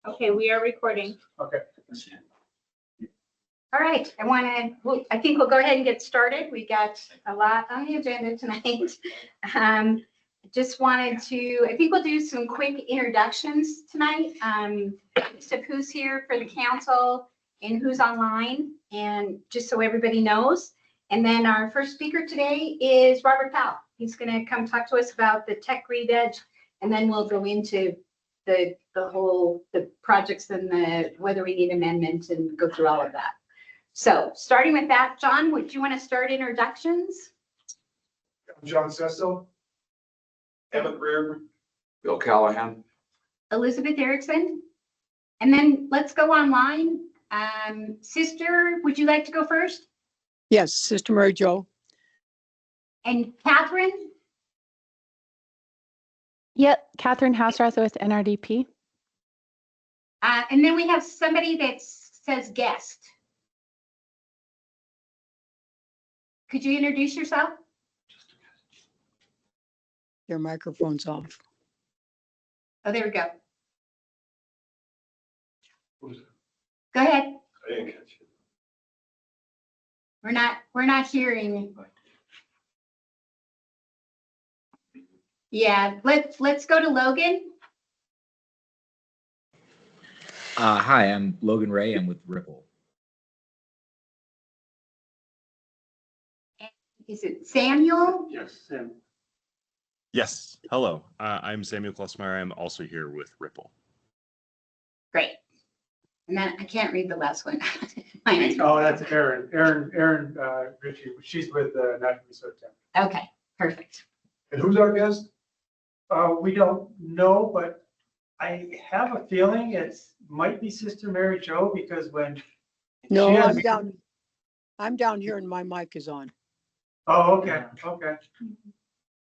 Okay, we are recording. Okay. All right, I think we'll go ahead and get started. We got a lot on the agenda tonight. Just wanted to, I think we'll do some quick introductions tonight. List of who's here for the council and who's online, and just so everybody knows. And then our first speaker today is Robert Powell. He's going to come talk to us about the tech Reveg, and then we'll go into the projects and whether we need amendments and go through all of that. So starting with that, John, would you want to start introductions? I'm John Cecil. Emmett Reardon. Bill Callahan. Elizabeth Erickson. And then let's go online. Sister, would you like to go first? Yes, Sister Mary Jo. And Catherine? Yep, Catherine Houserath with NRDP. And then we have somebody that says guest. Could you introduce yourself? Their microphone's off. Oh, there we go. Go ahead. I didn't catch it. We're not hearing. Yeah, let's go to Logan. Hi, I'm Logan Ray. I'm with Ripple. Is it Samuel? Yes, Sam. Yes. Hello. I'm Samuel Klossmeyer. I'm also here with Ripple. Great. And then I can't read the last one. Mine. Oh, that's Erin. Erin Ritchie. She's with the National Research Center. Okay, perfect. And who's our guest? We don't know, but I have a feeling might be Sister Mary Jo, because when No, she has- I'm down here and my mic is on. Oh, okay, okay.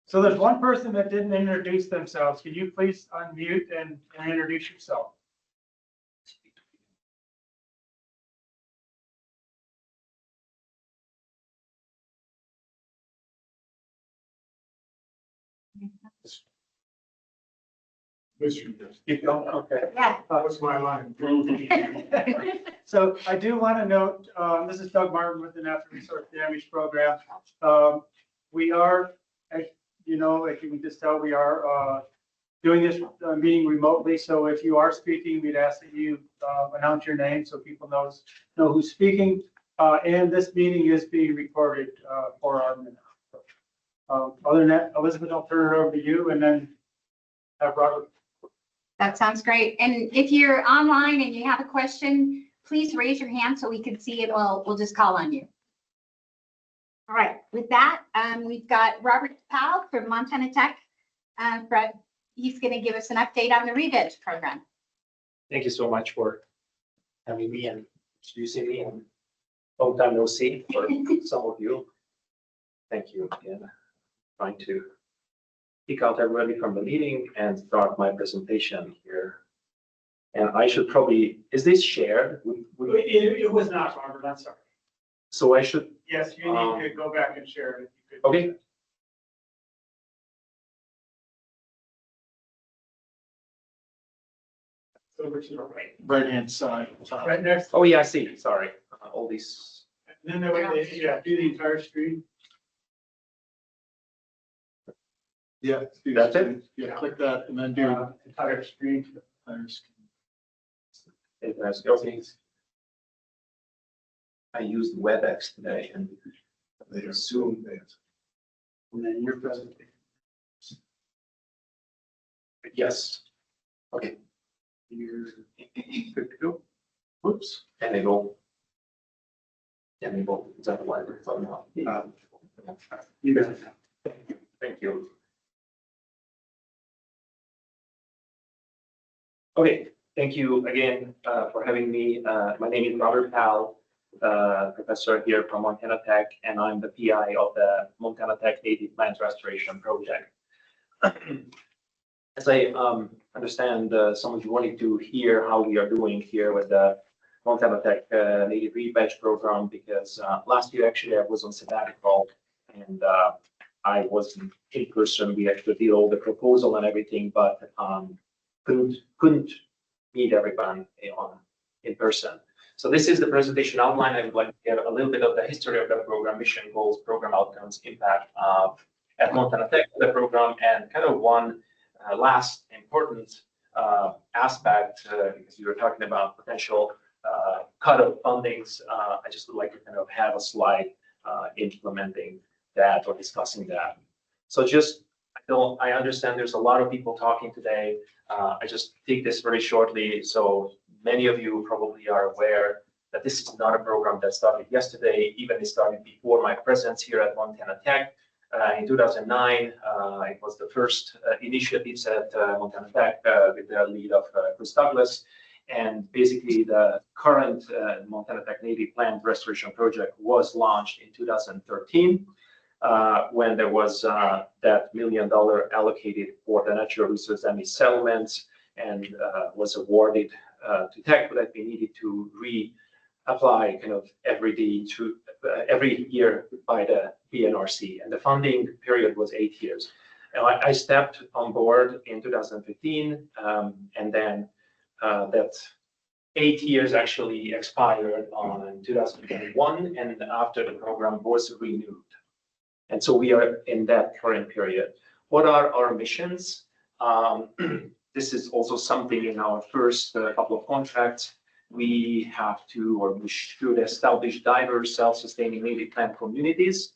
So there's one person that didn't introduce themselves. Can you please unmute and introduce yourself? You don't? Okay. Yeah. What's my line? So I do want to note, this is Doug Martin with the Natural Resource Damage Program. We are, as you know, if you can just tell, we are doing this meeting remotely. So if you are speaking, we'd ask that you announce your name so people know who's speaking. And this meeting is being recorded for our minute. Other than that, Elizabeth, I'll turn it over to you and then have Robert. That sounds great. And if you're online and you have a question, please raise your hand so we can see it. We'll just call on you. All right. With that, we've got Robert Powell from Montana Tech. He's going to give us an update on the Reveg program. Thank you so much for having me and introducing me, and long time no see for some of you. Thank you again. Trying to pick out everybody from the meeting and start my presentation here. And I should probably, is this shared? It was not, Robert, I'm sorry. So I should, Yes, you need to go back and share it. If you could. okay. Over to the right hand side. Right next. Oh yeah, I see, sorry. All these, And then that way, yeah, do the entire screen. Yeah. That's it? Yeah, click that and then do entire screen. okay. I used WebEx today and they assume that. And then your presentation. Yes. Okay. You're good to go. Whoops. Enable. Is that the library? You got it. Thank you. Okay, thank you again for having me. My name is Robert Powell, professor here from Montana Tech, and I'm the PI of the Montana Tech Native Plant Restoration Project. As I understand, some of you wanted to hear how we are doing here with the Montana Tech Native Reveg program, because last year actually I was on sabbatical and I wasn't in person. We actually did all the proposal and everything, but couldn't meet everyone in person. So this is the presentation outline. I would like to give a little bit of the history of the program, mission, goals, program outcomes, impact at Montana Tech, the program, and kind of one last important aspect, because you were talking about potential cut of fundings. I just would like to kind of have a slide implementing that or discussing that. So just, I understand there's a lot of people talking today. I just take this very shortly. So many of you probably are aware that this is not a program that started yesterday. Even it started before my presence here at Montana Tech. In 2009, it was the first initiatives at Montana Tech with the lead of Chris Douglas. And basically the current Montana Tech Navy Plant Restoration Project was launched in 2013 when there was that $1 million allocated for the natural resource damage settlements and was awarded to Tech that we needed to reapply kind of every year by the BNRC. And the funding period was 8 years. And I stepped on board in 2015 and then that 8 years actually expired on 2021, and after the program was renewed. And so we are in that current period. What are our missions? This is also something in our first couple of contracts. We have to, or we should establish diverse self-sustaining native plant communities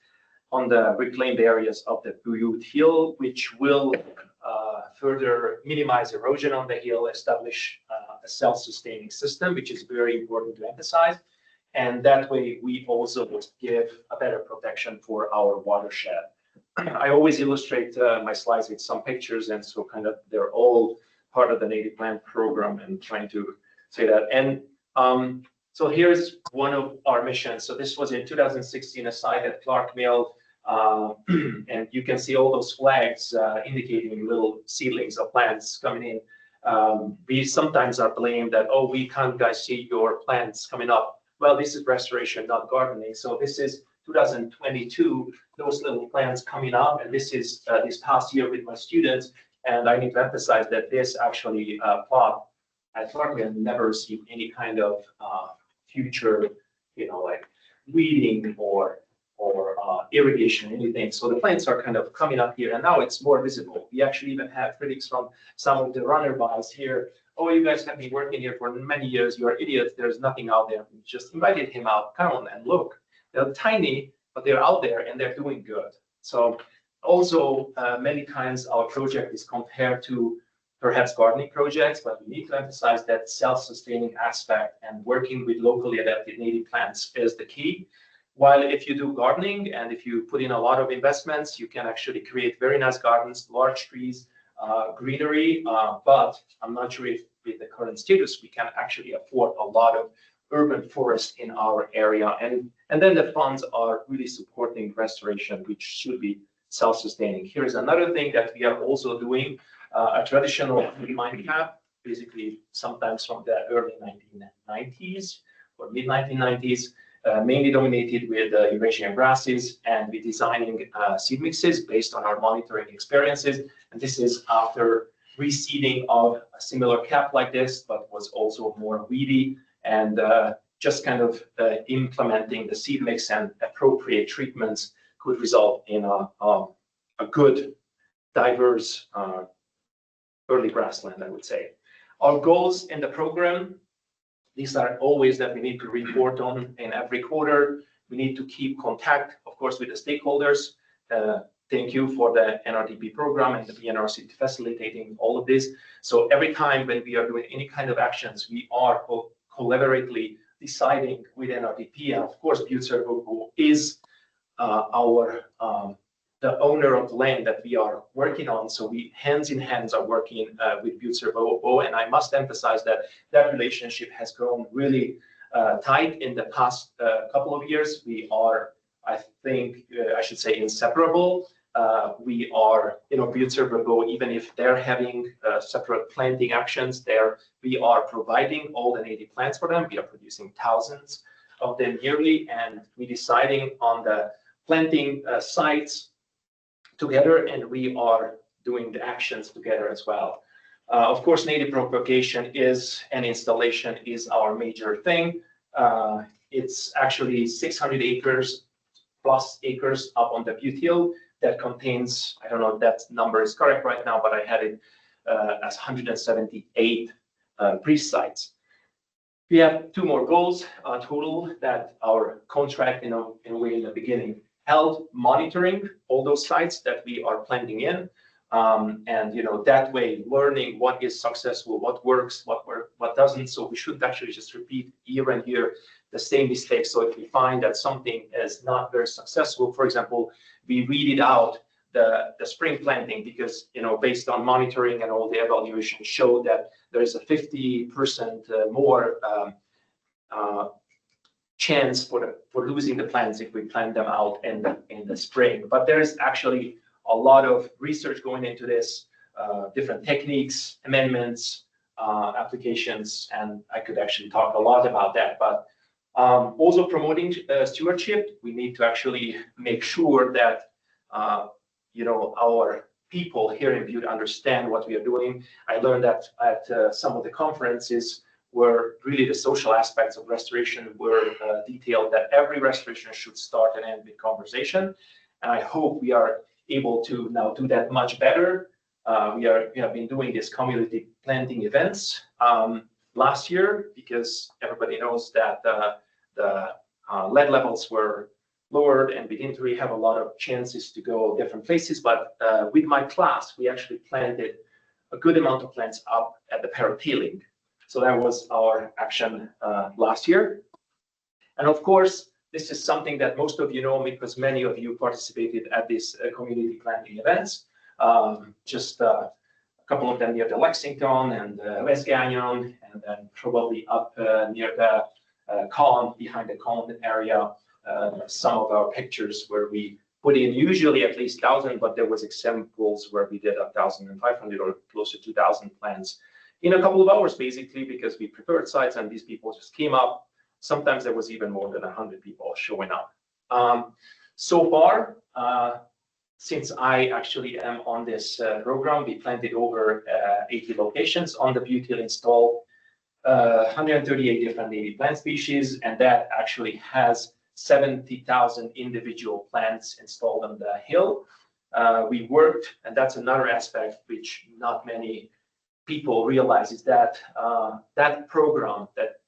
on the reclaimed areas of the Buyut Hill, which will further minimize erosion on the hill, establish a self-sustaining system, which is very important to emphasize. And that way we also give a better protection for our watershed. I always illustrate my slides with some pictures, and so kind of they're all part of the native plant program and trying to say that. And so here's one of our missions. So this was in 2016, a site at Clark Mill. And you can see all those flags indicating little seedlings of plants coming in. We sometimes are blamed that, oh, we can't guys see your plants coming up. Well, this is restoration, not gardening. So this is 2022, those little plants coming up. And this is this past year with my students. And I need to emphasize that this actually plot at Clark Mill never received any kind of future, like weeding or irrigation, anything. So the plants are kind of coming up here, and now it's more visible. We actually even have critics from some of the runner-bys here. Oh, you guys have been working here for many years. You are idiots. There's nothing out there. We just invited him out. Come on and look. They're tiny, but they're out there and they're doing good. So also many times our project is compared to perhaps gardening projects, but we need to emphasize that self-sustaining aspect and working with locally adapted native plants is the key. While if you do gardening and if you put in a lot of investments, you can actually create very nice gardens, large trees, greenery, but I'm not sure if with the current status, we can actually afford a lot of urban forest in our area. And then the funds are really supporting restoration, which should be self-sustaining. Here's another thing that we are also doing, a traditional mine cap, basically sometimes from the early 1990s or mid 1990s. Mainly dominated with Eurasian grasses, and we're designing seed mixes based on our monitoring experiences. And this is after reseeding of a similar cap like this, but was also more weedy, and just kind of implementing the seed mix and appropriate treatments could result in a good, diverse early grassland, I would say. Our goals in the program, these are always that we need to report on in every quarter. We need to keep contact, of course, with the stakeholders. Thank you for the NRDP program and the BNRC facilitating all of this. So every time when we are doing any kind of actions, we are collaboratively deciding with NRDP. And of course, Butzer who is the owner of the land that we are working on. So we hands in hands are working with Butzer BAO, and I must emphasize that that relationship has grown really tight in the past couple of years. We are, I think, I should say, inseparable. We are, Butzer BAO, even if they're having separate planting actions there, we are providing all the native plants for them. We are producing thousands of them yearly, and we're deciding on the planting sites together, and we are doing the actions together as well. Of course, native propagation is and installation is our major thing. It's actually 600 acres plus acres up on the Butte Hill that contains, I don't know if that number is correct right now, but I had it as 178 pre-sites. We have 2 more goals total that our contract, in a way in the beginning held, monitoring all those sites that we are planting in. And that way learning what is successful, what works, what doesn't. So we shouldn't actually just repeat year and year the same mistakes. So if we find that something is not very successful, for example, we read it out the spring planting because based on monitoring and all the evaluation showed that there is a 50% more chance for losing the plants if we plant them out in the spring. But there's actually a lot of research going into this, different techniques, amendments, applications, and I could actually talk a lot about that. But also promoting stewardship, we need to actually make sure that our people here in Butte understand what we are doing. I learned that at some of the conferences where really the social aspects of restoration were detailed, that every restoration should start and end with conversation. And I hope we are able to now do that much better. We have been doing these community planting events last year because everybody knows that the lead levels were lowered and we didn't really have a lot of chances to go different places. But with my class, we actually planted a good amount of plants up at the paratailing. So that was our action last year. And of course, this is something that most of you know because many of you participated at these community planting events. Just a couple of them near the Lexington and Revegetation, and then probably up near the Con, behind the Con area. Some of our pictures where we put in usually at least 1,000, but there was examples where we did 1,500 or close to 2,000 plants in a couple of hours, basically, because we prepared sites and these people just came up. Sometimes there was even more than 100 people showing up. So far, since I actually am on this program, we planted over 80 locations on the Butte Hill, installed 138 different native plant species, and that actually has 70,000 individual plants installed on the hill. We worked, and that's another aspect which not many people realize, is that that program that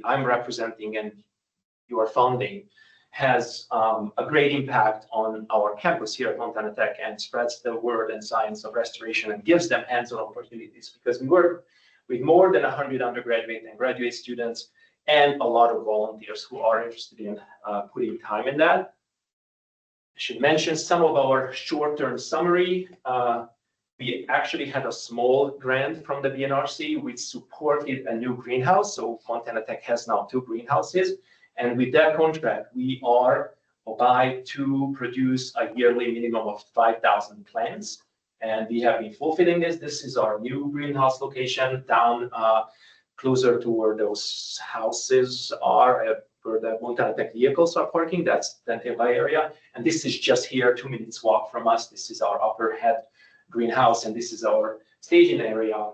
I'm representing and you are funding has a great impact on our campus here at Montana Tech and spreads the word and science of restoration and gives them hands-on opportunities because we work with more than 100 undergraduate and graduate students and a lot of volunteers who are interested in putting time in that. I should mention some of our short-term summary. We actually had a small grant from the BNRC which supported a new greenhouse. So Montana Tech has now 2 greenhouses. And with that contract, we are obliged to produce a yearly minimum of 5,000 plants. And we have been fulfilling this. This is our new greenhouse location down closer to where those houses are, where the Montana Tech vehicles are parking. That's the nearby area. And this is just here, 2 minutes walk from us. This is our upper head greenhouse, and this is our staging area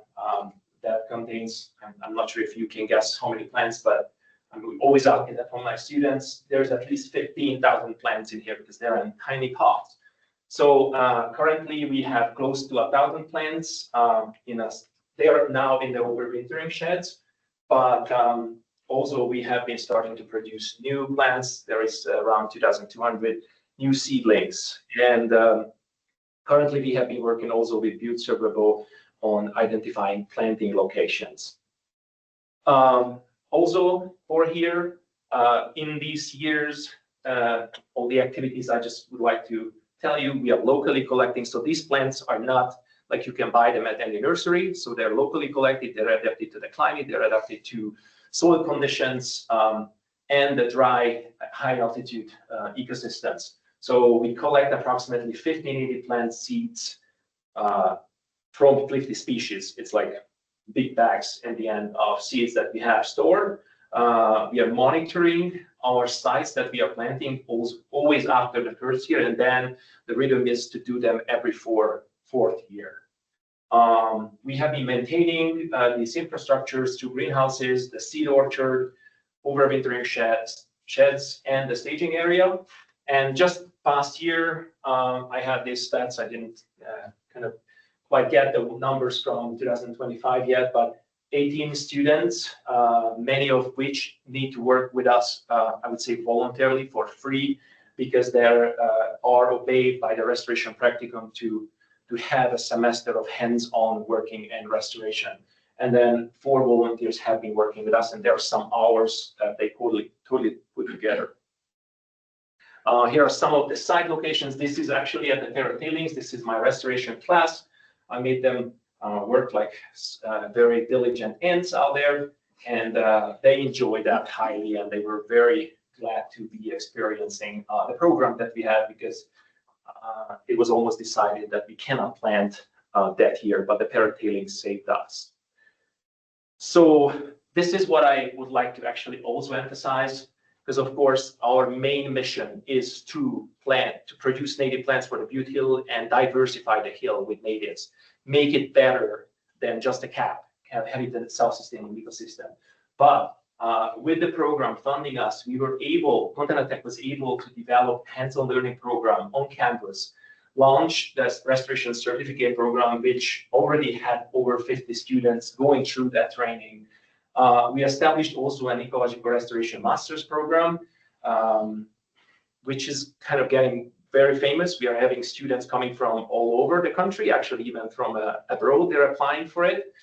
that contains, I'm not sure if you can guess how many plants, but I'm always asking that from my students. There's at least 15,000 plants in here because they're in tiny pots. So currently we have close to 1,000 plants they are now in the overwintering sheds, but also we have been starting to produce new plants. There is around 2,200 new seedlings. And currently we have been working also with Butte Revegetation on identifying planting locations. Also for here, in these years, all the activities I just would like to tell you, we are locally collecting. So these plants are not like you can buy them at any nursery. So they're locally collected, they're adapted to the climate, they're adapted to soil conditions and the dry, high altitude ecosystems. So we collect approximately 50 native plant seeds from 50 species. It's like big bags at the end of seeds that we have stored. We are monitoring our sites that we are planting always after the first year, and then the rhythm is to do them every fourth year. We have been maintaining these infrastructures through greenhouses, the seed orchard, overwintering sheds, and the staging area. And just past year, I had these stats. I didn't kind of quite get the numbers from 2025 yet, but 18 students, many of which need to work with us, I would say voluntarily for free, because they are obeyed by the restoration practicum to have a semester of hands-on working and restoration. And then 4 volunteers have been working with us, and there are some hours that they totally put together. Here are some of the site locations. This is actually at the Terra Tailings. This is my restoration class. I made them work like very diligent ants out there, and they enjoyed that highly, and they were very glad to be experiencing the program that we had, because it was almost decided that we cannot plant that here, but the Terra Tailings saved us. So this is what I would like to actually also emphasize, because of course our main mission is to produce native plants for the Butte Hill and diversify the hill with natives, make it better than just a cap, have it a self-sustaining ecosystem. But with the program funding us, Montana Tech was able to develop hands-on learning program on campus, launch the restoration certificate program, which already had over 50 students going through that training. We established also an ecological restoration master's program, which is kind of getting very famous. We are having students coming from all over the country, actually even from abroad, they're applying for it.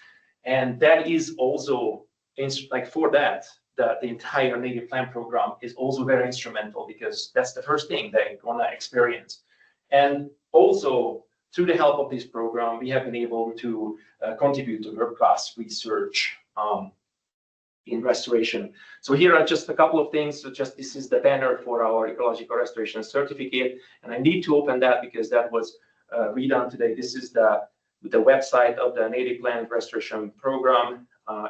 And that is also, for that, the entire native plant program is also very instrumental, because that's the first thing they're gonna experience. And also, through the help of this program, we have been able to contribute to world-class research in restoration. So here are just a couple of things. So this is the banner for our ecological restoration certificate, and I need to open that because that was redone today. This is the website of the native plant restoration program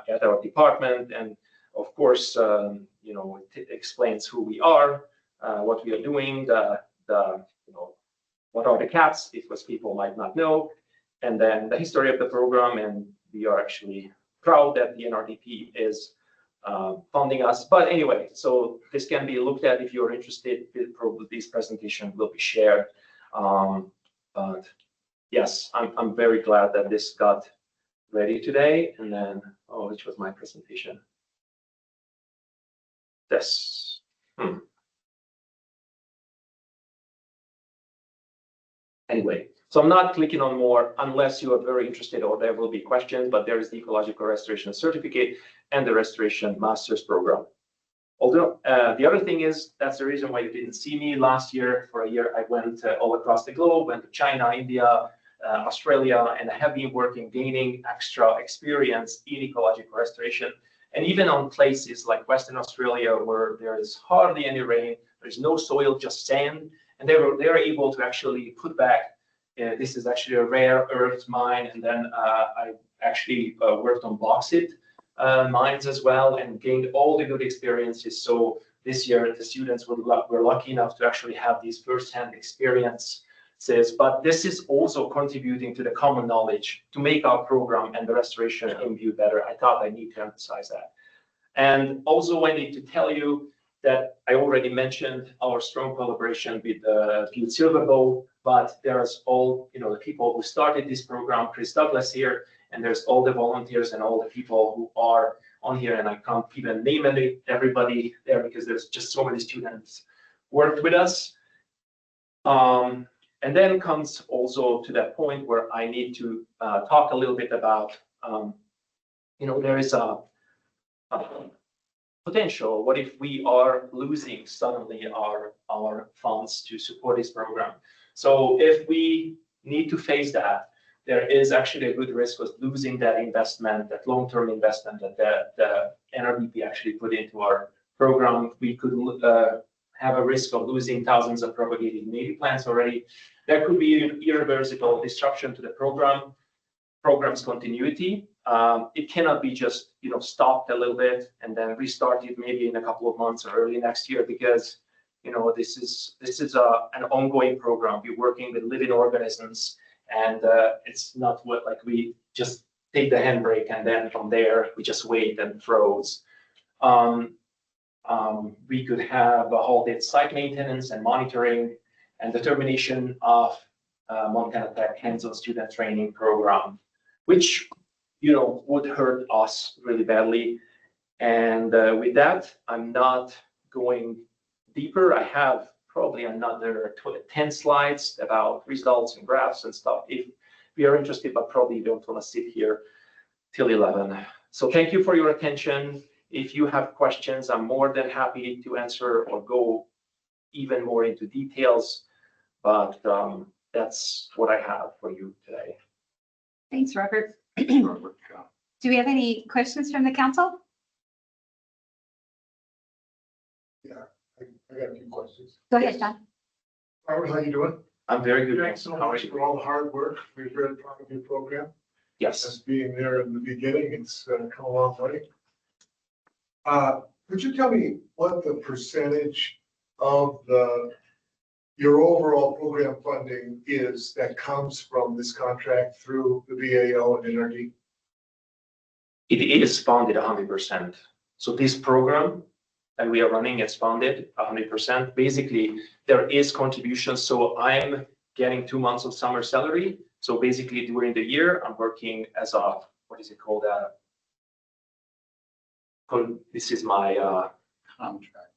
at our department, and of course, it explains who we are, what we are doing, what are the caps, because people might not know, and then the history of the program. And we are actually proud that the NRDP is funding us. But anyway, so this can be looked at if you're interested. Probably this presentation will be shared. But yes, I'm very glad that this got ready today. And then, which was my presentation? This. Anyway, so I'm not clicking on more unless you are very interested or there will be questions, but there is the ecological restoration certificate and the restoration master's program. Although the other thing is, that's the reason why you didn't see me last year. For a year, I went all across the globe, went to China, India, Australia, and I have been gaining extra experience in ecological restoration. And even on places like Western Australia, where there is hardly any rain, there's no soil, just sand. And they are able to actually put back, this is actually a rare earth mine. And then I actually worked on bauxite mines as well, and gained all the good experiences. So this year, the students were lucky enough to actually have these firsthand experiences. But this is also contributing to the common knowledge to make our program and the restoration in Butte better. I thought I need to emphasize that. And also I need to tell you that I already mentioned our strong collaboration with Butte Silver Bowl, but there's all, the people who started this program, Chris Douglas here, and there's all the volunteers and all the people who are on here, and I can't even name everybody there because there's just so many students worked with us. And then comes also to that point where I need to talk a little bit about, there is a potential. What if we are losing suddenly our funds to support this program? So if we need to face that, there is actually a good risk of losing that investment, that long-term investment that the NRDP actually put into our program. We could have a risk of losing thousands of propagated native plants already. There could be irreversible disruption to the program's continuity. It cannot be just stopped a little bit and then restarted maybe in a couple of months or early next year, because this is an ongoing program. We're working with living organisms, And it's not what like we just take the handbrake and then from there we just wait and froze. We could have a halted site maintenance and monitoring and the termination of Montana Tech hands-on student training program, which would hurt us really badly. And with that, I'm not going deeper. I have probably another 10 slides about results and graphs and stuff if we are interested, but probably don't want to sit here till 11. So thank you for your attention. If you have questions, I'm more than happy to answer or go even more into details, but that's what I have for you today. Thanks, Robert. Do we have any questions from the council? Yeah, I got a few questions. Go ahead, John. Robert, how you doing? I'm very good. Thanks so How are much you? for all the hard work. We're very proud of your program. Yes. Just being there in the beginning, it's come a long way. Could you tell me what the percentage of your overall program funding is that comes from this contract through the BAO and NRD? It is funded 100%. So this program that we are running is funded 100%. Basically, there is contribution. So I'm getting 2 months of summer salary. So basically during the year, I'm working as a, what is it called? This is my Contract.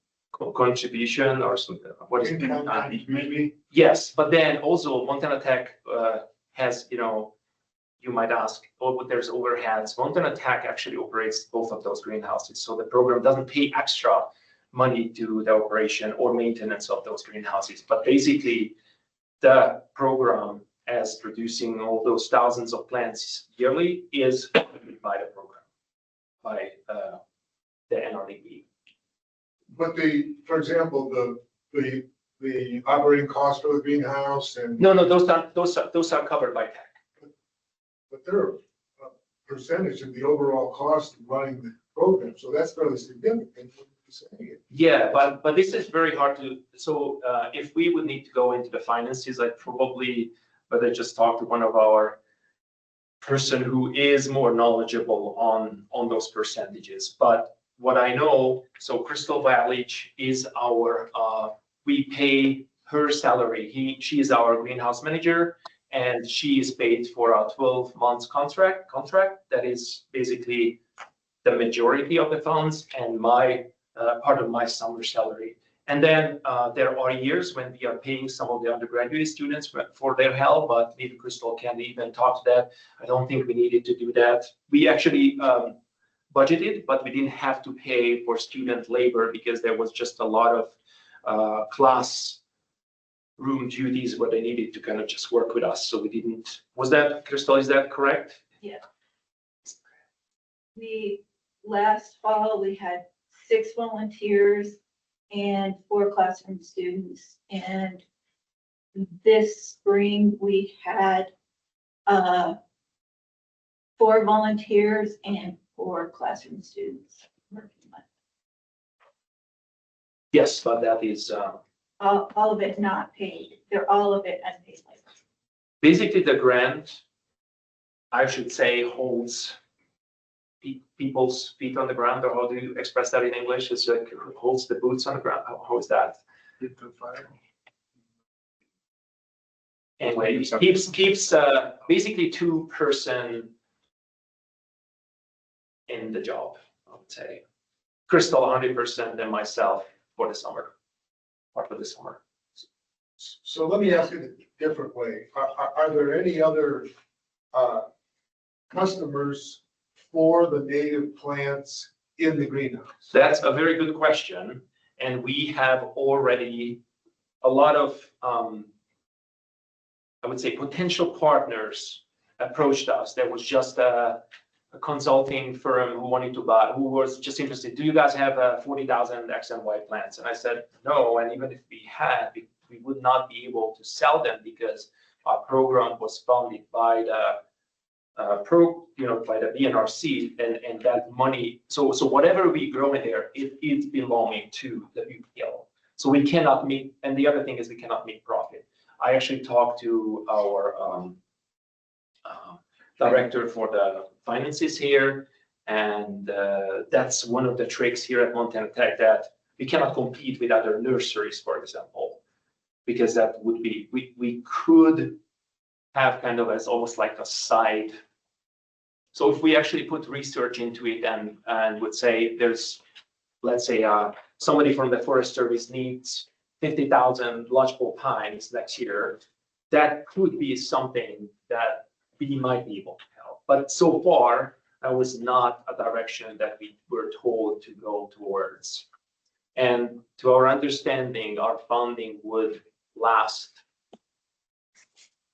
contribution or something. What is it? Maybe. Yes, but then also Montana Tech has, you might ask, oh, but there's overheads. Montana Tech actually operates both of those greenhouses. So the program doesn't pay extra money to the operation or maintenance of those greenhouses. But basically, the program, as producing all those thousands of plants yearly, is funded by the program, by the NRDP. But for example, the operating cost for the greenhouse and. No, those are covered by Tech. But they're a percentage of the overall cost of running the program, so that's fairly significant. Yeah, but this is very hard to. So if we would need to go into the finances, I'd probably better just talk to one of our person who is more knowledgeable on those percentages. But what I know, so Crystal Valich is our. We pay her salary. She is our greenhouse manager. And she is paid for a 12 months contract that is basically the majority of the funds and my part of my summer salary. And then there are years when we are paying some of the undergraduate students for their help, but maybe Crystal can even talk to that. I don't think we needed to do that. We actually budgeted, but we didn't have to pay for student labor because there was just a lot of class room duties where they needed to kind of just work with us. So we didn't, was that, Crystal, is that correct? Yeah. Last fall, we had 6 volunteers and 4 classroom students. And this spring, we had 4 volunteers and 4 classroom students working on it. Yes, but that is, All of it not paid. They're all of it unpaid labor. basically the grant, I should say, holds people's feet on the ground, or how do you express that in English? It's like holds the boots on the ground. How is that? Anyway, keeps basically 2-person in the job, I would say. Crystal 100% and myself for the summer, part of the summer. So let me ask it a different way. Are there any other customers for the native plants in the greenhouse? That's a very good question. And we have already a lot of, I would say, potential partners approached us. There was just a consulting firm who wanted to buy, who was just interested. Do you guys have 40,000 X and Y plants? And I said, no. And even if we had, we would not be able to sell them because our program was funded by the by the BNRC and that money. So whatever we grow in there, it's belonging to the UPL. So we cannot make, and the other thing is we cannot make profit. I actually talked to our director for the finances here. And that's one of the tricks here at Montana Tech, that we cannot compete with other nurseries, for example, because that would be, we could have kind of as almost like a side. So if we actually put research into it and would say there's, let's say somebody from the Forest Service needs 50,000 lodgepole pines next year, that could be something that we might be able to help. But so far, that was not a direction that we were told to go towards. And to our understanding, our funding would last,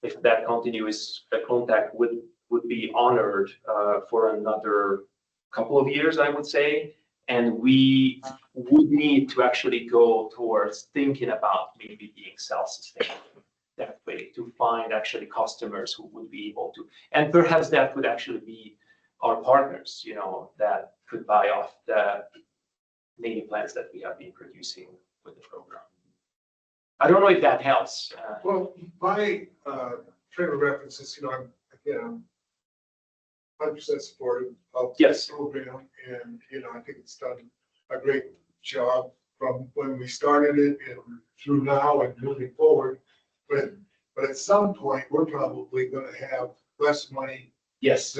if that continuous contact would be honored for another couple of years, I would say. And we would need to actually go towards thinking about maybe being self-sustaining that way, to find actually customers who would be able to, and perhaps that could actually be our partners, you know, that could buy off the native plants that we have been producing with the program. I don't know if that helps. Well, my frame of reference is, you know, I'm 100% supportive of Yes. this program, and, you know, I think it's done a great job from when we started it and through now and moving forward. But at some point, we're probably going to have less money Yes.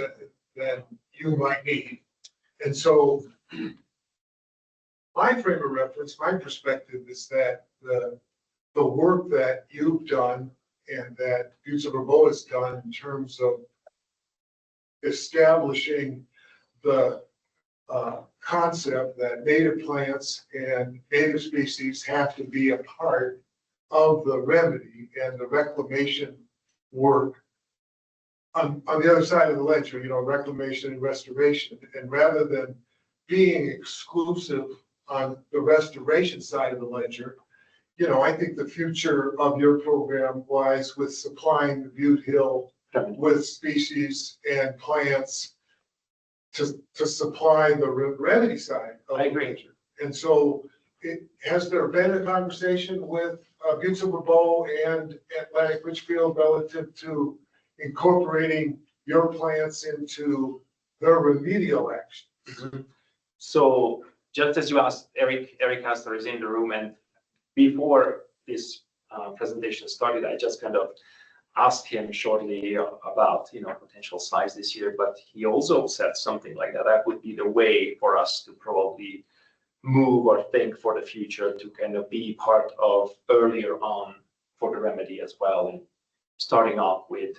than you might need. And so my frame of reference, my perspective is that the work that you've done and that BAO has done in terms of establishing the concept that native plants and native species have to be a part of the remedy and the reclamation work on the other side of the ledger, you know, reclamation and restoration. And rather than being exclusive on the restoration side of the ledger, you know, I think the future of your program lies with supplying the Butte Hill with species and plants to supply the remedy side of I the agree. ledger. And so has there been a conversation with BAO and Atlantic Richfield relative to incorporating your plants into their remedial action? So just as you asked, Eric Castor is in the room, and before this presentation started, I just kind of asked him shortly about, you know, potential size this year, but he also said something like that. That would be the way for us to probably move or think for the future, to kind of be part of earlier on for the remedy as well, and starting off with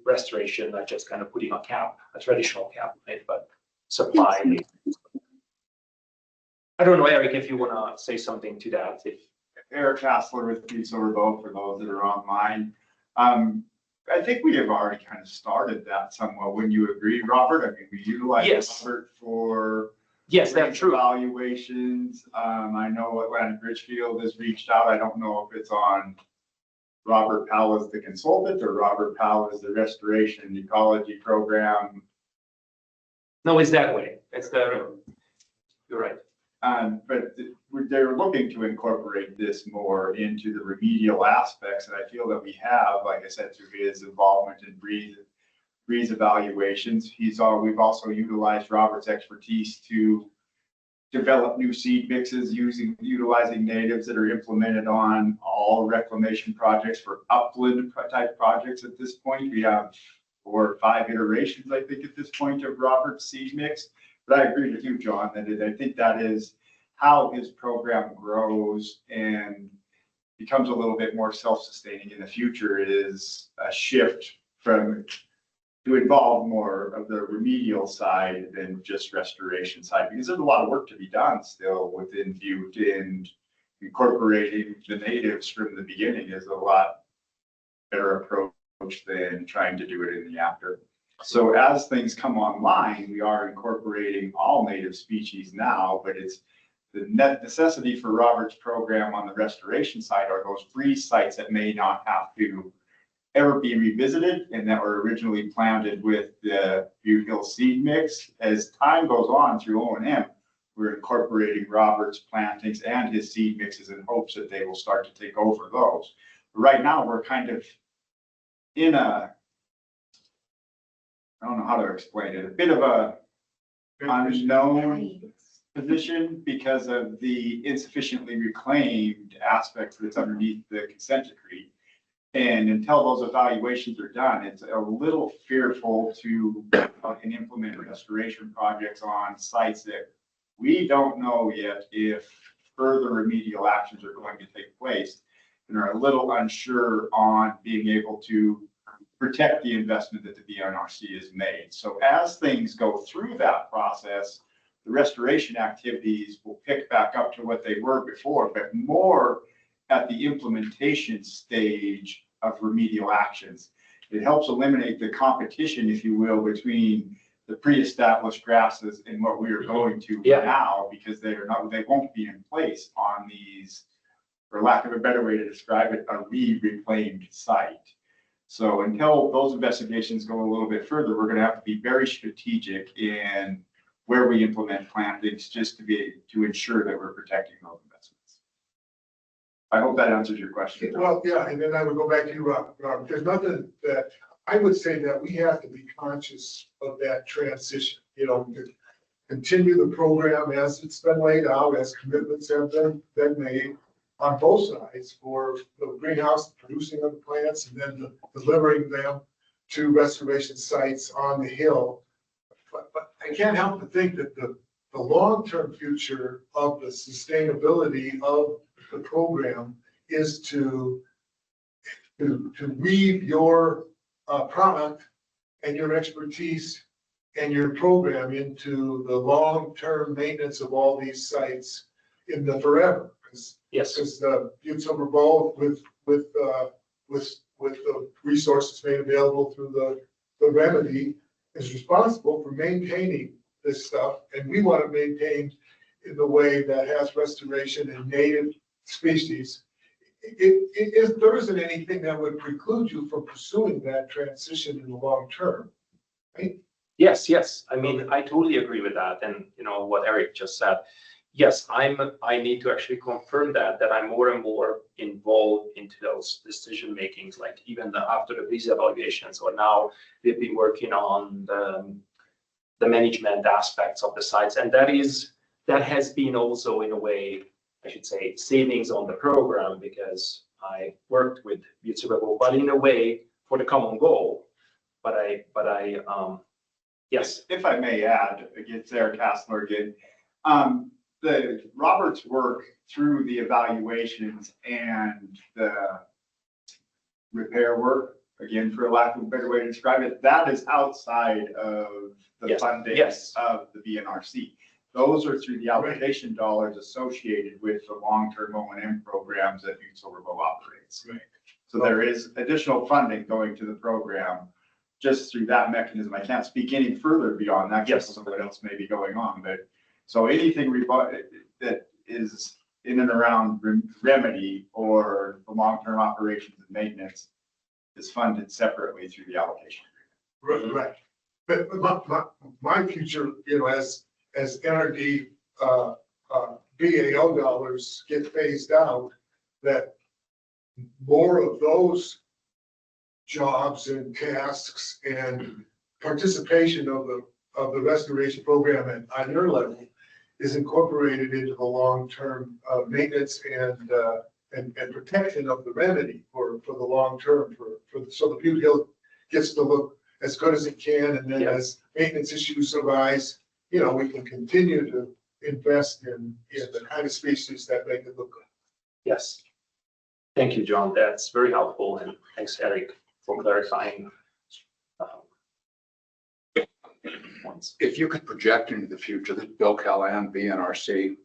restoration, not just kind of putting a traditional cap on it, but supply. I don't know, Eric, if you want to say something to that. Eric Hassler with BAO for those that are online. I think we have already kind of started that somewhat. Wouldn't you agree, Robert? I mean, we utilize Yes. Robert for that's true. evaluations. I know Atlantic Richfield has reached out. I don't know if it's on Robert Powell as the consultant or Robert Powell as the restoration and ecology program. No, it's that way. You're right. But they're looking to incorporate this more into the remedial aspects, and I feel that we have, like I said, through his involvement in breeze evaluations. We've also utilized Robert's expertise to develop new seed mixes utilizing natives that are implemented on all reclamation projects for upland type projects. At this point, we have 4 or 5 iterations, I think, at this point of Robert's seed mix. But I agree with you, John, that I think that is how his program grows and becomes a little bit more self-sustaining in the future, is a shift to involve more of the remedial side than just restoration side, because there's a lot of work to be done still within Butte, and incorporating the natives from the beginning is a lot better approach than trying to do it in the after. So as things come online, we are incorporating all native species now, but it's the necessity for Robert's program on the restoration side are those freeze sites that may not have to ever be revisited and that were originally planted with the Butte Hill seed mix. As time goes on through O&M, we're incorporating Robert's plantings and his seed mixes in hopes that they will start to take over those. But right now, we're kind of in a I don't know how to explain it, a bit of a unknown position because of the insufficiently reclaimed aspects that's underneath the consent decree. And until those evaluations are done, it's a little fearful to and implement restoration projects on sites that we don't know yet if further remedial actions are going to take place, and are a little unsure on being able to protect the investment that the BNRC has made. So as things go through that process, the restoration activities will pick back up to what they were before, but more at the implementation stage of remedial actions. It helps eliminate the competition, if you will, between the pre-established grasses and what we are going to now, because they won't be in place on these, for lack of a better way to describe it, a reclaimed site. So until those investigations go a little bit further, we're going to have to be very strategic in where we implement plantings, just to ensure that we're protecting those investments. I hope that answers your question. Well, yeah, and then I would go back to you, Rob. There's nothing that, I would say that we have to be conscious of that transition, you know, to continue the program as it's been laid out, as commitments have been made on both sides for the greenhouse producing of the plants and then delivering them to restoration sites on the hill. But I can't help but think that the long-term future of the sustainability of the program is to weave your product and your expertise and your program into the long-term maintenance of all these sites in the forever. Yes. Because the Butte Silver Bowl with the resources made available through the remedy is responsible for maintaining this stuff, and we want to maintain in the way that has restoration and native species. There isn't anything that would preclude you from pursuing that transition in the long term, right? Yes. I mean, I totally agree with that. And you know what Eric just said. Yes, I need to actually confirm that I'm more and more involved into those decision makings, like even after the police evaluations, or now we've been working on the management aspects of the sites. And that has been also, in a way, I should say, savings on the program, because I worked with Butte Silver Bowl, but in a way for the common goal. But I yes. If I may add, against Eric Hassler again, the Robert's work through the evaluations and the repair work, again, for lack of a better way to describe it, that is outside of the funding of the BNRC. Those are through the allocation dollars associated with the long-term O&M programs that Butte Silver Bowl operates. Right. So there is additional funding going to the program just through that mechanism. I can't speak any further beyond that. Yes. Something else may be going on, but so anything that is in and around remedy or the long-term operations and maintenance is funded separately through the allocation. Right. But my future, you know, as NRD BAO dollars get phased out, that more of those jobs and tasks and participation of the restoration program on your level is incorporated into the long-term maintenance and protection of the remedy for the long term, so the Butte Hill gets to look as good as it can, and then as maintenance issues arise, you know, we can continue to invest in the kind of species that make it look good. Yes. Thank you, John. That's very helpful, and thanks, Eric, for clarifying. Points. If you could project into the future, this Bill Callahan, BNRC,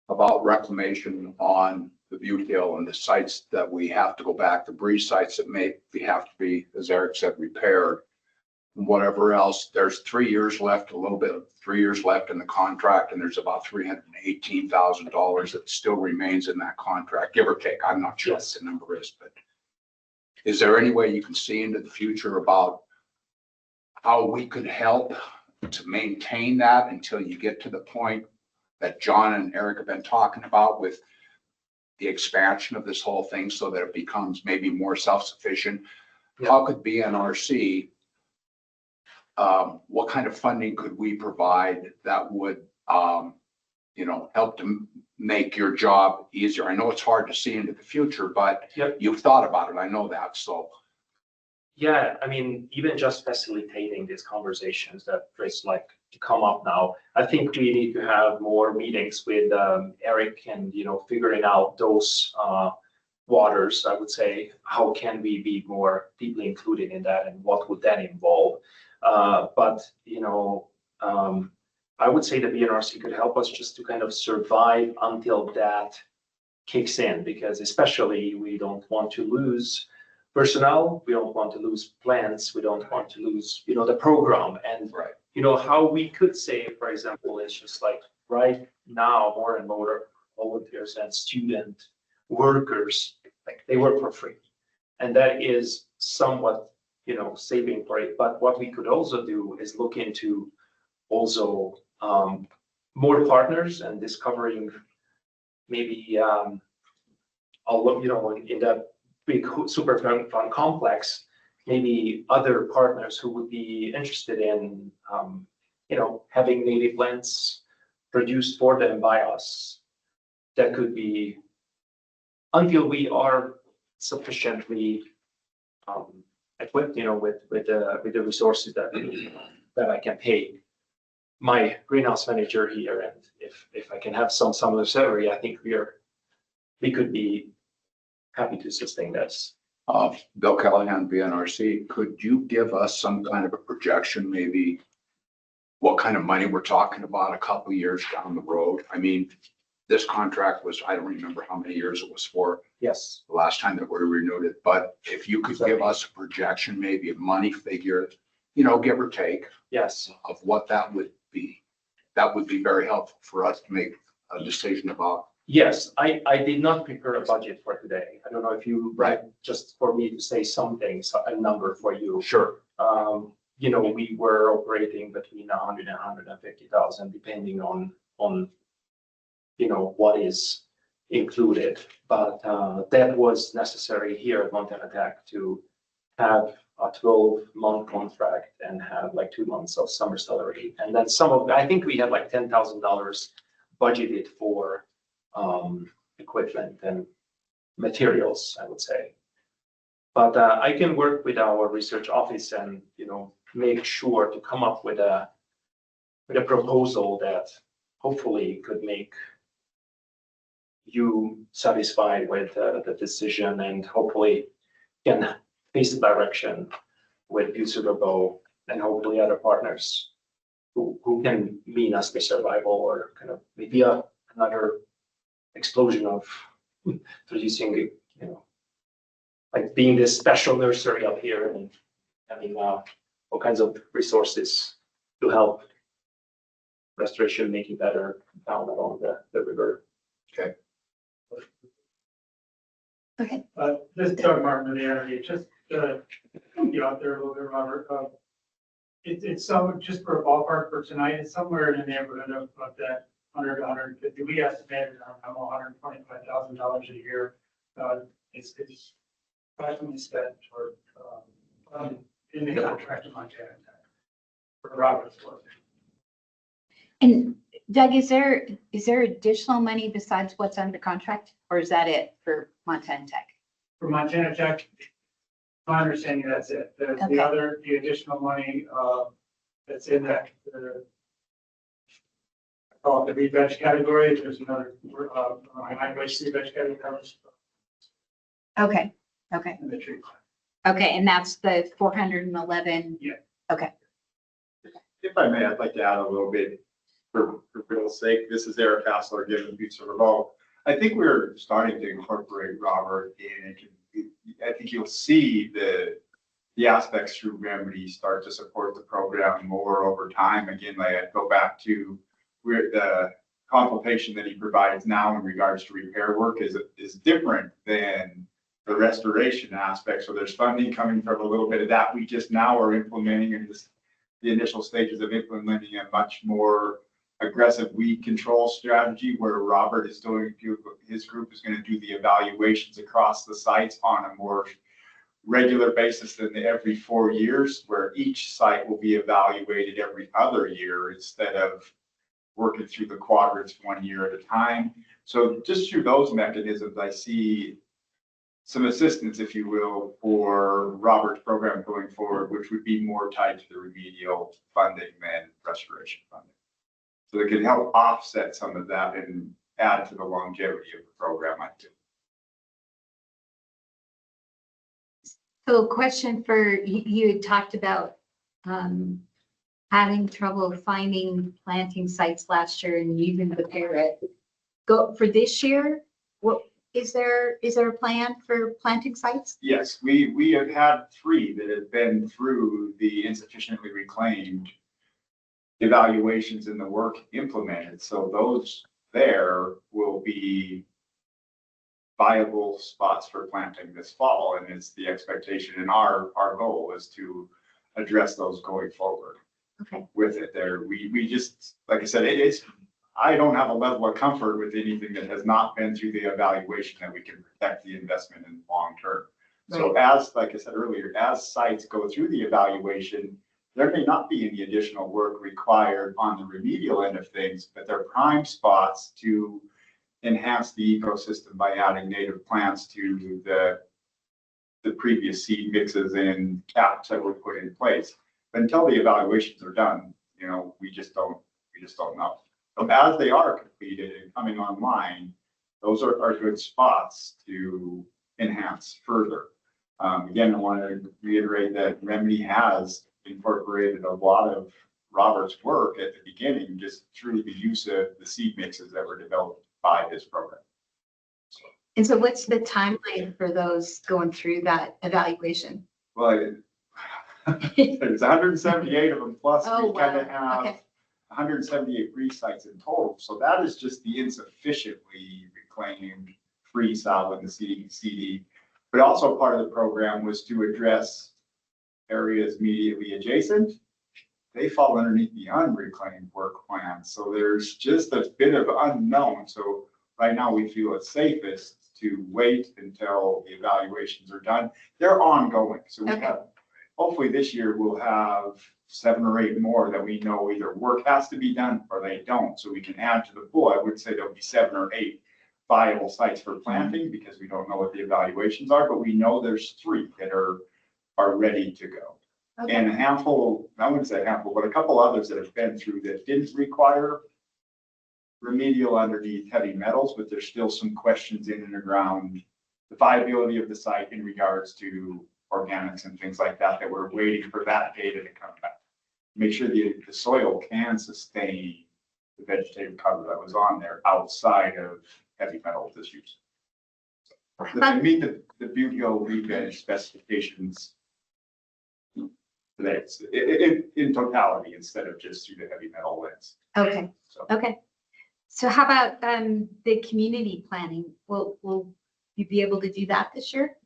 about reclamation on the Butte Hill and the sites that we have to go back, the breeze sites that have to be, as Eric said, repaired, and whatever else. There's 3 years left, a little bit of 3 years left in the contract, and there's about $318,000 that still remains in that contract, give or take. I'm not sure what the number is, but is there any way you can see into the future about how we could help to maintain that until you get to the point that John and Eric have been talking about with the expansion of this whole thing, so that it becomes maybe more self-sufficient? How could BNRC what kind of funding could we provide that would, help to make your job easier? I know it's hard to see into the future, but Yep. you've thought about it. I know that. So, Yeah, I mean, even just facilitating these conversations that just like to come up now, I think we need to have more meetings with Eric and, figuring out those waters, I would say. How can we be more deeply included in that and what would that involve? But I would say the BNRC could help us just to kind of survive until that kicks in, because especially we don't want to lose personnel, we don't want to lose plans, we don't want to lose, the program. And, right. how we could say, for example, is just like right now, more and more volunteers and student workers, like they work for free. And that is somewhat, saving for it. But what we could also do is look into also more partners and discovering maybe I'll look, in that big super fun complex, maybe other partners who would be interested in, having native blends produced for them by us. That could be until we are sufficiently equipped, with the resources that I can pay my greenhouse manager here, and if I can have some of the salary, I think we could be happy to sustain this. Bill Callahan, BNRC, could you give us some kind of a projection, maybe what kind of money we're talking about a couple of years down the road? I mean, this contract was, I don't remember how many years it was for. Yes. The last time that we renewed it, but if you could give us a projection, maybe a money figure, give or take. Yes. Of what that would be very helpful for us to make a decision about. Yes, I did not prepare a budget for today. I don't know if you, Right. just for me to say something, a number for you. Sure. We were operating between 100 and 150,000, depending on what is included. But that was necessary here at Montana Tech to have a 12-month contract and have like 2 months of summer salary. And then I think we had like $10,000 budgeted for equipment and materials, I would say. But I can work with our research office and, make sure to come up with a proposal that hopefully could make you satisfied with the decision, and hopefully can face the direction with Future BAO and hopefully other partners who can mean us the survival, or kind of maybe another explosion of producing, like being this special nursery up here and having all kinds of resources to help restoration, making better down along the river. Okay. Okay. This is Doug Martin of the NRDP, just to help you out there a little bit, Robert. It's some, just for a ballpark for tonight, it's somewhere in the neighborhood of that 100 to 150. We estimated around $125,000 a year. It's practically spent for in the contract of Montana Tech for Robert's work. And Doug, is there additional money besides what's under contract, or is that it for Montana Tech? For Montana Tech, my understanding, that's it. The additional money that's in that, I call it the Reveg category. There's another highway Reveg category. Okay. And the tree. Okay, and that's the 411? Yeah. Okay. If I may, I'd like to add a little bit for Bill's sake. This is Eric Hassler giving Future BAO. I think we're starting to incorporate Robert in. I think you'll see the aspects through Remedy start to support the program more over time. Again, like I go back to where the consultation that he provides now in regards to repair work is different than the restoration aspect. So there's funding coming from a little bit of that. We just now are implementing in the initial stages of implementing a much more aggressive weed control strategy, where Robert is doing, his group is going to do the evaluations across the sites on a more regular basis than every 4 years, where each site will be evaluated every other year instead of working through the quadrants 1 year at a time. So just through those mechanisms, I see some assistance, if you will, for Robert's program going forward, which would be more tied to the remedial funding than restoration funding. So it can help offset some of that and add to the longevity of the program, I think. So question for, you had talked about having trouble finding planting sites last year and you didn't prepare it. Go for this year, what is there a plan for planting sites? Yes, we have had 3 that have been through the insufficiently reclaimed evaluations in the work implemented. So those there will be viable spots for planting this fall, and it's the expectation and our goal is to address those going forward. Okay. With it there, we just, like I said, I don't have a level of comfort with anything that has not been through the evaluation that we can protect the investment in the long term. So as, like I said earlier, as sites go through the evaluation, there may not be any additional work required on the remedial end of things, but they're prime spots to enhance the ecosystem by adding native plants to the previous seed mixes and caps that were put in place. But until the evaluations are done, you know, we just don't know. So as they are completed and coming online, those are good spots to enhance further. Again, I want to reiterate that Remedy has incorporated a lot of Robert's work at the beginning, just through the use of the seed mixes that were developed by this program. And so what's the timeline for those going through that evaluation? Well, there's 178 of them, plus Oh, we kind of wow. have Okay. 178 free sites in total. So that is just the insufficiently reclaimed free solid in the CD. But also part of the program was to address areas immediately adjacent. They fall underneath the unreclaimed work plan. So there's just a bit of unknown. So right now we feel it's safest to wait until the evaluations are done. They're ongoing. So we have, hopefully this year we'll have 7 or 8 more that we know either work has to be done or they don't. So we can add to the pool. I would say there'll be 7 or 8 viable sites for planting because we don't know what the evaluations are, but we know there's 3 that are ready to go. Okay. And a handful, I wouldn't say a handful, but a couple others that have been through that didn't require remedial underneath heavy metals, but there's still some questions in and around the viability of the site in regards to organics and things like that, that we're waiting for that data to come back. Make sure the soil can sustain the vegetative cover that was on there outside of heavy metal issues. To meet the BAO Reveg specifications in totality instead of just through the heavy metal lens. Okay. So. Okay. So how about the community planning? Will you be able to do that this year?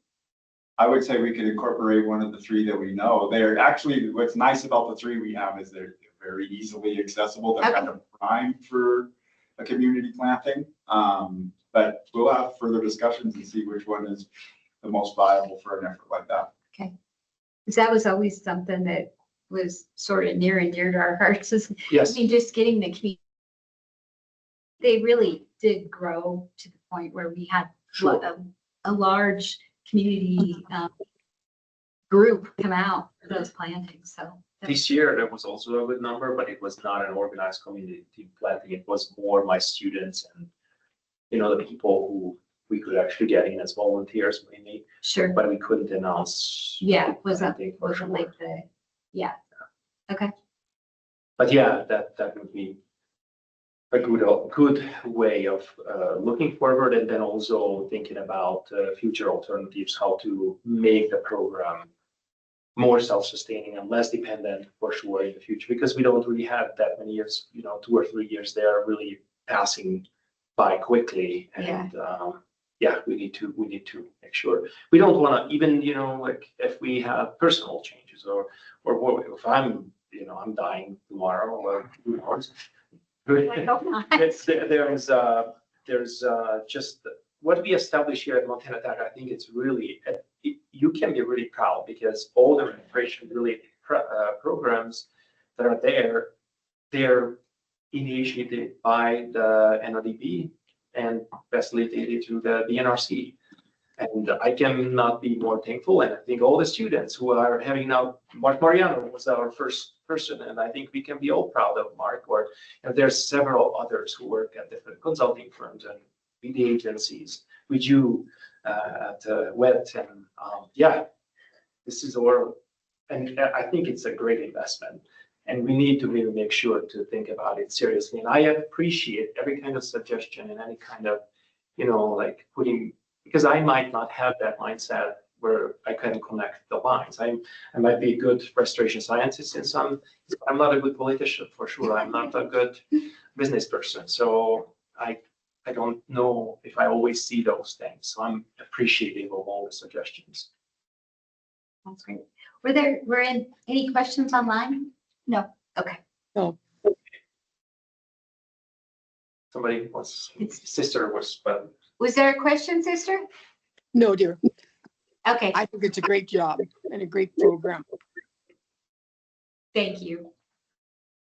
I would say we could incorporate one of the 3 that we know. They're actually, what's nice about the 3 we have is they're very easily accessible. They're kind of prime for a community planting. But we'll have further discussions and see which one is the most viable for an effort like that. Okay. Because that was always something that was sort of near and dear to our hearts. Yes. I mean, just getting the community. They really did grow to the point where we had a large community group come out for those plantings. So This year, there was also a good number, but it was not an organized community planting. It was more my students and, you know, the people who we could actually get in as volunteers mainly, sure. but we couldn't announce. Yeah, wasn't sure. like the, yeah. Okay. But yeah, that would be a good way of looking forward and then also thinking about future alternatives, how to make the program more self-sustaining and less dependent for sure in the future, because we don't really have that many years, you know, 2 or 3 years, they are really passing by quickly. And yeah, we need to make sure we don't want to even, you know, like if we have personal changes or if I'm, you know, I'm dying tomorrow or who knows. There's just what we established here at Montana Tech. I think it's really you can be really proud because all the restoration related programs that are there, they're initiated by the NRDP and facilitated through the BNRC. And I cannot be more thankful. And I think all the students who are having now, Mark Mariano was our first person, and I think we can be all proud of Mark. Or and there's several others who work at different consulting firms and with the agencies, with you at WET, and yeah, this is our, and I think it's a great investment. And we need to really make sure to think about it seriously. And I appreciate every kind of suggestion and any kind of, like putting, because I might not have that mindset where I can connect the lines. I might be a good restoration scientist in some, I'm not a good politician for sure. I'm not a good business person. So I don't know if I always see those things. So I'm appreciative of all the suggestions. That's great. Were any questions online? No. Okay. No. Somebody was, sister was, but. Was there a question, sister? No, dear. Okay. I think it's a great job and a great program. Thank you.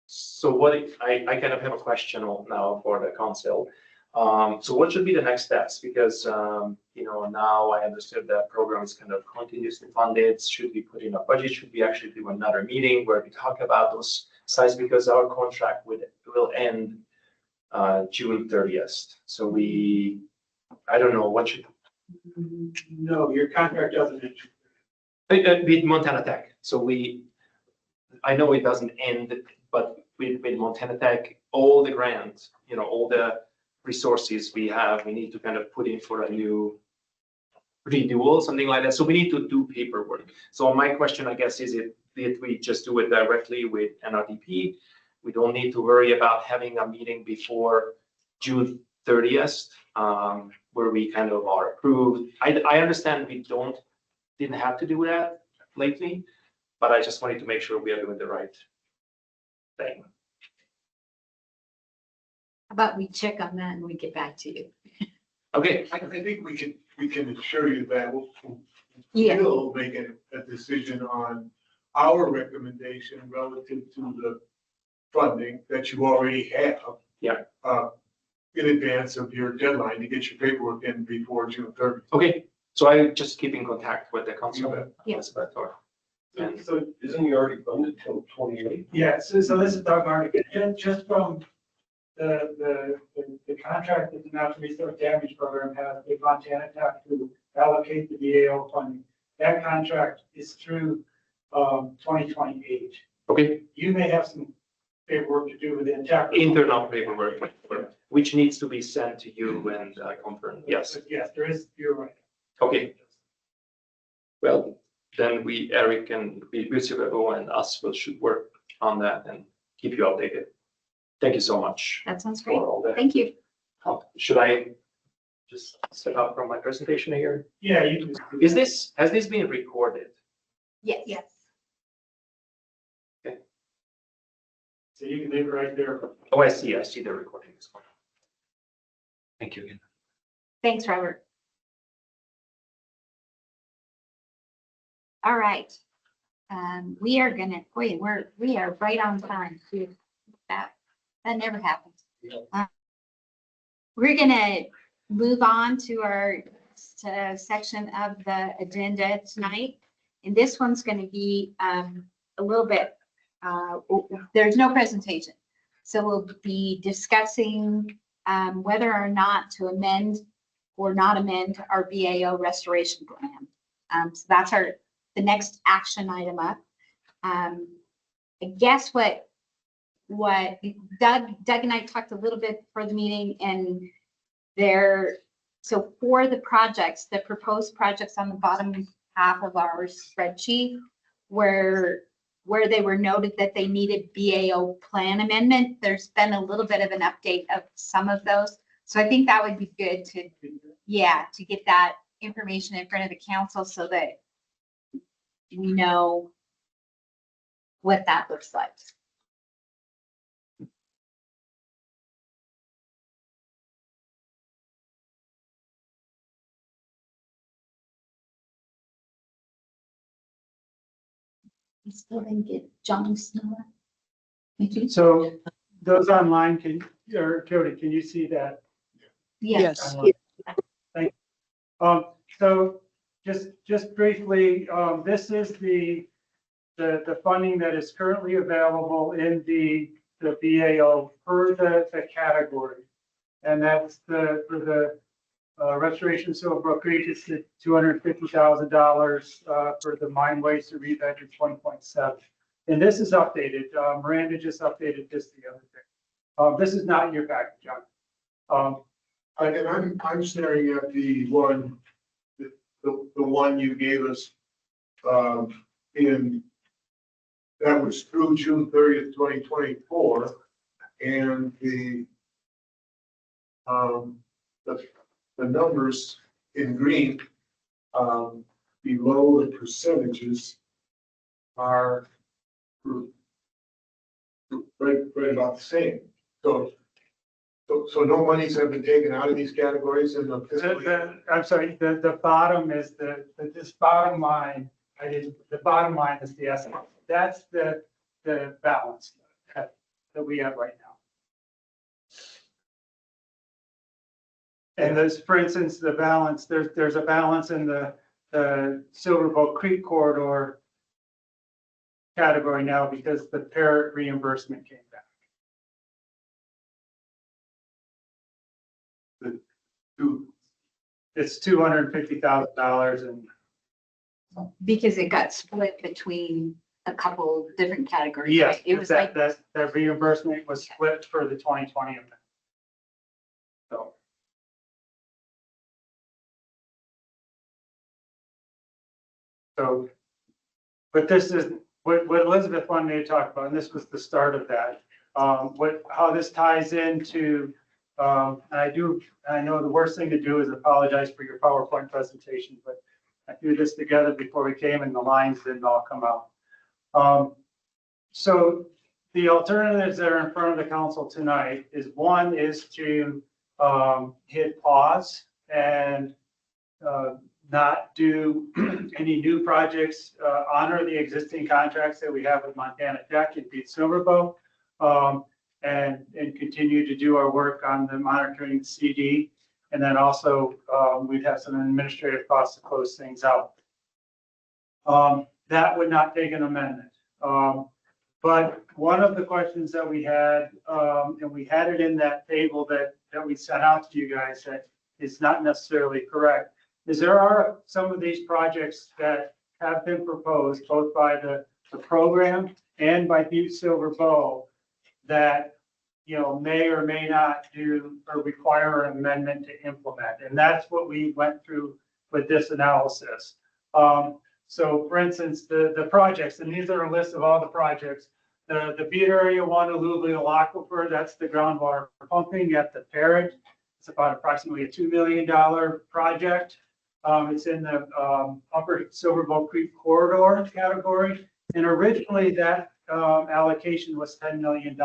So what I kind of have a question now for the council. So what should be the next steps? Because now I understood that program is kind of continuously funded. Should we put in a budget? Should we actually do another meeting where we talk about those sites? Because our contract will end June 30th. So I don't know what should. No, your contract doesn't end. With Montana Tech. So I know it doesn't end, but with Montana Tech, all the grants, all the resources we have, we need to kind of put in for a new renewal, something like that. So we need to do paperwork. So my question, I guess, is did we just do it directly with NRDP? We don't need to worry about having a meeting before June 30th, where we kind of are approved. I understand we didn't have to do that lately, but I just wanted to make sure we are doing the right thing. How about we check on that and we get back to you? Okay. I think we can assure you that Yeah. we'll make a decision on our recommendation relative to the funding that you already have. Yeah. In advance of your deadline to get your paperwork in before June 30th. Okay. So I just keep in contact with the council. Yeah. So isn't he already funded till 28? Yeah, so this is Doug Martin. Just from the contract that the Natural Resource Damage Program has with Montana Tech to allocate the BAO funding. That contract is through 2028. Okay. You may have some paperwork to do with the Internal paperwork, which needs to be sent to you and confirmed. Yes. Yes, there is, you're right. Okay. Well, then Eric and BCBO and us should work on that and keep you updated. Thank you so much. That sounds great. for all that. Thank you. Should I just step up from my presentation here? Yeah, you can. Has this been recorded? Yes. Yes. So you can leave it right there. Oh, I see the recording. Thank you again. Thanks, Robert. All right. We are gonna, we are right on time too. That never happens. We're gonna move on to our section of the agenda tonight. And this one's gonna be a little bit, there's no presentation. So we'll be discussing whether or not to amend or not amend our BAO restoration plan. So that's the next action item up. I guess what Doug and I talked a little bit for the meeting, and so for the projects, the proposed projects on the bottom half of our spreadsheet, where they were noted that they needed BAO plan amendment, there's been a little bit of an update of some of those. So I think that would be good to get that information in front of the council so that we know what that looks like. I still didn't get John's number. So those online or Jody, can you see that? Yes. So just briefly, this is the funding that is currently available in the BAO per the category. And that's for the restoration of Silverbrook Creek, it's the $250,000 for the mine waste to Reveg is 1.7. And this is updated. Miranda just updated this the other day. This is not in your package, John. And I'm staring at the one, the one you gave us, that was through June 30th, 2024. And the numbers in green, below the percentages are right about the same. So no monies have been taken out of these categories in the fiscal year? I'm sorry, the bottom is this bottom line. The bottom line is the estimate. That's the balance that we have right now. And there's, for instance, the balance, there's a balance in the Silverboat Creek corridor category now because the parrot reimbursement came back. It's $250,000 and Because it got split between a couple different categories. yes, Right? It was that like, reimbursement was split for the 2020 event. So, but this is what Elizabeth wanted me to talk about, and this was the start of that. How this ties into, and I know the worst thing to do is apologize for your PowerPoint presentation, but I threw this together before we came and the lines didn't all come out. So the alternatives that are in front of the council tonight is one is to hit pause and not do any new projects, honor the existing contracts that we have with Montana Tech and Pete Silverbow, and continue to do our work on the monitoring the CD. And then also we'd have some administrative costs to close things out. That would not take an amendment. But one of the questions that we had, and we had it in that table that we sent out to you guys that is not necessarily correct, is there are some of these projects that have been proposed both by the program and by Butte Silver Bow that, you know, may or may not do or require an amendment to implement. And that's what we went through with this analysis. So for instance, the projects, and these are a list of all the projects, the Butte Area 1 alluvial aquifer, that's the groundwater pumping at the Parrot. It's about approximately a $2 million project. It's in the upper Silverboat Creek corridor category. And originally that allocation was $10 million.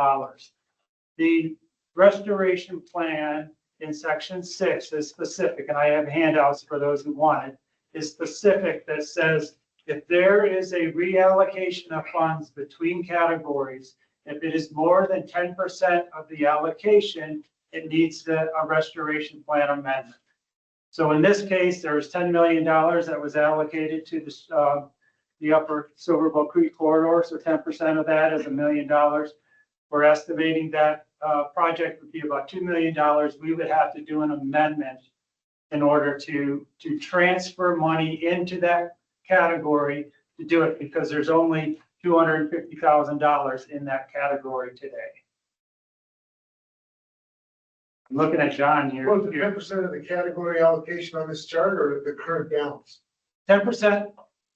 The restoration plan in section 6 is specific, and I have handouts for those who want it, is specific that says if there is a reallocation of funds between categories, if it is more than 10% of the allocation, it needs a restoration plan amendment. So in this case, there was $10 million that was allocated to the upper Silverboat Creek corridor. So 10% of that is $1 million. We're estimating that project would be about $2 million. We would have to do an amendment in order to transfer money into that category to do it, because there's only $250,000 in that category today. I'm looking at John here. Well, the 10% of the category allocation on this chart or the current balance? 10%.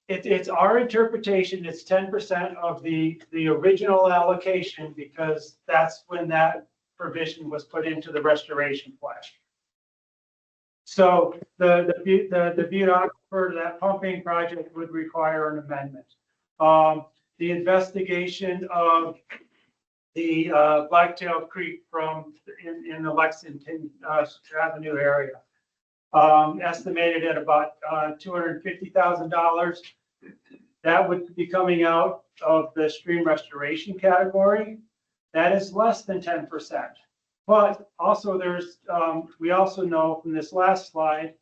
It's our interpretation. It's 10% of the original allocation, because that's when that provision was put into the restoration plan. So the Butte Aquifer, that pumping project would require an amendment. The investigation of the Blacktail Creek in the Lexington Avenue area, estimated at about $250,000. that would be coming out of the stream restoration category. That is less than 10%. But also we also know from this last slide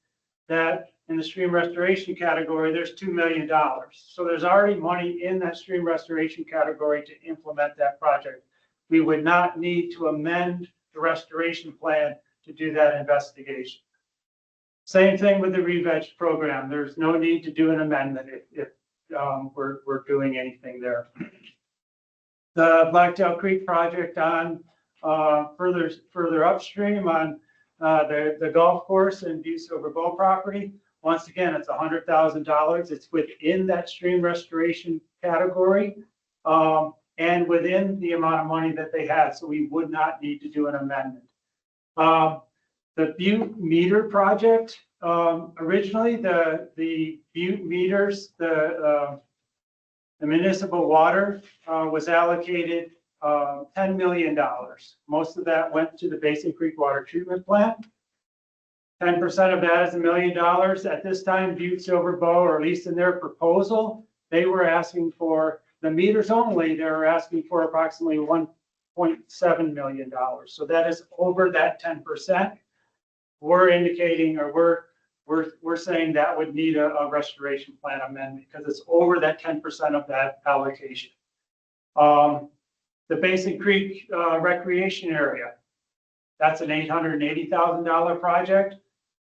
that in the stream restoration category, there's $2 million. So there's already money in that stream restoration category to implement that project. We would not need to amend the restoration plan to do that investigation. Same thing with the Reveg program. There's no need to do an amendment if we're doing anything there. The Blacktail Creek project on further upstream on the golf course and Butte Silver Bow property. Once again, it's $100,000. It's within that stream restoration category and within the amount of money that they had. So we would not need to do an amendment. The Butte meter project, originally the Butte meters, the municipal water was allocated $10 million. Most of that went to the Basin Creek Water Treatment Plant. 10% of that is $1 million. At this time, Butte Silver Bow, or at least in their proposal, they were asking for the meters only. They were asking for approximately $1.7 million. So that is over that 10%. We're indicating, or we're saying that would need a restoration plan amendment because it's over that 10% of that allocation. The Basin Creek recreation area, that's an $880,000 project.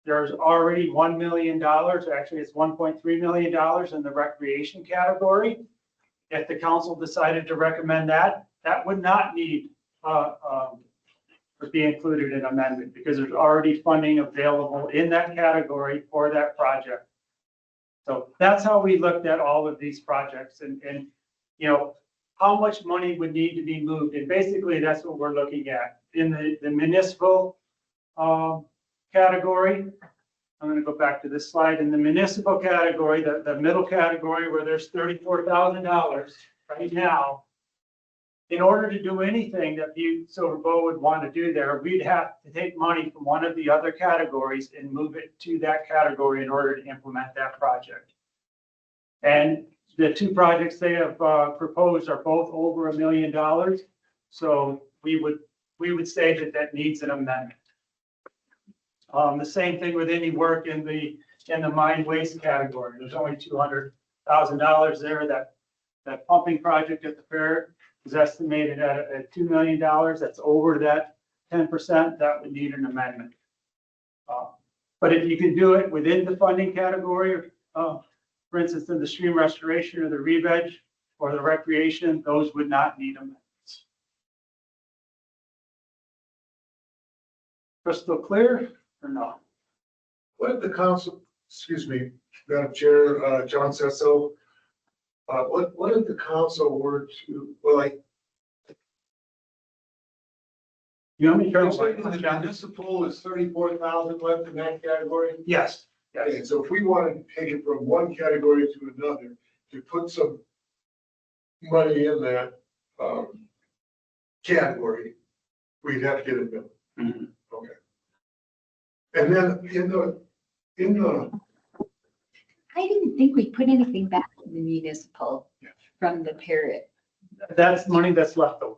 There's already $1 million, actually it's $1.3 million in the recreation category. If the council decided to recommend that, that would not need to be included in amendment because there's already funding available in that category for that project. So that's how we looked at all of these projects and you know, how much money would need to be moved. And basically that's what we're looking at in the municipal category. I'm going to go back to this slide. In the municipal category, the middle category where there's $34,000 right now, in order to do anything that Butte Silver Bow would want to do there, we'd have to take money from one of the other categories and move it to that category in order to implement that project. And the two projects they have proposed are both over $1 million. So we would say that that needs an amendment. The same thing with any work in the mine waste category. There's only $200,000 there. That pumping project at the fair is estimated at $2 million. That's over that 10%. That would need an amendment. But if you can do it within the funding category, for instance, in the stream restoration or the Reveg or the recreation, those would not need amendments. Crystal clear or no? What if the council, excuse me, Madam Chair, John Cecil, what if the council were to, well, like, You want me to turn the municipal is 34,000 left in that category? Yes. Yes. Okay, so if we wanted to take it from one category to another, to put some money in that category, we'd have to get it built. Mm-hmm. Okay. And then in the I didn't think we put anything back in the municipal from the period. That's money that's left over.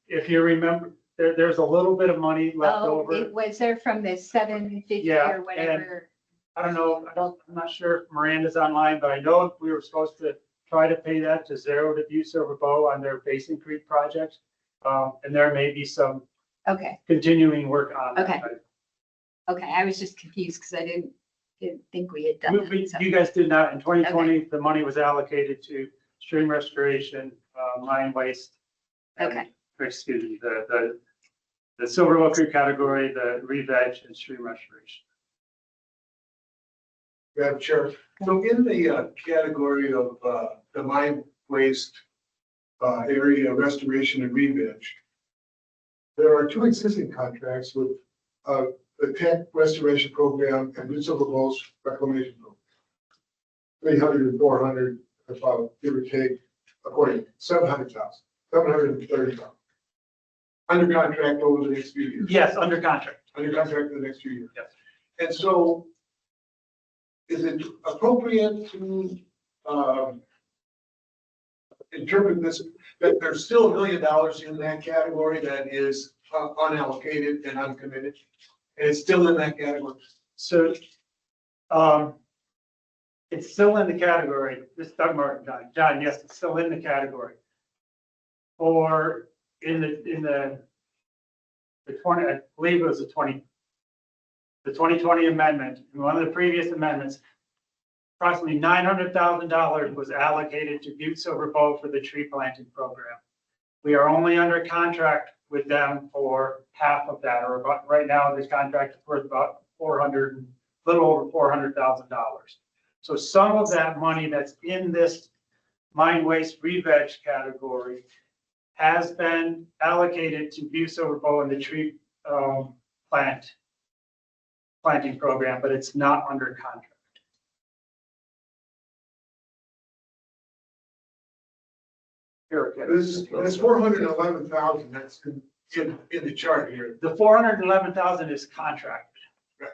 If you remember, there's a little bit of money left over. It was there from the 750 Yeah, or whatever. I don't know, I'm not sure if Miranda's online, but I know we were supposed to try to pay that to Zero to Butte Silver Bow on their Basin Creek project. And there may be some continuing work on that. Okay. Okay, I was just confused because I didn't think we had done that. You guys did not. In 2020, the money was allocated to stream restoration, mine waste. Okay. Excuse me, the Silver Bow Creek category, the Reveg and stream restoration. Madam Chair, so in the category of the mine waste area restoration and Reveg, there are two existing contracts with the Tech Restoration Program and Butte Silver Bow's Reclamation Program. 300 and 400, about give or take, according to 730,000. Under contract over the next few years. Yes, under contract. Under contract for the next few years. Yes. And so, is it appropriate to interpret this, that there's still $1 million in that category that is unallocated and uncommitted? And it's still in that category? So, it's still in the category, this is Doug Martin, John, yes, it's still in the category. Or in the 20, I believe it was the 2020 amendment, in one of the previous amendments, approximately $900,000 was allocated to Butte Silver Bow for the tree planting program. We are only under contract with them for half of that, or about, right now, this contract is worth about little over $400,000. So some of that money that's in this mine waste reveg category has been allocated to Butte Silver Bow and the tree planting program, but it's not under contract. This 411,000 that's in the chart here. The 411,000 is contracted. Right.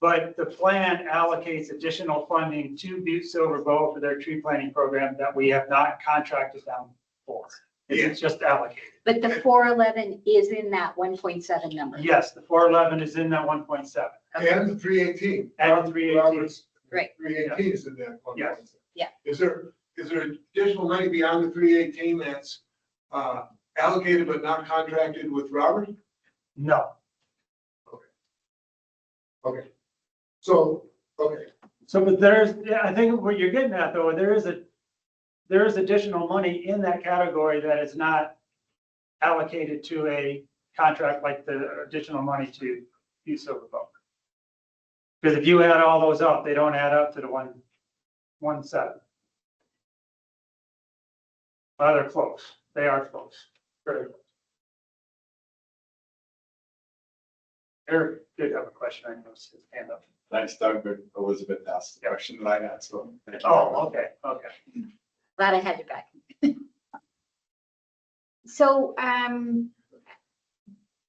But the plan allocates additional funding to Butte Silver Bow for their tree planting program that we have not contracted them for. It's just allocated. But the 411 is in that 1.7 number. Yes, the 411 is in that 1.7. And the 318. And the 318. Right. 318 is in that one. Yes. Yeah. Is there additional money beyond the 318 that's allocated but not contracted with Robert? No. Okay. So, okay. So, but there's, yeah, I think what you're getting at though, there is additional money in that category that is not allocated to a contract like the additional money to Butte Silver Bow. Because if you add all those up, they don't add up to the 1.7. They're close. They are close. Very close. Eric did have a question. I noticed his hand up. Thanks, Doug, but Elizabeth asked the question that I had, so. thank you. Oh, okay, okay. Glad I had you back. So,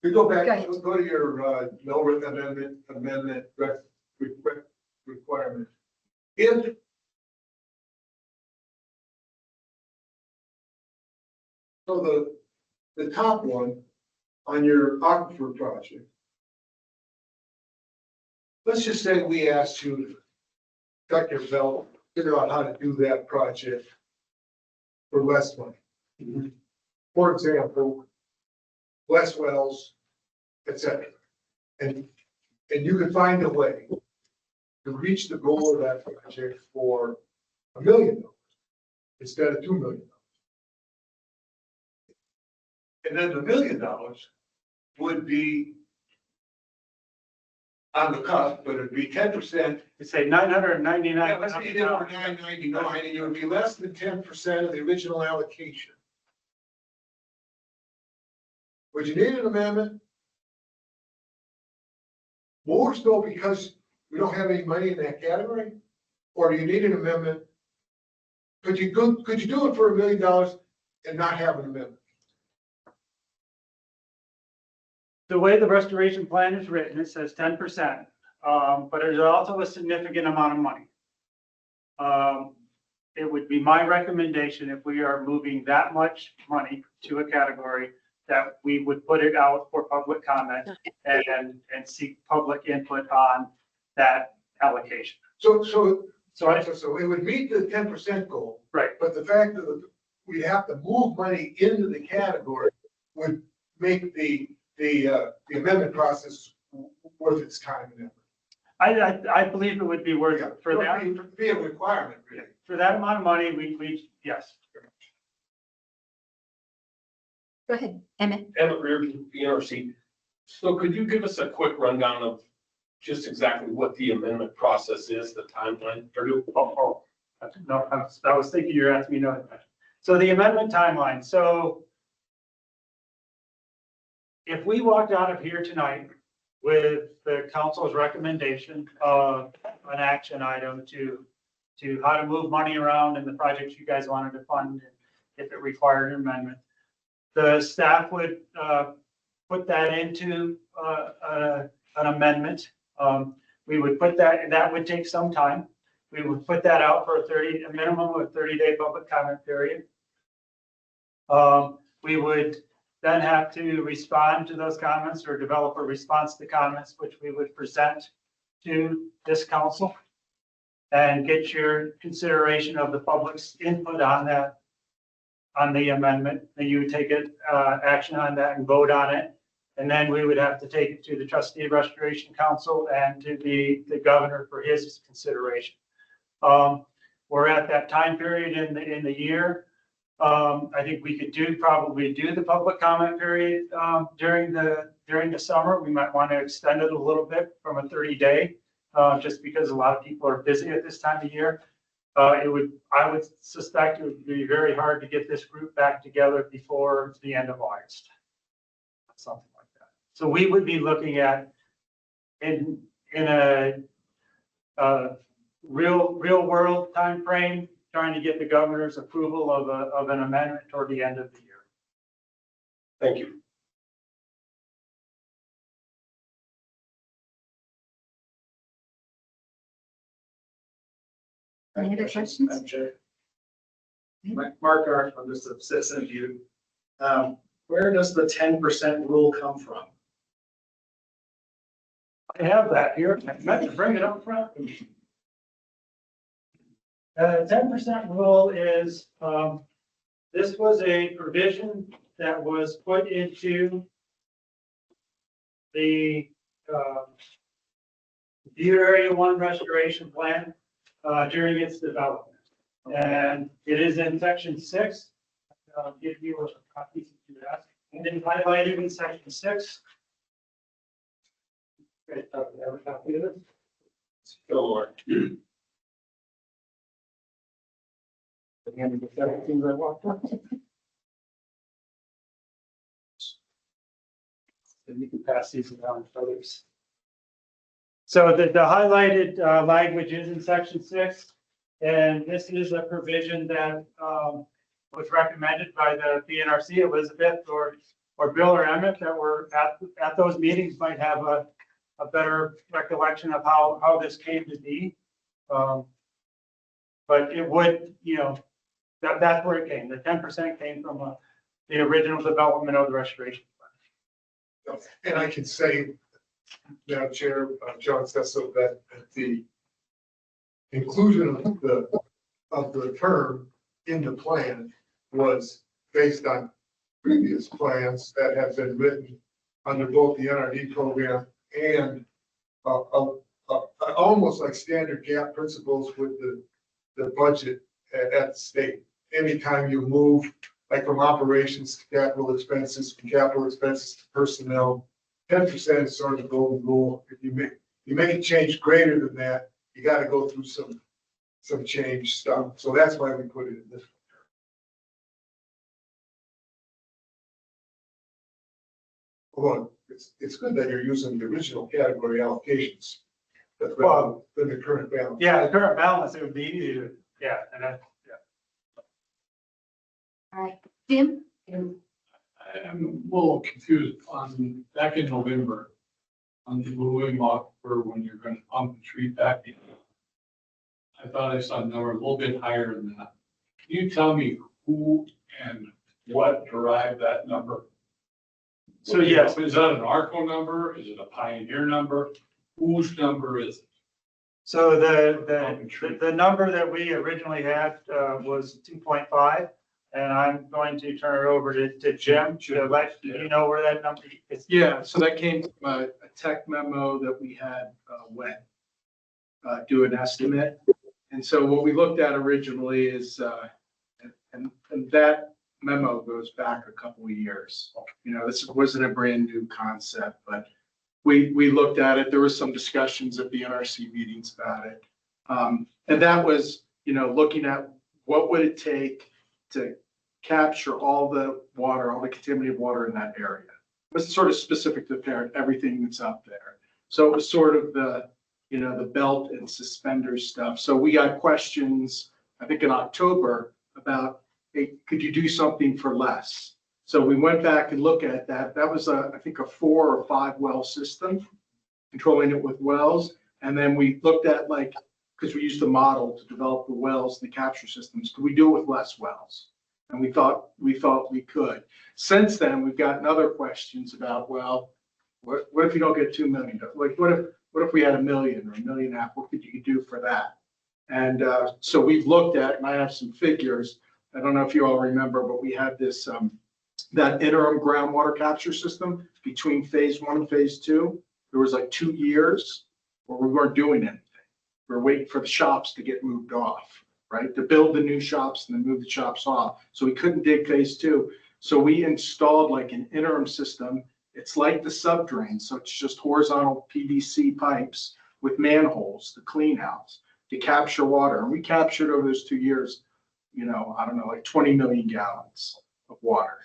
We go back, Go ahead. go to your no amendment requirement. If so, the top one on your aquifer project. Let's just say we asked you to cut your belt, figure out how to do that project for less money. For example, less wells, etc. And you could find a way to reach the goal of that project for $1 million instead of $2 million. And then the $1 million would be on the cusp, but it'd be 10%. You say 999. Yeah, let's say it were 999, and it would be less than 10% of the original allocation. Would you need an amendment? More so because we don't have any money in that category? Or do you need an amendment? Could you do it for $1 million and not have an amendment? The way the restoration plan is written, it says 10%, but there's also a significant amount of money. It would be my recommendation if we are moving that much money to a category that we would put it out for public comment and seek public input on that allocation. So it would meet the 10% goal. Right. But the fact that we'd have to move money into the category would make the amendment process worth its time and effort. I believe it would be worth it for that. Be a requirement, really. For that amount of money, we yes. go ahead, Emmett. Emmett Rear, BNRC. So could you give us a quick rundown of just exactly what the amendment process is, the timeline? No, I was thinking you're asking me no. So the amendment timeline. So if we walked out of here tonight with the council's recommendation of an action item to how to move money around in the projects you guys wanted to fund, if it required an amendment, the staff would put that into an amendment. We would put that would take some time. we would put that out for a minimum of 30-day public comment period. We would then have to respond to those comments or develop a response to comments, which we would present to this council and get your consideration of the public's input on that, on the amendment. Then you would take action on that and vote on it. And then we would have to take it to the trustee restoration council and to the governor for his consideration. We're at that time period in the year. I think we could probably do the public comment period during the summer. We might want to extend it a little bit from a 30-day, just because a lot of people are busy at this time of year. I would suspect it would be very hard to get this group back together before the end of August. Something like that. So we would be looking at in a real world time frame, trying to get the governor's approval of an amendment toward the end of the year. Thank you. Any other questions? Madam Chair. Mark Art from just a citizen view. Where does the 10% rule come from? I have that here. I meant to bring it up front. 10% rule is, this was a provision that was put into the Butte Area 1 Restoration Plan during its development. And it is in section 6. I'll give you a copy if you ask. And then highlighted in section 6. Great, have a copy of this. Go, Lord. Everything I walked up. And you can pass these around to others. So the highlighted language is in section 6, and this is a provision that was recommended by the BNRC. Elizabeth or Bill or Emmett that were at those meetings might have a better recollection of how this came to be. But it would, that's where it came. The 10% came from the original development of the restoration plan. And I can say, Madam Chair, John says so, that the inclusion of the term in the plan was based on previous plans that have been written under both the NRD program and almost like standard gap principles with the budget at the state. Anytime you move, like from operations to capital expenses, from capital expenses to personnel, 10% is sort of the golden rule. If you make a change greater than that, you got to go through some change stuff. So that's why we put it in this. Well, it's good that you're using the original category allocations. That's rather than the current balance. Yeah, the current balance, it would be easy to, yeah, and that, yeah. All right, Jim? I'm a little confused on, back in November, on the moving off for when you're gonna pump the tree back in. I thought I saw a number a little bit higher than that. Can you tell me who and what derived that number? So yes. Is that an ARCO number? Is it a Pioneer number? Whose number is it? So the number that we originally had was 2.5, and I'm going to turn it over to Jim to let you know where that number is. Yeah, so that came from a tech memo that we had when do an estimate. And so what we looked at originally is, and that memo goes back a couple of years. This wasn't a brand new concept, but we looked at it. There was some discussions at the NRC meetings about it. And that was, looking at what would it take to capture all the water, all the contaminated water in that area. It was sort of specific to everything that's up there. So it was sort of the belt and suspenders stuff. So we got questions, I think in October, about, hey, could you do something for less? So we went back and looked at that. That was I think a 4 or 5 well system, controlling it with wells. And then we looked at like because we used the model to develop the wells and the capture systems, could we do it with less wells? And we thought we could. Since then, we've gotten other questions about, well, what if you don't get 2 million? Like, what if we had 1 million or 1.5 million? What could you do for that? And so we've looked at, and I have some figures. I don't know if you all remember, but we had this, that interim groundwater capture system between phase 1 and phase 2. There was like 2 years where we weren't doing anything. We were waiting for the shops to get moved off, right? To build the new shops and then move the shops off. So we couldn't dig phase 2. So we installed like an interim system. It's like the subdrain. So it's just horizontal PVC pipes with manholes, the clean house, to capture water. And we captured over those 2 years, you know, I don't know, like 20 million gallons of water.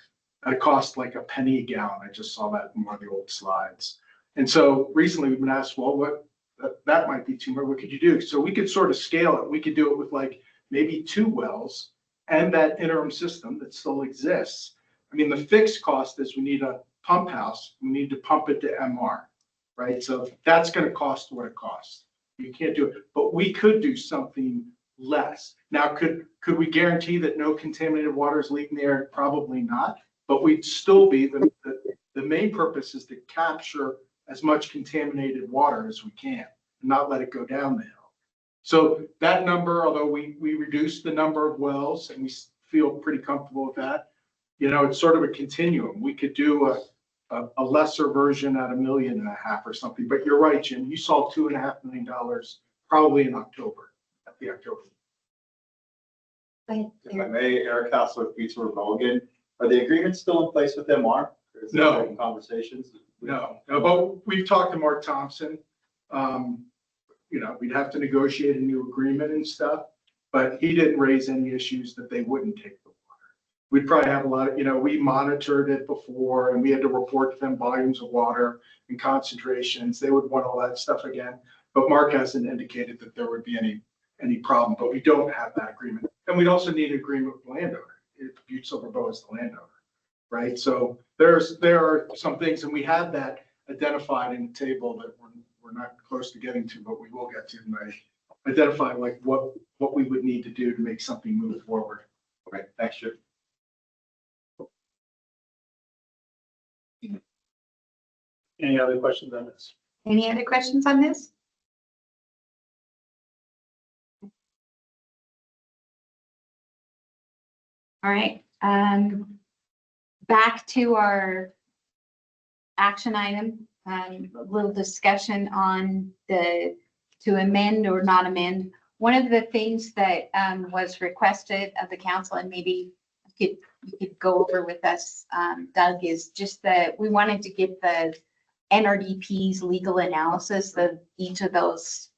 It cost like a penny a gallon. I just saw that in one of the old slides. And so recently we've been asked, well, that might be too much. What could you do? So we could sort of scale it. We could do it with like maybe 2 wells and that interim system that still exists. I mean, the fixed cost is we need a pump house. We need to pump it to MR, right? So that's going to cost what it costs. You can't do it, but we could do something less. Now, could we guarantee that no contaminated water is leaking there? Probably not, but we'd still be, the main purpose is to capture as much contaminated water as we can and not let it go down the hill. So that number, although we reduced the number of wells and we feel pretty comfortable with that, you know, it's sort of a continuum. We could do a lesser version at $1.5 million or something, but you're right, Jim, you saw $2.5 million probably in October, at the October. If I may, Eric Hassler with Beats Revegetation. Are the agreements still in place with MR? Is there No. Conversations? No, but we've talked to Mark Thompson. You know, we'd have to negotiate a new agreement and stuff, but he didn't raise any issues that they wouldn't take the water. We'd probably have a lot of, you know, we monitored it before and we had to report to them volumes of water and concentrations. They would want all that stuff again, but Mark hasn't indicated that there would be any problem, but we don't have that agreement. And we'd also need an agreement with the landowner if Butte Silver Bow is the landowner, right? So there are some things, and we have that identified in the table that we're not close to getting to, but we will get to tonight. Identify like what we would need to do to make something move forward. Okay, thanks, Chip. Any other questions on this? Any other questions on this? All right, back to our action item, a little discussion on the to amend or not amend. One of the things that was requested of the council, and maybe you could go over with us, Doug, is just that we wanted to get the NRDP's legal analysis of each of those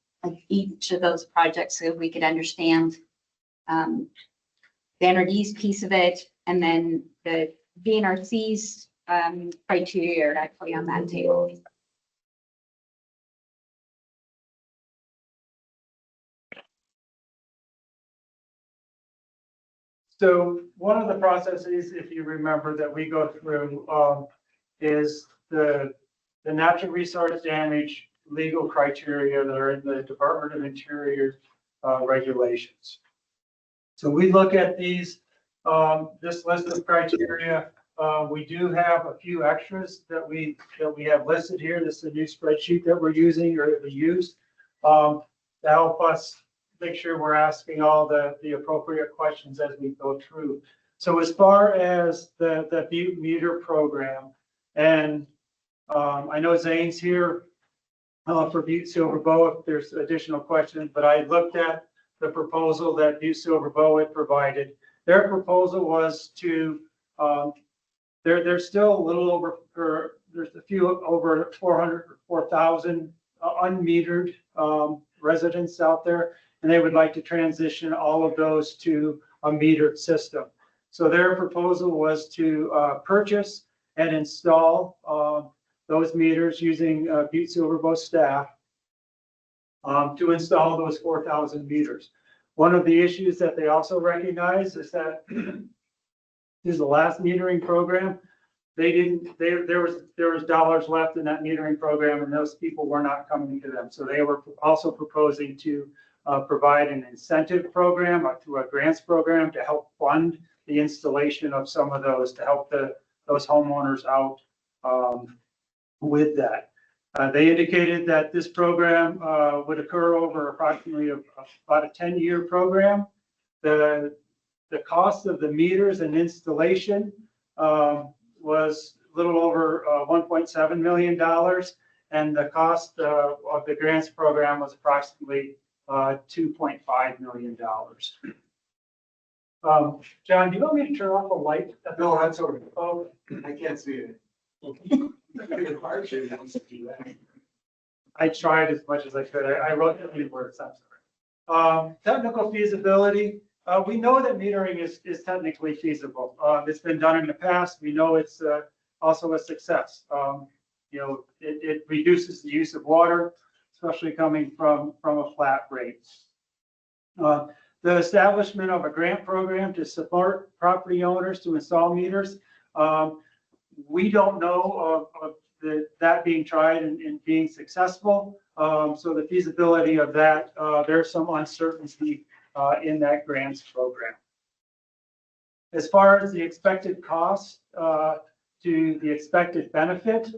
projects so we could understand the NRD's piece of it, and then the BNRC's criteria are actually on that table. So one of the processes, if you remember, that we go through is the natural resource damage legal criteria that are in the Department of Interior regulations. So we look at these, this list of criteria. We do have a few extras that we have listed here. This is a new spreadsheet that we're using or that we used to help us make sure we're asking all the appropriate questions as we go through. So as far as the Butte meter program, and I know Zane's here for Butte Silver Bow if there's additional questions, but I looked at the proposal that Butte Silver Bow had provided. Their proposal was to, there's still a little over, there's a few over 4,000 unmetered residents out there, and they would like to transition all of those to a metered system. So their proposal was to purchase and install those meters using Butte Silver Bow staff to install those 4,000 meters. One of the issues that they also recognize is that is the last metering program. There was dollars left in that metering program, and those people were not coming to them. So they were also proposing to provide an incentive program through a grants program to help fund the installation of some of those, to help those homeowners out with that. They indicated that this program would occur over approximately about a 10-year program. The cost of the meters and installation was a little over $1.7 million, and the cost of the grants program was approximately $2.5 million. John, do you want me to turn off the light? No, that's all right. Oh, I can't see it. I tried as much as I could. I wrote the few words, I'm sorry. Technical feasibility. We know that metering is technically feasible. It's been done in the past. We know it's also a success. It reduces the use of water, especially coming from a flat rate. The establishment of a grant program to support property owners to install meters. We don't know of that being tried and being successful. So the feasibility of that, there's some uncertainty in that grants program. As far as the expected cost to the expected benefit,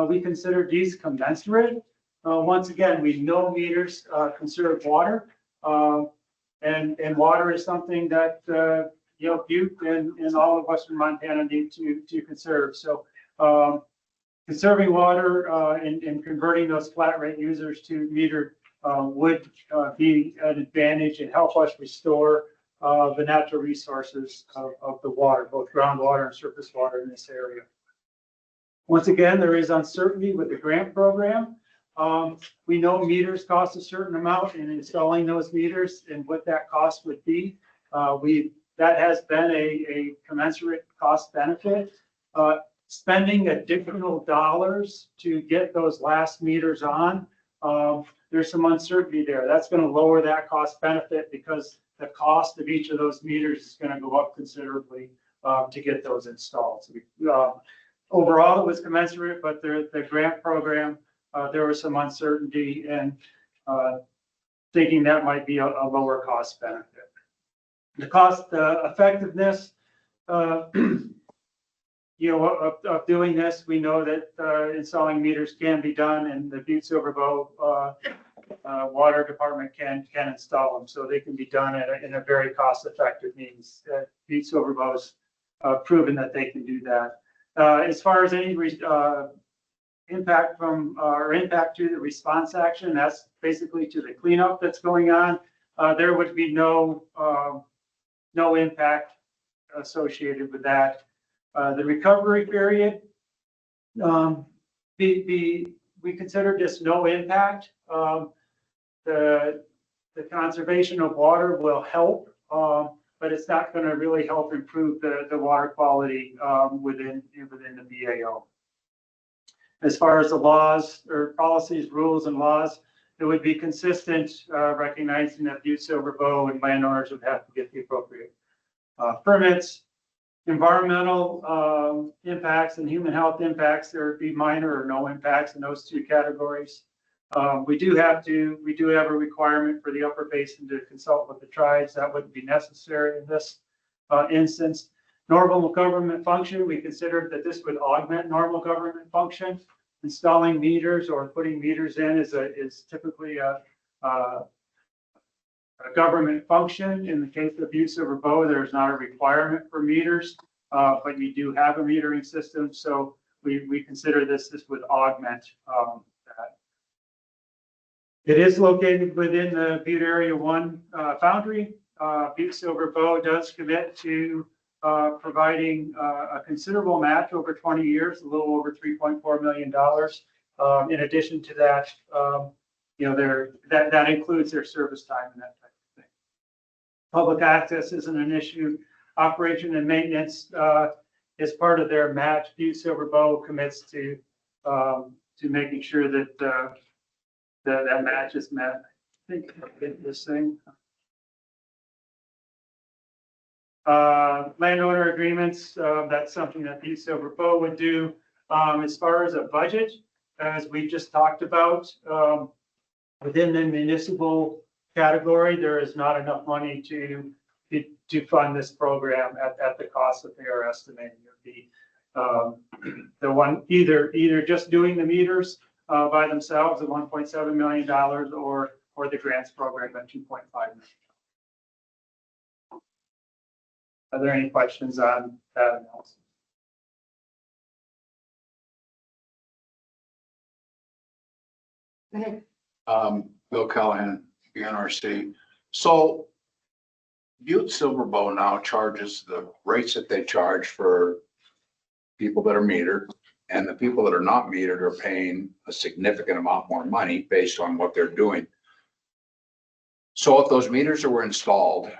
we consider these commensurate. Once again, we know meters conserve water, and water is something that Butte and all of Western Montana need to conserve. So conserving water and converting those flat rate users to metered would be an advantage and help us restore the natural resources of the water, both groundwater and surface water in this area. Once again, there is uncertainty with the grant program. We know meters cost a certain amount, and installing those meters and what that cost would be. That has been a commensurate cost benefit. Spending additional dollars to get those last meters on, there's some uncertainty there. That's going to lower that cost benefit because the cost of each of those meters is going to go up considerably to get those installed. So overall, it was commensurate, but the grant program, there was some uncertainty and thinking that might be a lower cost benefit. The cost effectiveness, of doing this, we know that installing meters can be done, and the Butte Silver Bow Water Department can install them, so they can be done in a very cost-effective means. Butte Silver Bow's proven that they can do that. As far as any impact to the response action, that's basically to the cleanup that's going on. There would be no impact associated with that. The recovery period, we consider this no impact. The conservation of water will help, but it's not going to really help improve the water quality within the BAO. As far as the laws or policies, rules, and laws, it would be consistent, recognizing that Butte Silver Bow and landowners would have to get the appropriate permits. Environmental impacts and human health impacts, there would be minor or no impacts in those two categories. We do have a requirement for the upper basin to consult with the tribes. That wouldn't be necessary in this instance. Normal government function, we considered that this would augment normal government function. Installing meters or putting meters in is typically a government function. In the case of Butte Silver Bow, there's not a requirement for meters, but you do have a metering system, so we consider this would augment that. It is located within the Butte Area 1 boundary. Butte Silver Bow does commit to providing a considerable match over 20 years, a little over $3.4 million. In addition to that, that includes their service time and that type of thing. Public access isn't an issue. Operation and maintenance is part of their match. Butte Silver Bow commits to making sure that that match is met. I think I'll get this thing. Landowner agreements, that's something that Butte Silver Bow would do. As far as a budget, as we just talked about, within the municipal category, there is not enough money to fund this program at the cost that they are estimating it would be. The one, either just doing the meters by themselves at $1.7 million or the grants program at $2.5 million. Are there any questions on that analysis? Go ahead. Bill Callahan, BNRC. So Butte Silverbow now charges the rates that they charge for people that are metered, and the people that are not metered are paying a significant amount more money based on what they're doing. So if those meters were installed,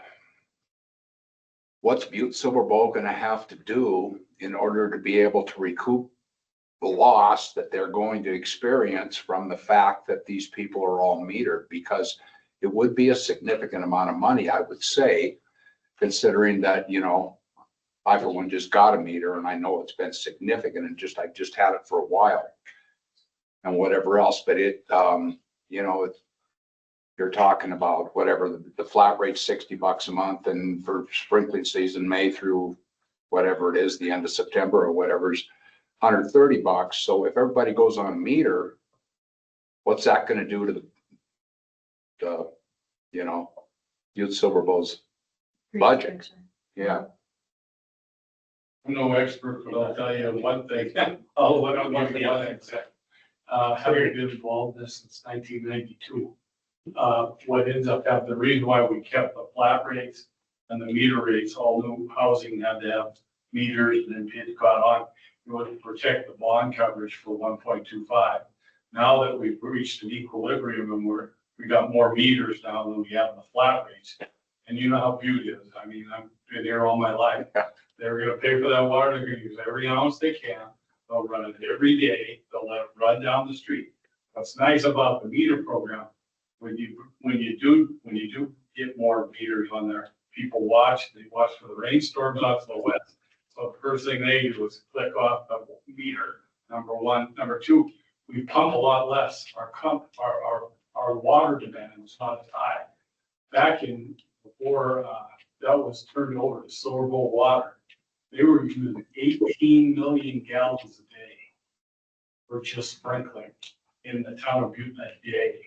what's Butte Silverbow going to have to do in order to be able to recoup the loss that they're going to experience from the fact that these people are all metered? Because it would be a significant amount of money, I would say, considering that, you know, I for one just got a meter and I know it's been significant and I just had it for a while and whatever else, but it, you know, you're talking about whatever the flat rate's $60 a month, and for sprinkling season, May through whatever it is, the end of September or whatever's $130. So if everybody goes on a meter, what's that going to do to the you know, Butte Silverbow's budget? Yeah. I'm no expert, but I'll tell you one thing. Having been involved in this since 1992, what ends up happening, the reason why we kept the flat rates and the meter rates, all new housing had to have meters and then it got on, in order to protect the bond coverage for 1.25. Now that we've reached an equilibrium and we got more meters now than we have the flat rates. And you know how Butte is. I mean, I've been here all my life. They're gonna pay for that water. They're gonna use every ounce they can. They'll run it every day. They'll let it run down the street. What's nice about the meter program, when you do get more meters on there, people watch. They watch for the rainstorms, not so wet. So the first thing they do is click off the meter. Number one. Number two, we pump a lot less. Our water demand is not as high. Back in before that was turned over to Silverbow Water, they were using 18 million gallons a day for just sprinkling in the town of Butte that day.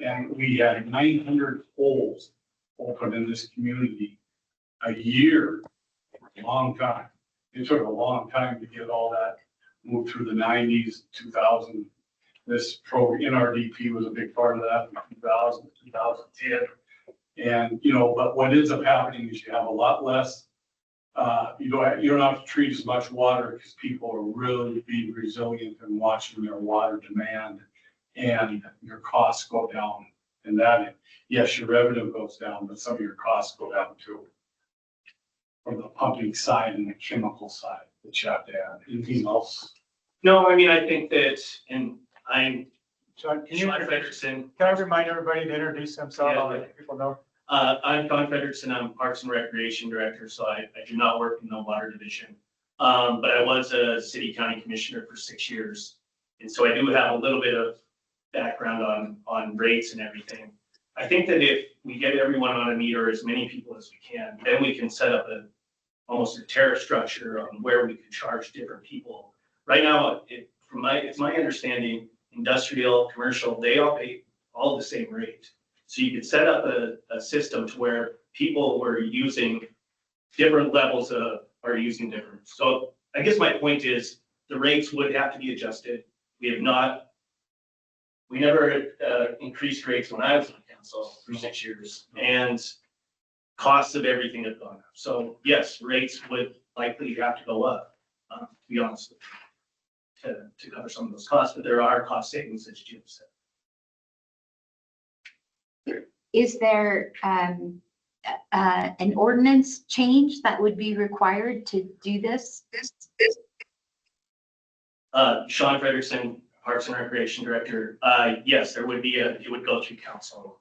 And we had 900 holes open in this community a year, a long time. It took a long time to get all that moved through the 90s, 2000. This NRDP was a big part of that in 2000, 2010. And, you know, but what ends up happening is you have a lot less, you don't have to treat as much water because people are really being resilient and watching their water demand, and your costs go down. And that, yes, your revenue goes down, but some of your costs go down too. From the pumping side and the chemical side that you have to add. Anything else? No, I mean, I think that, and I'm Sean, Sean Frederickson. Can I remind everybody to introduce themselves? I'll let people know. I'm Sean Frederickson. I'm Parks and Recreation Director, so I do not work in the water division. But I was a city county commissioner for 6 years. And so I do have a little bit of background on rates and everything. I think that if we get everyone on a meter, as many people as we can, then we can set up almost a tariff structure on where we can charge different people. Right now, it's my understanding, industrial, commercial, they all pay all the same rate. So you could set up a system to where people were using different levels are using different. So I guess my point is the rates would have to be adjusted. We never increased rates when I was on council for 6 years, and costs of everything have gone up. So yes, rates would likely have to go up, to be honest with you, to cover some of those costs, but there are cost savings that Jim said. Is there an ordinance change that would be required to do this? Sean Frederickson, Parks and Recreation Director. Yes, there would be it would go through council.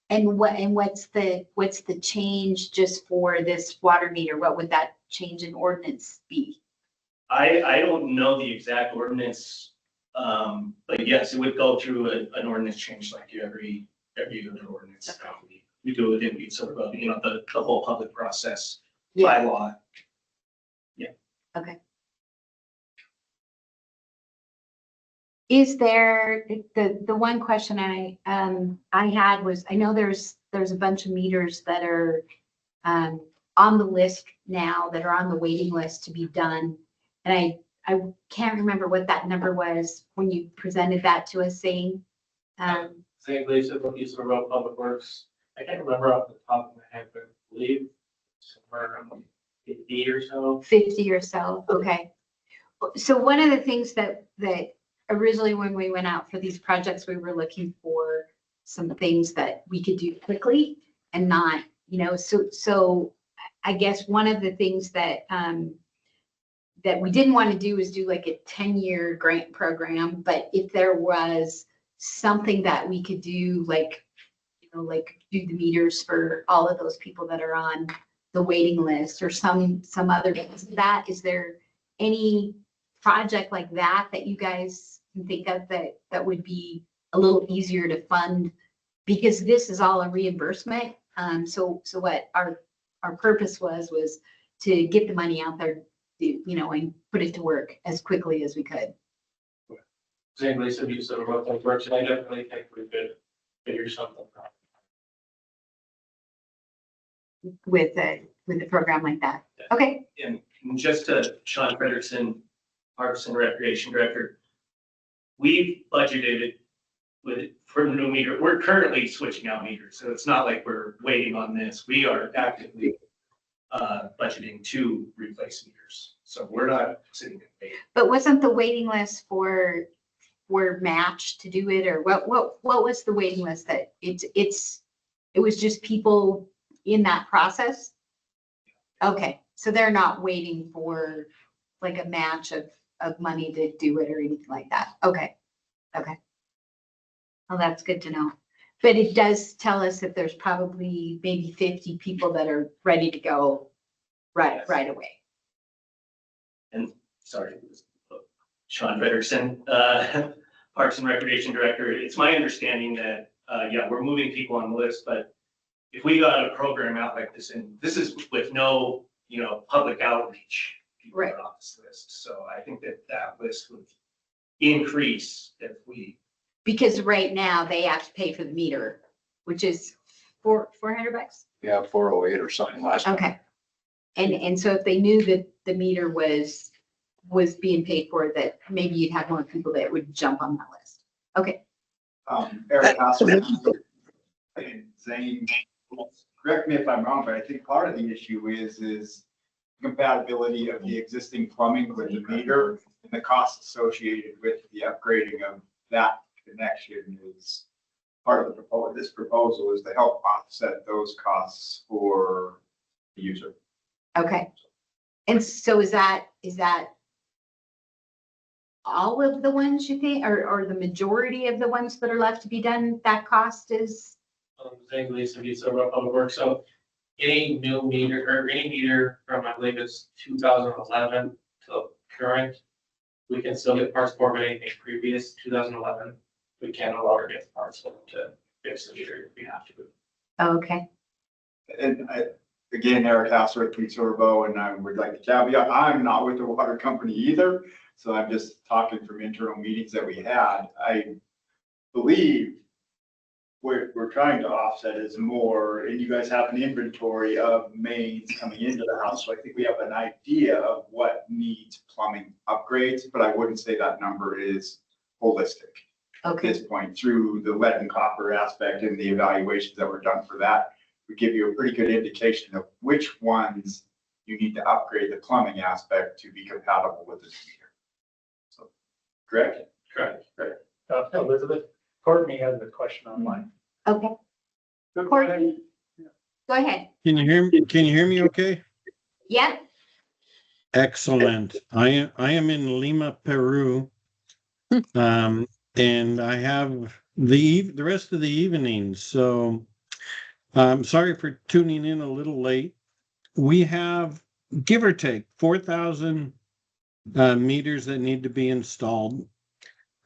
And what's the change just for this water meter? What would that change in ordinance be? I don't know the exact ordinance, but yes, it would go through an ordinance change like every review an ordinance. We do it in sort of, the whole public process Yeah, by law. okay. Is there, the one question I had was, I know there's a bunch of meters that are on the list now, that are on the waiting list to be done. And I can't remember what that number was when you presented that to us, saying, St. Lisa, what you sort of public works, I can't remember off the top of my head, but I believe somewhere around 50 or so. 50 or so, okay. So one of the things that originally when we went out for these projects, we were looking for some things that we could do quickly and not, so I guess one of the things that that we didn't want to do is do like a 10-year grant program, but if there was something that we could do, like, like do the meters for all of those people that are on the waiting list, or some other things. Is there any project like that you guys can think of that would be a little easier to fund? Because this is all a reimbursement. So what our purpose was to get the money out there, and put it to work as quickly as we could. St. Lisa, you sort of public works, and I definitely think we could figure something out. With a program like that. Okay. And just to Sean Frederickson, Parks and Recreation Director, we've budgeted for the new meter. We're currently switching out meters, so it's not like we're waiting on this. We are actively budgeting to replace meters. So we're not sitting in waiting. But wasn't the waiting list for matched to do it, or what was the waiting list that it was just people in that process? Okay, so they're not waiting for like a match of money to do it or anything like that. Okay. Well, that's good to know. But it does tell us that there's probably maybe 50 people that are ready to go right away. And sorry, Sean Frederickson, Parks and Recreation Director. It's my understanding that, we're moving people on the list, but if we got a program out like this, and this is with no, public outreach, people Right. are on this list. So I think that list would increase if we. Because right now they have to pay for the meter, which is $400. Yeah, 408 or something last time. Okay. And so if they knew that the meter was being paid for, that maybe you'd have more people that would jump on that list. Okay. Eric Hasselman and Zane, correct me if I'm wrong, but I think part of the issue is compatibility of the existing plumbing with the meter and the costs associated with the upgrading of that connection is part of this proposal is to help offset those costs for the user. Okay. And so is that all of the ones you think, or the majority of the ones that are left to be done, that cost is? St. Lisa, public works. So any new meter or any meter from, I believe it's 2011 to current, we can still get parts for anything previous 2011. We can no longer get the parts to fix the meter if we have to. Okay. And again, Eric Hasselman, Sorbo, and I would like to caveat, I'm not with the water company either. So I'm just talking from internal meetings that we had. I believe we're trying to offset is more, and you guys have an inventory of mains coming into the house. So I think we have an idea of what needs plumbing upgrades, but I wouldn't say that number is holistic at this point. Through the lead and copper aspect and the evaluations that were done for that, we give you a pretty good indication of which ones you need to upgrade the plumbing aspect to be compatible with this meter. So, correct? Correct. Elizabeth, Courtney has a question online. Okay. Courtney, go ahead. Can you hear me okay? Yeah. Excellent. I am in Lima, Peru. And I have the rest of the evening. So I'm sorry for tuning in a little late. We have, give or take, 4,000 meters that need to be installed.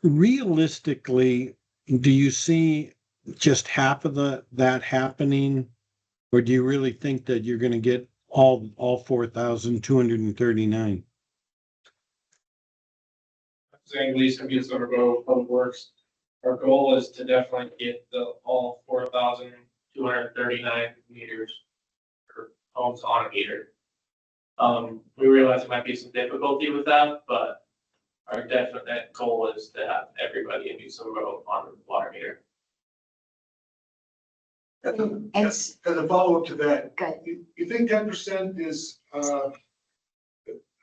Realistically, do you see just half of that happening? Or do you really think that you're gonna get all 4,239? Saying Lisa, Minnesota Public Works, our goal is to definitely get all 4,239 meters or homes on a meter. We realize there might be some difficulty with that, but our definite goal is to have everybody in Minnesota on the water meter. As a follow-up to that, Good. you think 10% is, of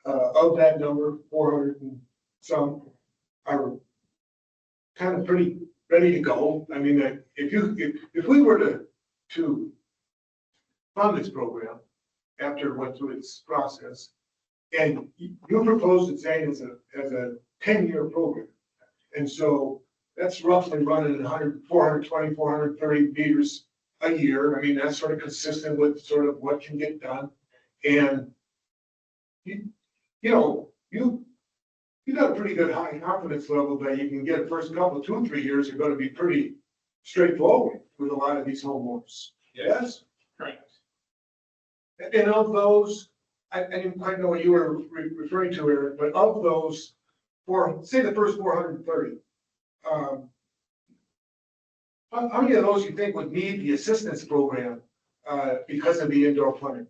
that number, 400 and some, are kind of pretty ready to go? I mean, if we were to fund this program after it went through its process, and you proposed it saying as a 10-year program, and so that's roughly running 420, 430 meters a year. I mean, that's sort of consistent with sort of what can get done. And you got a pretty good high confidence level that you can get the first couple, 2 or 3 years are going to be pretty straightforward with a lot of these homeowners. Yes? Correct. And of those, I didn't quite know what you were referring to, Eric, but of those, say the first 430, how many of those you think would need the assistance program because of the indoor plumbing?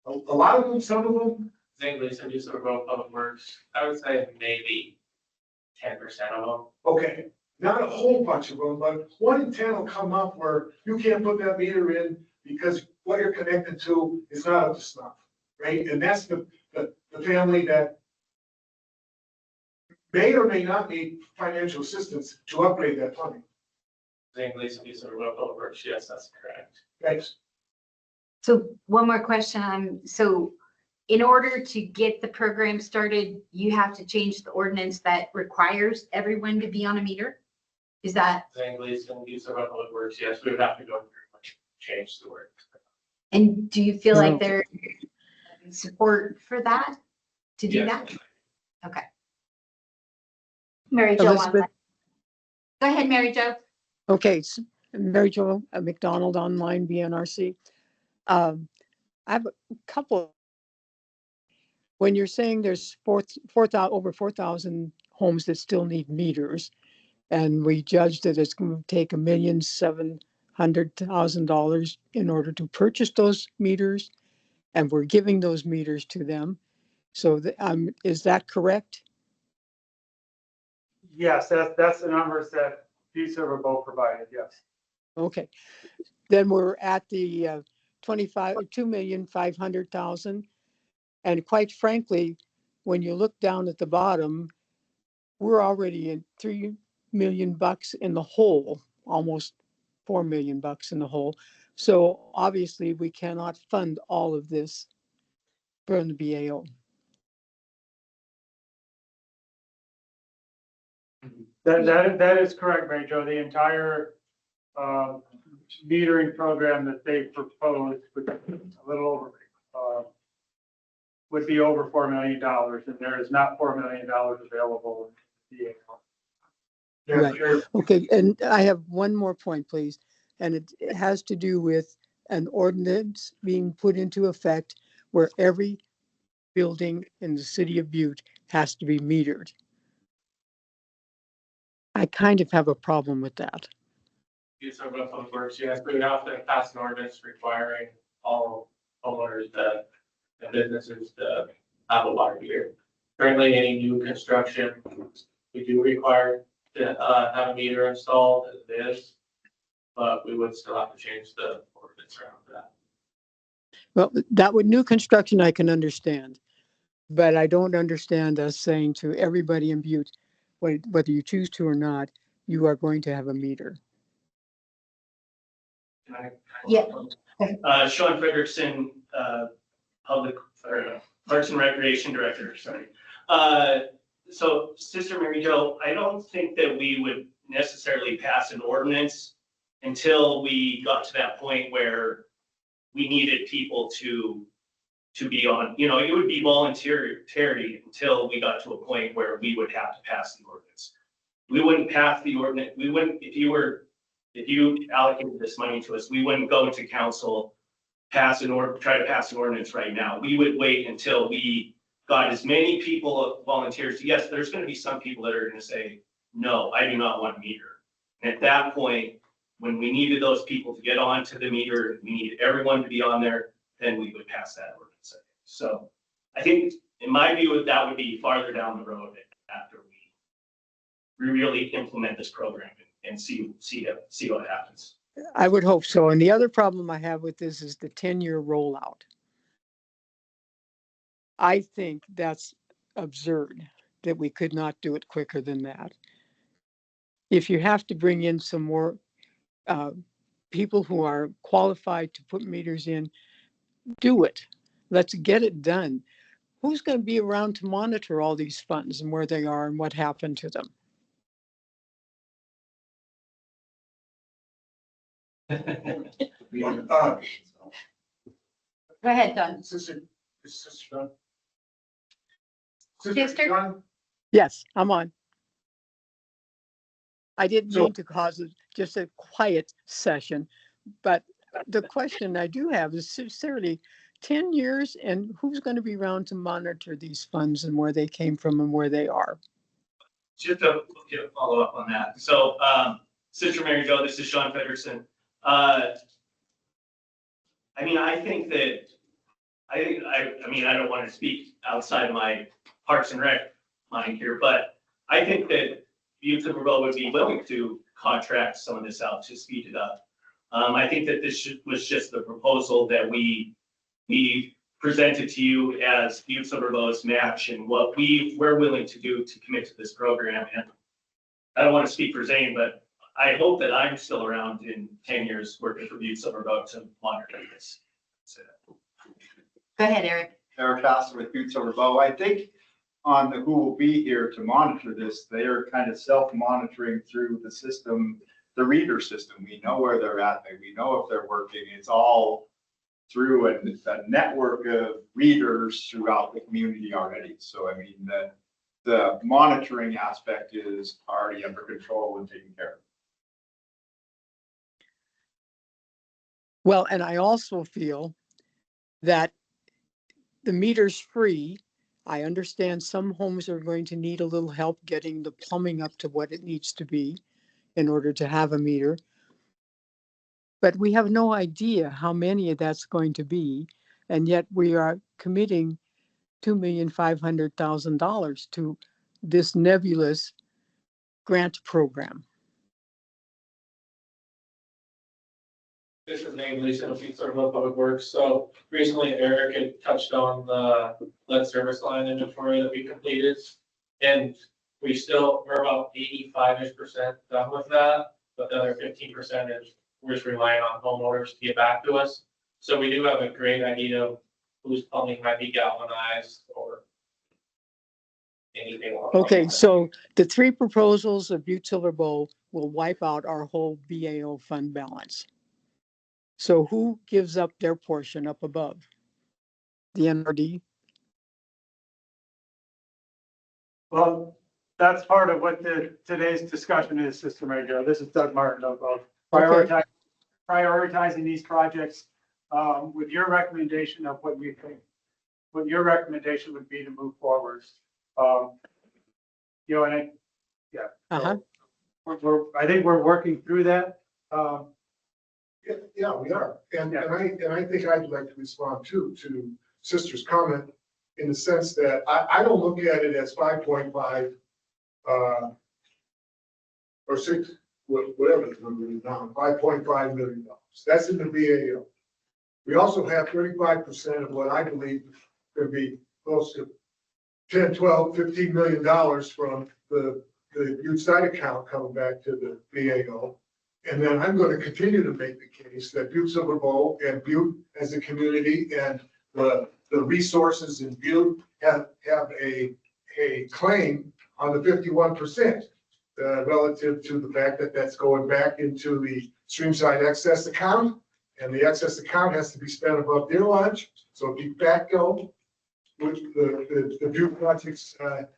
A lot of them, some of them? English and Minnesota Public Works, I would say maybe 10% of them. Okay, not a whole bunch of them, but 1 in 10 will come up where you can't put that meter in because what you're connected to is not up to snuff, right? And that's the family that may or may not need financial assistance to upgrade that plumbing. English and Minnesota Public Works, yes, that's correct. Thanks. So one more question. So in order to get the program started, you have to change the ordinance that requires everyone to be on a meter? Is that? English and Minnesota Public Works, yes, we would have to go through and change the word. And do you feel like there's support for that, to do that? Okay. Mary Jo. Elizabeth. Go ahead, Mary Jo. Okay, Mary Jo McDonald, online BNRC. I have a couple. When you're saying there's over 4,000 homes that still need meters, and we judged that it's going to take $1,700,000 in order to purchase those meters, and we're giving those meters to them. So is that correct? Yes, that's the numbers that B-Server provided, yes. Okay, then we're at the 2,500,000. And quite frankly, when you look down at the bottom, we're already in $3 million in the hole, almost $4 million in the hole. So obviously we cannot fund all of this from the BAO. That is correct, Mary Jo. The entire metering program that they proposed would be a little over, would be over $4 million, and there is not $4 million available in the BAO. Right. Okay, and I have one more point, please, and it has to do with an ordinance being put into effect where every building in the city of Butte has to be metered. I kind of have a problem with that. Minnesota Public Works, yes, we would have to pass an ordinance requiring all homeowners and businesses to have a water meter. Currently, any new construction, we do require to have a meter installed as it is, but we would still have to change the ordinance around that. Well, that would new construction I can understand, but I don't understand us saying to everybody in Butte, whether you choose to or not, you are going to have a meter. Yeah. Sean Frederickson, Public Parks and Recreation Director, sorry. So Sister Mary Jo, I don't think that we would necessarily pass an ordinance until we got to that point where we needed people to be on, it would be voluntary until we got to a point where we would have to pass the ordinance. We wouldn't pass the ordinance. We wouldn't, if you were if you allocated this money to us, we wouldn't go to council, try to pass an ordinance right now. We would wait until we got as many people, volunteers. Yes, there's going to be some people that are going to say, no, I do not want a meter. And at that point, when we needed those people to get onto the meter, we needed everyone to be on there, then we would pass that ordinance. So I think, in my view, that would be farther down the road after we really implement this program and see what happens. I would hope so. And the other problem I have with this is the 10-year rollout. I think that's absurd that we could not do it quicker than that. If you have to bring in some more people who are qualified to put meters in, do it. Let's get it done. Who's going to be around to monitor all these funds and where they are and what happened to them? Go ahead, Don. Sister Sister? John? Yes, I'm on. I didn't So- mean to cause just a quiet session, but the question I do have is sincerely, 10 years and who's going to be around to monitor these funds and where they came from and where they are? Just to follow up on that. So, Sister Mary Jo, this is Sean Frederickson. I mean, I think that, I mean, I don't want to speak outside of my Parks and Rec mind here, but I think that Youth Silverbow would be willing to contract some of this out to speed it up. I think that this was just the proposal that we presented to you as Youth Silverbow's match and what we're willing to do to commit to this program. And I don't want to speak for Zane, but I hope that I'm still around in 10 years working for Youth Silverbow to monitor this. Go ahead, Eric. Eric Faster with Youth Silverbow. I think on the who will be here to monitor this, they are kind of self-monitoring through the system, the reader system. We know where they're at. We know if they're working. It's all through a network of readers throughout the community already. So I mean, the monitoring aspect is already under control and taken care of. Well, and I also feel that the meter's free. I understand some homes are going to need a little help getting the plumbing up to what it needs to be in order to have a meter. But we have no idea how many that's going to be. And yet we are committing $2,500,000 to this nebulous grant program. This is Nate Leeson of Youth Silverbow Public Works. So recently Eric had touched on the lead service line inventory that we completed. And we're about 85% done with that, but the other 15% is we're just relying on homeowners to get back to us. So we do have a great idea of whose plumbing might be galvanized or anything along those Okay, lines. so the three proposals of Butte Silverbow will wipe out our whole BAO fund balance. So who gives up their portion up above? The NRD? Well, that's part of what today's discussion is, Sister Major. This is Doug Martin of prioritizing these projects with your recommendation of what you think, what your recommendation would be to move forward. You know, and I think we're working through that. Yeah, we are. And I think I'd like to respond to Sister's comment in the sense that I don't look at it as 5.5 or 6, whatever the number is now, $5.5 million. That's in the BAO. We also have 35% of what I believe could be close to 10, 12, $15 million from the youth side account coming back to the BAO. And then I'm going to continue to make the case that Butte Silverbow and Butte as a community and the resources in Butte have a claim on the 51% relative to the fact that that's going back into the streamside excess account. And the excess account has to be spent above their lunch. So if you back go, with the Butte projects have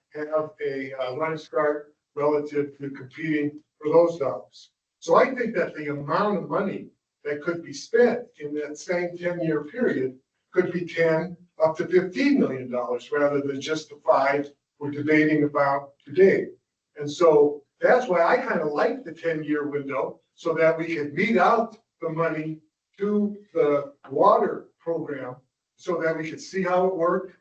a running start relative to competing for those dollars. So I think that the amount of money that could be spent in that same 10-year period could be 10 up to $15 million rather than just the 5 we're debating about today. And so that's why I kind of like the 10-year window, so that we can meet out the money to the water program so that we could see how it worked.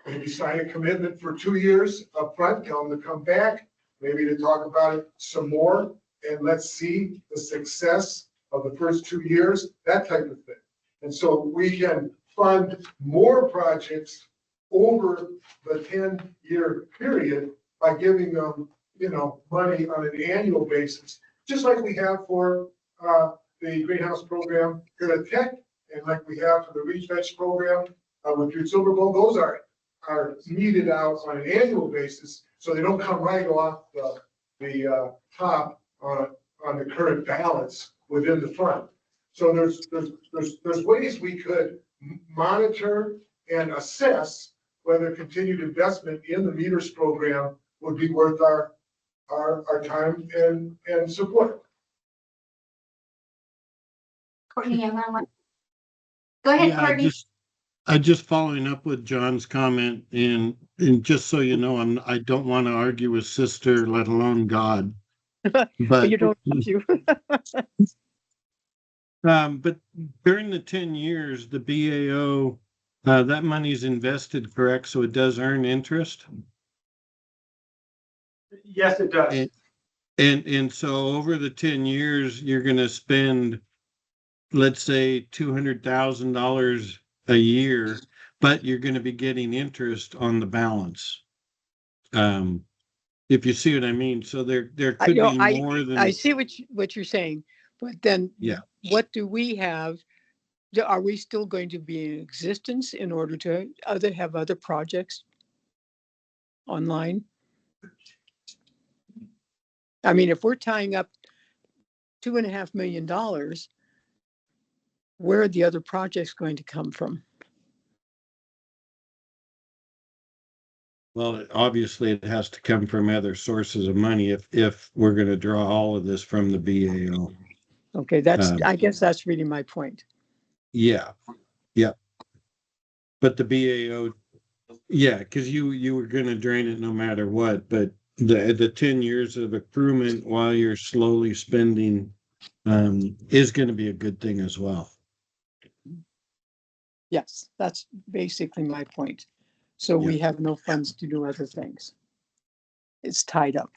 Maybe sign a commitment for 2 years upfront, tell them to come back, maybe to talk about it some more, and let's see the success of the first 2 years, that type of thing. And so we can fund more projects over the 10-year period by giving them, money on an annual basis, just like we have for the greenhouse program here at Tech, and like we have for the Reveg program with your Silver Bowl. Those are needed out on an annual basis, so they don't come right off the top on the current balance within the fund. So there's ways we could monitor and assess whether continued investment in the meters program would be worth our time and support. Courtney, go ahead, Yeah, Courtney. I just following up with John's comment, and just so you know, I don't want to argue with sister, let alone God. But You don't have to. but during the 10 years, the BAO, that money's invested, correct? So it does earn interest? Yes, it does. And so over the 10 years, you're going to spend, let's say, $200,000 a year, but you're going to be getting interest on the balance. If you see what I mean. So there could be more than. I see what you're saying, but then yeah. What do we have? Are we still going to be in existence in order to have other projects online? I mean, if we're tying up $2.5 million, where are the other projects going to come from? Well, obviously it has to come from other sources of money if we're going to draw all of this from the BAO. Okay, I guess that's really my point. Yeah. But the BAO, yeah, because you were going to drain it no matter what, but the 10 years of accruement while you're slowly spending is going to be a good thing as well. Yes, that's basically my point. So we have no funds to do other things. It's tied up.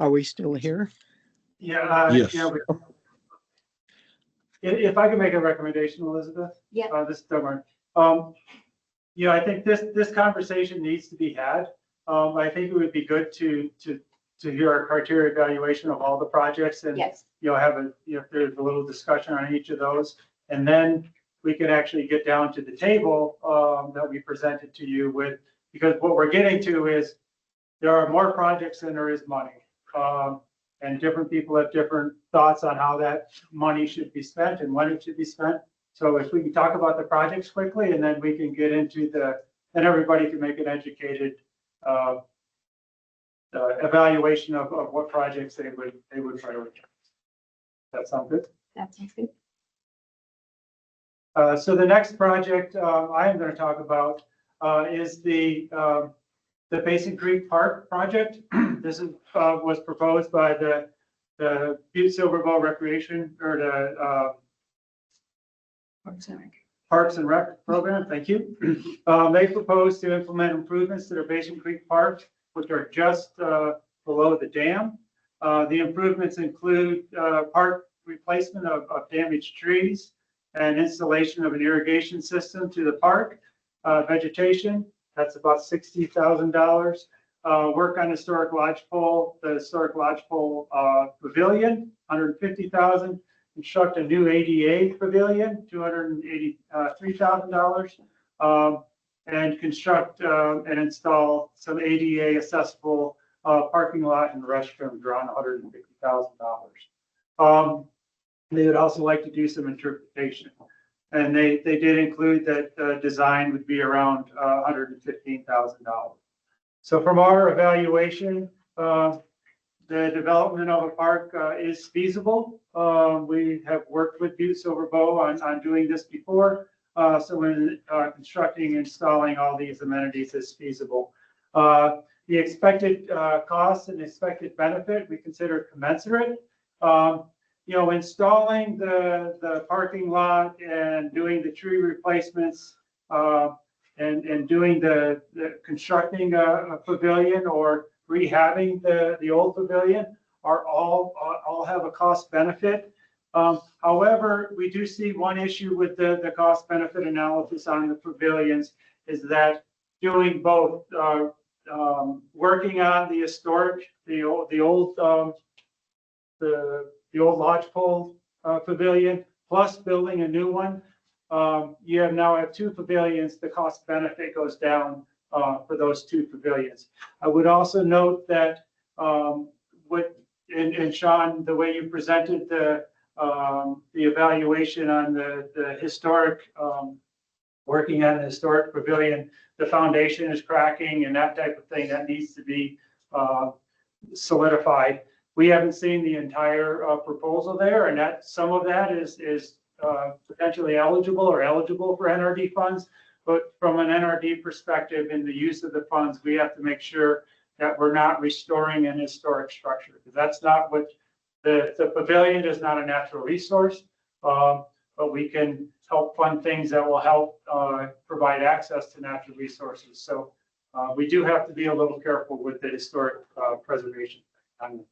Are we still here? Yeah. Yes. Yeah. If I can make a recommendation, Elizabeth. Yeah. This is Doug Martin. I think this conversation needs to be had. I think it would be good to hear our criteria evaluation of all the projects and Yes. If there's a little discussion on each of those, and then we can actually get down to the table that we presented to you with, because what we're getting to is there are more projects than there is money. And different people have different thoughts on how that money should be spent and when it should be spent. So if we can talk about the projects quickly, and then we can get into then everybody can make an educated evaluation of what projects they would prioritize. That sound good? That sounds good. So the next project I am going to talk about is the Basin Creek Park project. This was proposed by the Butte Silver Bowl Recreation, or the Parks and Rec program. Thank you. They propose to implement improvements to their Basin Creek Park, which are just below the dam. The improvements include park replacement of damaged trees and installation of an irrigation system to the park. Vegetation, that's about $60,000. Work on the historic lodgepole pavilion, $150,000. Construct a new ADA pavilion, $283,000. And construct and install some ADA accessible parking lot and restrooms around $150,000. They would also like to do some interpretation. And they did include that design would be around $115,000. So from our evaluation, the development of a park is feasible. We have worked with Butte Silver Bow on doing this before. So when constructing and installing all these amenities is feasible. The expected cost and expected benefit we consider commensurate. Installing the parking lot and doing the tree replacements and doing the constructing a pavilion or rehabbing the old pavilion are all have a cost benefit. However, we do see one issue with the cost benefit analysis on the pavilions is that doing both working on the historic, the old lodgepole pavilion, plus building a new one. You now have two pavilions. The cost benefit goes down for those two pavilions. I would also note that and Sean, the way you presented the evaluation on the historic, working on the historic pavilion, the foundation is cracking and that type of thing that needs to be solidified. We haven't seen the entire proposal there, and that some of that is potentially eligible for NRD funds. But from an NRD perspective, in the use of the funds, we have to make sure that we're not restoring an historic structure, because that's not what the pavilion is. Not a natural resource, but we can help fund things that will help provide access to natural resources. So we do have to be a little careful with the historic preservation on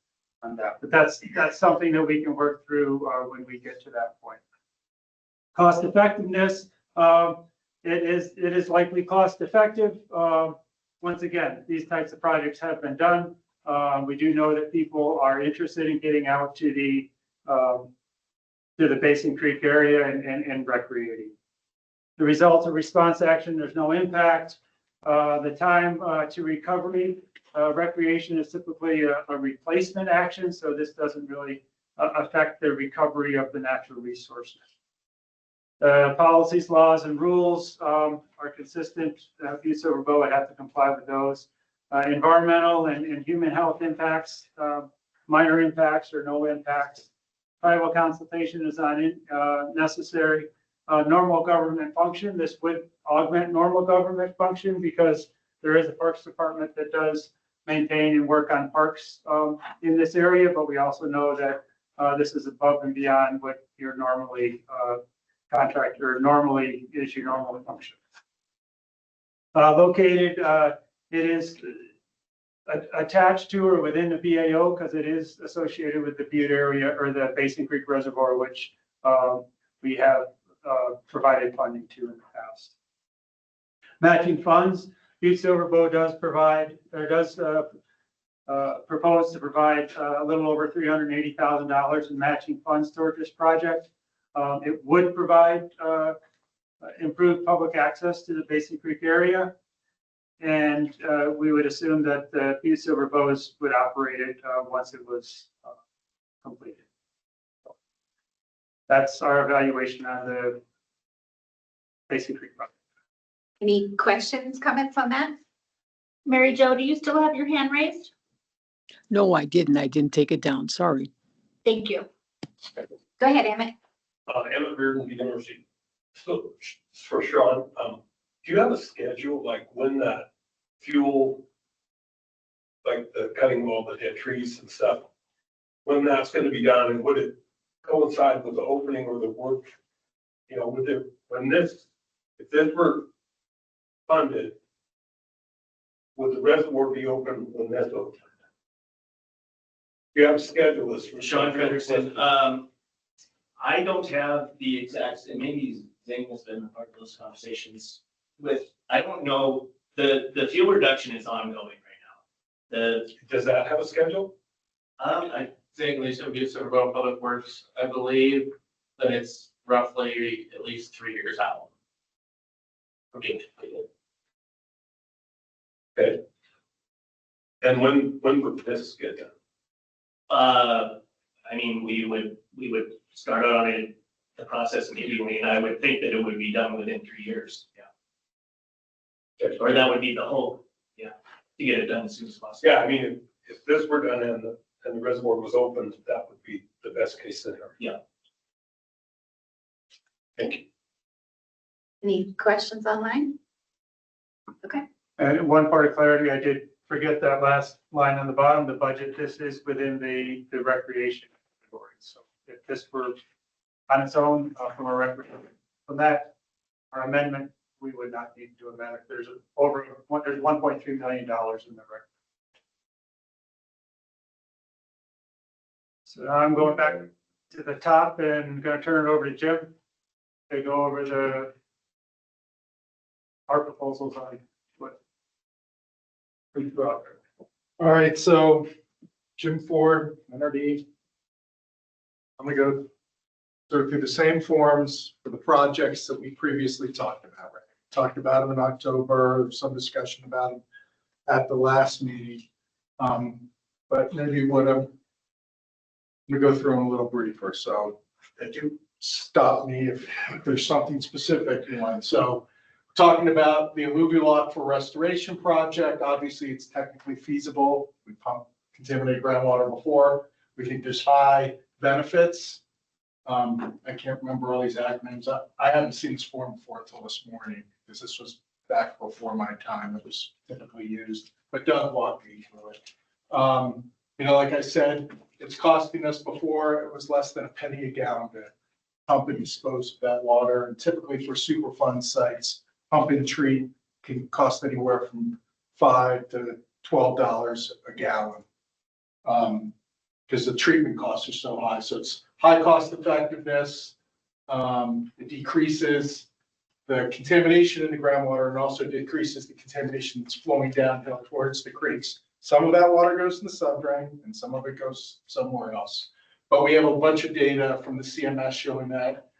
that. But that's something that we can work through when we get to that point. Cost effectiveness, it is likely cost effective. Once again, these types of projects have been done. We do know that people are interested in getting out to the Basin Creek area and recreating. The results of response action, there's no impact. The time to recovery, recreation is typically a replacement action, so this doesn't really affect the recovery of the natural resources. Policies, laws, and rules are consistent. Butte Silver Bow would have to comply with those. Environmental and human health impacts, minor impacts or no impacts. Tribal consultation is not necessary. Normal government function, this would augment normal government function because there is a Parks Department that does maintain and work on parks in this area, but we also know that this is above and beyond what your normally contractor normally is your normal function. Located, it is attached to or within the BAO because it is associated with the Butte area or the Basin Creek Reservoir, which we have provided funding to in the past. Matching funds, Butte Silver Bow does provide or does propose to provide a little over $380,000 in matching funds toward this project. It would provide improved public access to the Basin Creek area, and we would assume that the Butte Silver Bows would operate it once it was completed. That's our evaluation on the Basin Creek project. Any questions, comments on that? Mary Jo, do you still have your hand raised? No, I didn't. I didn't take it down. Sorry. Thank you. Go ahead, Emmett. Emmett Bearden, BNRC. So for Sean, do you have a schedule, like when that fuel, like the cutting of all the dead trees and stuff, when that's going to be done, and would it coincide with the opening or the work? You know, would it, if this were funded, would the reservoir be open when that's open? You have a schedule this. Sean Frederickson. I don't have the exact, and maybe Zane has been a part of those conversations with, I don't know, the fuel reduction is ongoing right now. Does that have a schedule? Zane Lisa, Butte Silver Bow Public Works, I believe that it's roughly at least 3 years out from being completed. Okay. And when would this get done? I mean, we would start on it the process of evening, I would think that it would be done within 3 years. Yeah. Or that would be the hope, yeah, to get it done as soon as possible. Yeah, I mean, if this were done and the reservoir was open, that would be the best case scenario. Yeah. Thank you. Any questions online? Okay. And one part of clarity, I did forget that last line on the bottom, the budget, this is within the recreation category. So if this were on its own from a recreation, from that, our amendment, we would not need to amend it. There's there's $1.3 million in the rec. So I'm going back to the top and going to turn it over to Jim to go over our proposals on what we brought. All right, so Jim Ford, NRD. I'm gonna go sort of through the same forms for the projects that we previously talked about. Right? Talked about them in October, some discussion about them at the last meeting. But maybe what I'm gonna go through them a little briefer. So that you stop me if there's something specific you want. So talking about the alluvial aquifer restoration project, obviously it's technically feasible. We pumped contaminated groundwater before. We think there's high benefits. I can't remember all these acronyms. I haven't seen this form before until this morning because this was back before my time. It was typically used, but Doug walked me through it. You know, like I said, it's costing us before, it was less than a penny a gallon to pump and dispose of that water. And typically for Superfund sites, pump and treat can cost anywhere from $5 to $12 a gallon. Because the treatment costs are so high. So it's high cost effectiveness. It decreases the contamination in the groundwater and also decreases the contamination that's flowing downhill towards the creeks. Some of that water goes in the subdrain and some of it goes somewhere else. But we have a bunch of data from the CMS showing that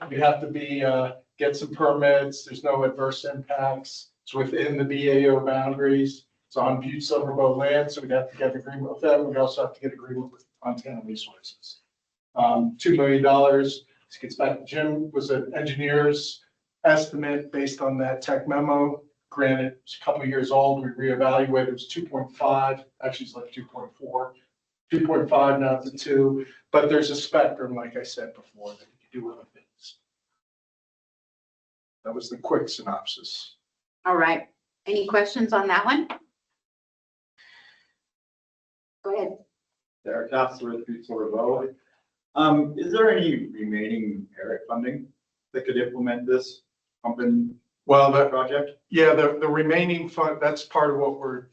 we have to get some permits. There's no adverse impacts. It's within the BAO boundaries. It's on Butte Silverbow land, so we'd have to get agreement with them. We'd also have to get agreement with Montana Resources. $2 million. This gets back to Jim, was an engineer's estimate based on that tech memo. Granted, it's a couple of years old. We reevaluated. It was 2.5. Actually, it's like 2.4. 2.5 now to 2. But there's a spectrum, like I said before, that you can do other things. That was the quick synopsis. All right. Any questions on that one? Go ahead. Eric with Butte Silverbow. Is there any remaining Eric funding that could implement this pumping project? Yeah, the remaining fund, that's part of what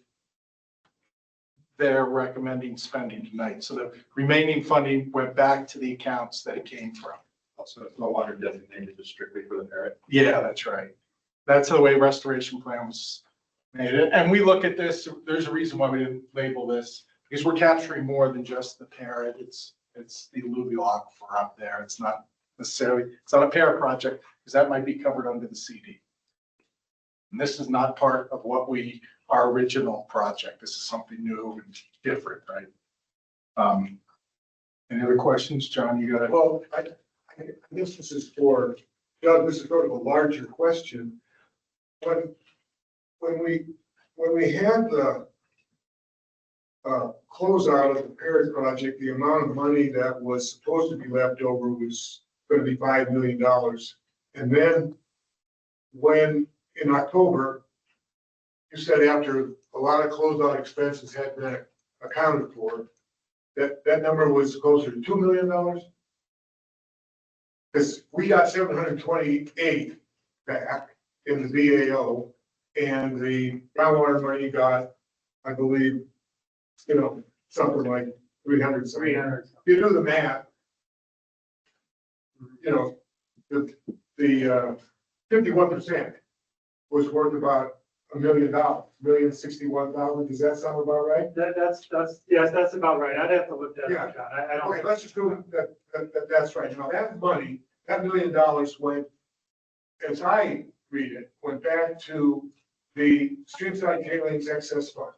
they're recommending spending tonight. So the remaining funding went back to the accounts that it came from. So it's no longer designated just strictly for the Eric. Yeah, that's right. That's the way restoration plan was made. And we look at this, there's a reason why we didn't label this, because we're capturing more than just the parrot. It's the alluvial aquifer up there. It's not necessarily, it's not a parrot project, because that might be covered under the CD. And this is not part of our original project. This is something new and different, right? Any other questions, John? You got it? Well, I guess this is for Doug. This is sort of a larger question. When we had the closeout of the Parrot project, the amount of money that was supposed to be left over was going to be $5 million. And then when in October, you said after a lot of closeout expenses had been accounted for, that number was closer to $2 million. Because we got 728 back in the BAO, and the groundwater money got, I believe, something like 300. 300. If you do the math, the 51% was worth about $1 million, $1,061,000. Does that sound about right? Yes, that's about right. I'd have to look that up, John. I don't. Okay, let's assume that's right. Now that money, that $1 million went, as I read it, went back to the Streamside Tailings Excess Fund.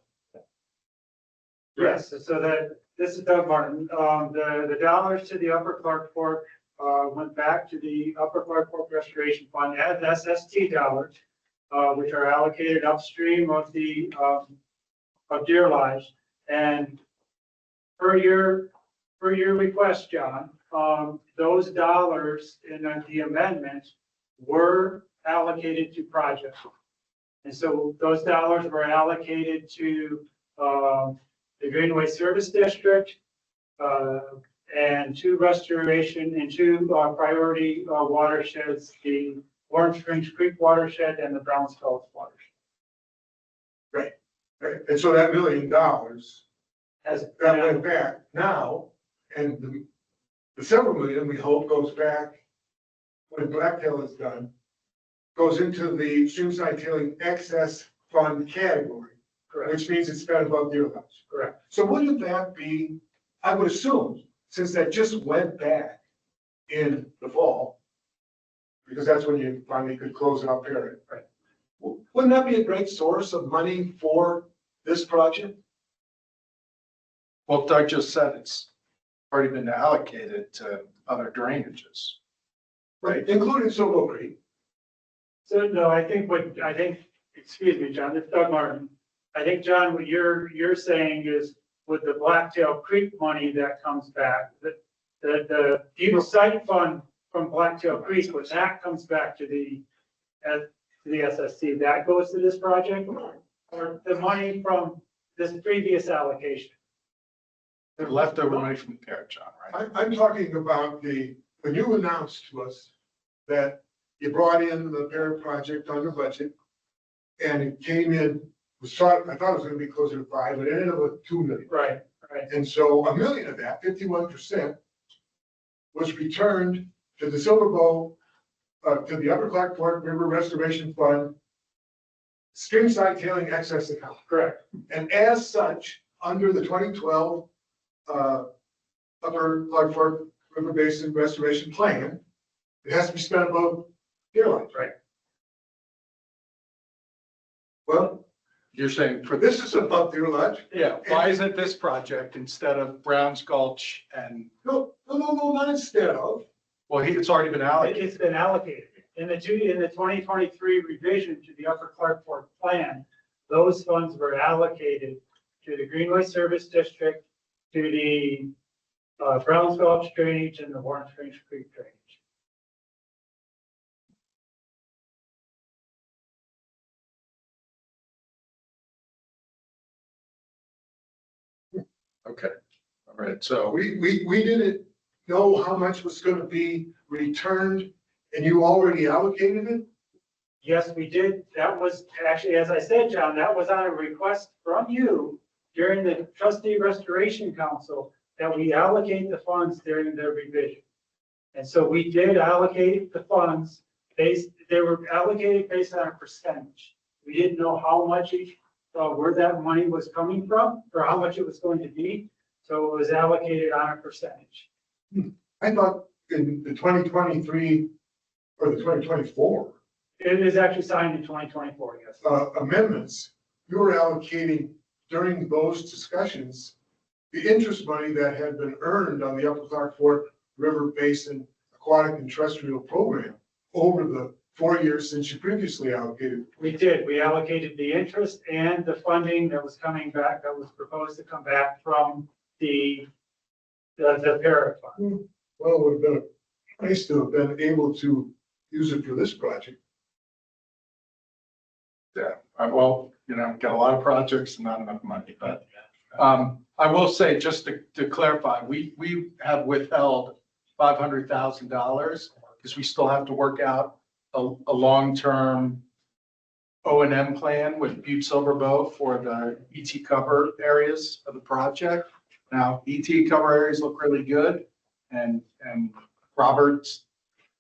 Yes, so this is Doug Martin. The dollars to the Upper Clark Fork went back to the Upper Clark Fork Restoration Fund as SST dollars, which are allocated upstream of the, of Deer Lodge. And per your request, John, those dollars in the amendment were allocated to projects. And so those dollars were allocated to the Greenway Service District and to restoration and to priority watersheds, the Warm Springs Creek watershed and the Browns Gulch watershed. Right. And so that $1 million As that went back now, and the several million, we hope, goes back when Blacktail is done, goes into the streamside tailing excess fund category, correct. which means it's spent above Deer Lodge. Correct. So wouldn't that be, I would assume, since that just went back in the fall, because that's when you finally could close it up period. Right. Wouldn't that be a great source of money for this project? Well, Doug just said it's already been allocated to other drainages. Right, including Silver Creek. So no, excuse me, John, it's Doug Martin. I think, John, what you're saying is with the Blacktail Creek money that comes back, the Butte Site Fund from Blacktail Creek, when that comes back to the SSC, that goes to this project, or the money from this previous allocation? The leftover money from the parent, John, right? I'm talking about when you announced to us that you brought in the parent project under budget, and it came in, I thought it was gonna be closer to 5, but it ended up with 2 million. Right. And so $1 million of that, 51%, was returned to the Silver Bow, to the Upper Clark Fork River Restoration Fund, streamside tailing excess account. Correct. And as such, under the 2012 Upper Clark Fork River Basin Restoration Plan, it has to be spent above Deer Lodge. Right. Well, You're saying for this is above Deer Lodge. yeah, why isn't this project instead of Browns Gulch and, No, not instead of. well, it's already been allocated. It's been allocated. In the 2023 revision to the Upper Clark Fork Plan, those funds were allocated to the Greenway Service District, to the Browns Gulch drainage and the Warm Springs Creek drainage. Okay, all right, so We didn't know how much was gonna be returned, and you already allocated it? Yes, we did. That was actually, as I said, John, that was on a request from you during the trustee restoration council that we allocate the funds during the revision. And so we did allocate the funds they were allocated based on a percentage. We didn't know how much where that money was coming from or how much it was going to be. So it was allocated on a percentage. I thought in the 2023 or the 2024 It is actually signed in 2024, yes. amendments, you were allocating during those discussions the interest money that had been earned on the Upper Clark Fork River Basin Aquatic and Terrestrial Program over the 4 years since you previously allocated. We did. We allocated the interest and the funding that was coming back, that was proposed to come back from the parent fund. Well, it would have been nice to have been able to use it for this project. yeah, well, got a lot of projects and not enough money, but I will say, just to clarify, we have withheld $500,000 because we still have to work out a long-term O&M plan with Butte Silver Bow for the ET cover areas of the project. Now, ET cover areas look really good, and Robert's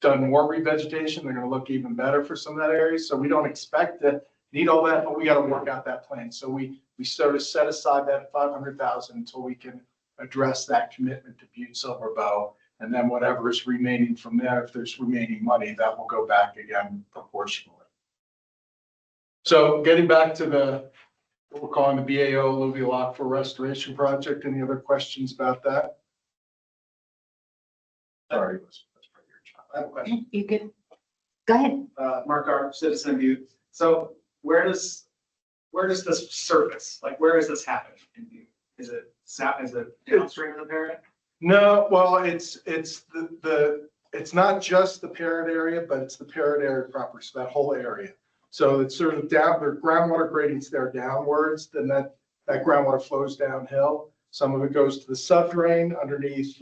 done more revegetation. They're gonna look even better for some of that area. So we don't expect to need all that, but we gotta work out that plan. So we sort of set aside that 500,000 until we can address that commitment to Butte Silver Bow. And then whatever is remaining from there, if there's remaining money, that will go back again proportionally. So getting back to what we're calling the BAO Alluvial Aquifer Restoration Project. Any other questions about that? Sorry. I have a question. You good? Go ahead. Mark R, Citizen View. So where does this surface? Like, where does this happen in View? Is it downstream of the parrot? No, well, it's it's not just the parrot area, but it's the parrot area proper, so that whole area. So it's sort of down, the groundwater gradients there downwards, then that groundwater flows downhill. Some of it goes to the subdrain underneath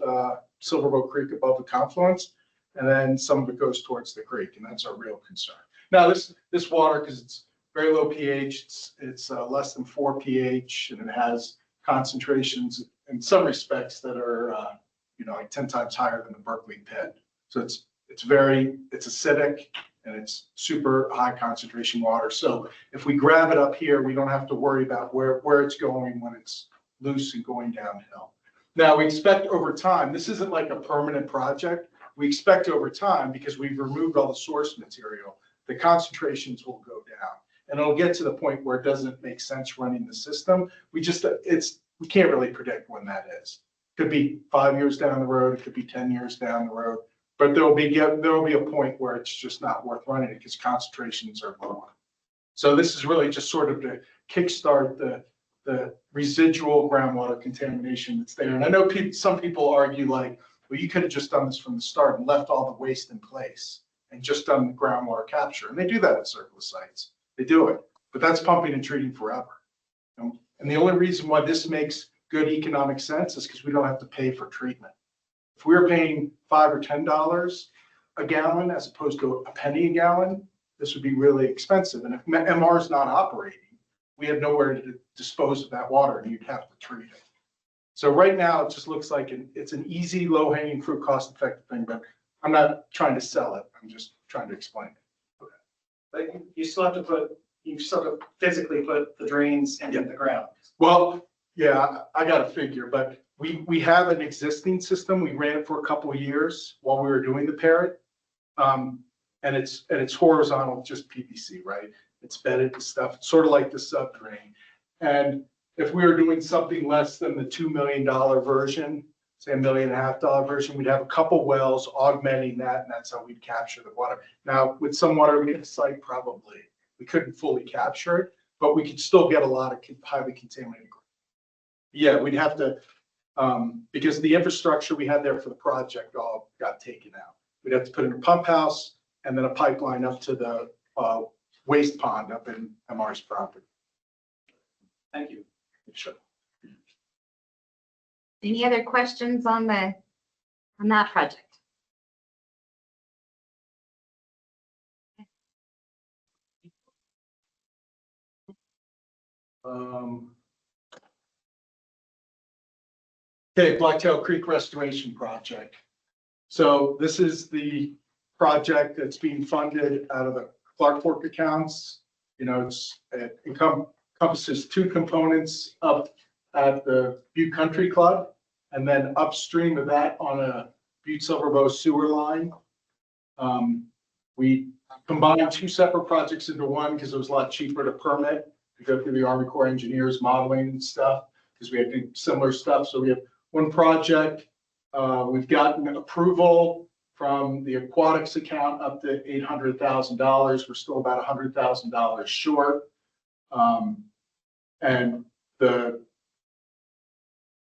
Silverboat Creek above the confluence, and then some of it goes towards the creek, and that's our real concern. Now, this water, because it's very low pH, it's less than 4 pH, and it has concentrations in some respects that are like 10 times higher than the Berkeley pit. So it's acidic and it's super high concentration water. So if we grab it up here, we don't have to worry about where it's going when it's loose and going downhill. Now we expect over time, this isn't like a permanent project. We expect over time, because we've removed all the source material, the concentrations will go down. And it'll get to the point where it doesn't make sense running the system. We can't really predict when that is. Could be 5 years down the road, it could be 10 years down the road, but there'll be a point where it's just not worth running it because concentrations are lower. So this is really just sort of to kickstart the residual groundwater contamination that's there. And I know some people argue like, well, you could have just done this from the start and left all the waste in place and just done the groundwater capture. And they do that with surface sites. They do it, but that's pumping and treating forever. And the only reason why this makes good economic sense is because we don't have to pay for treatment. If we were paying $5 or $10 a gallon as opposed to a penny a gallon, this would be really expensive. And if MR is not operating, we have nowhere to dispose of that water and you'd have to treat it. So right now, it just looks like it's an easy, low-hanging fruit, cost-effective thing, but I'm not trying to sell it. I'm just trying to explain it. But you still have to physically put the drains into the ground. Well, yeah, I got a figure, but we have an existing system. We ran it for a couple of years while we were doing the parrot. And it's horizontal, just PVC, right? It's bedded and stuff. It's sort of like the subdrain. And if we were doing something less than the $2 million version, say $1.5 million version, we'd have a couple wells augmenting that, and that's how we'd capture the water. Now, with some water in the site, probably we couldn't fully capture it, but we could still get a lot of highly contaminated. Yeah, we'd have to, because the infrastructure we had there for the project all got taken out. We'd have to put in a pump house and then a pipeline up to the waste pond up in MR's property. Thank you. Sure. Any other questions on that project? Okay, Blacktail Creek Restoration Project. So this is the project that's being funded out of the Clark Fork accounts. It encompasses two components up at the Butte Country Club, and then upstream of that on a Butte Silverbow sewer line. We combined two separate projects into one because it was a lot cheaper to permit, to go through the Army Corps of Engineers modeling and stuff, because we had to do similar stuff. So we have one project. We've gotten approval from the aquatics account up to $800,000. We're still about $100,000 short. And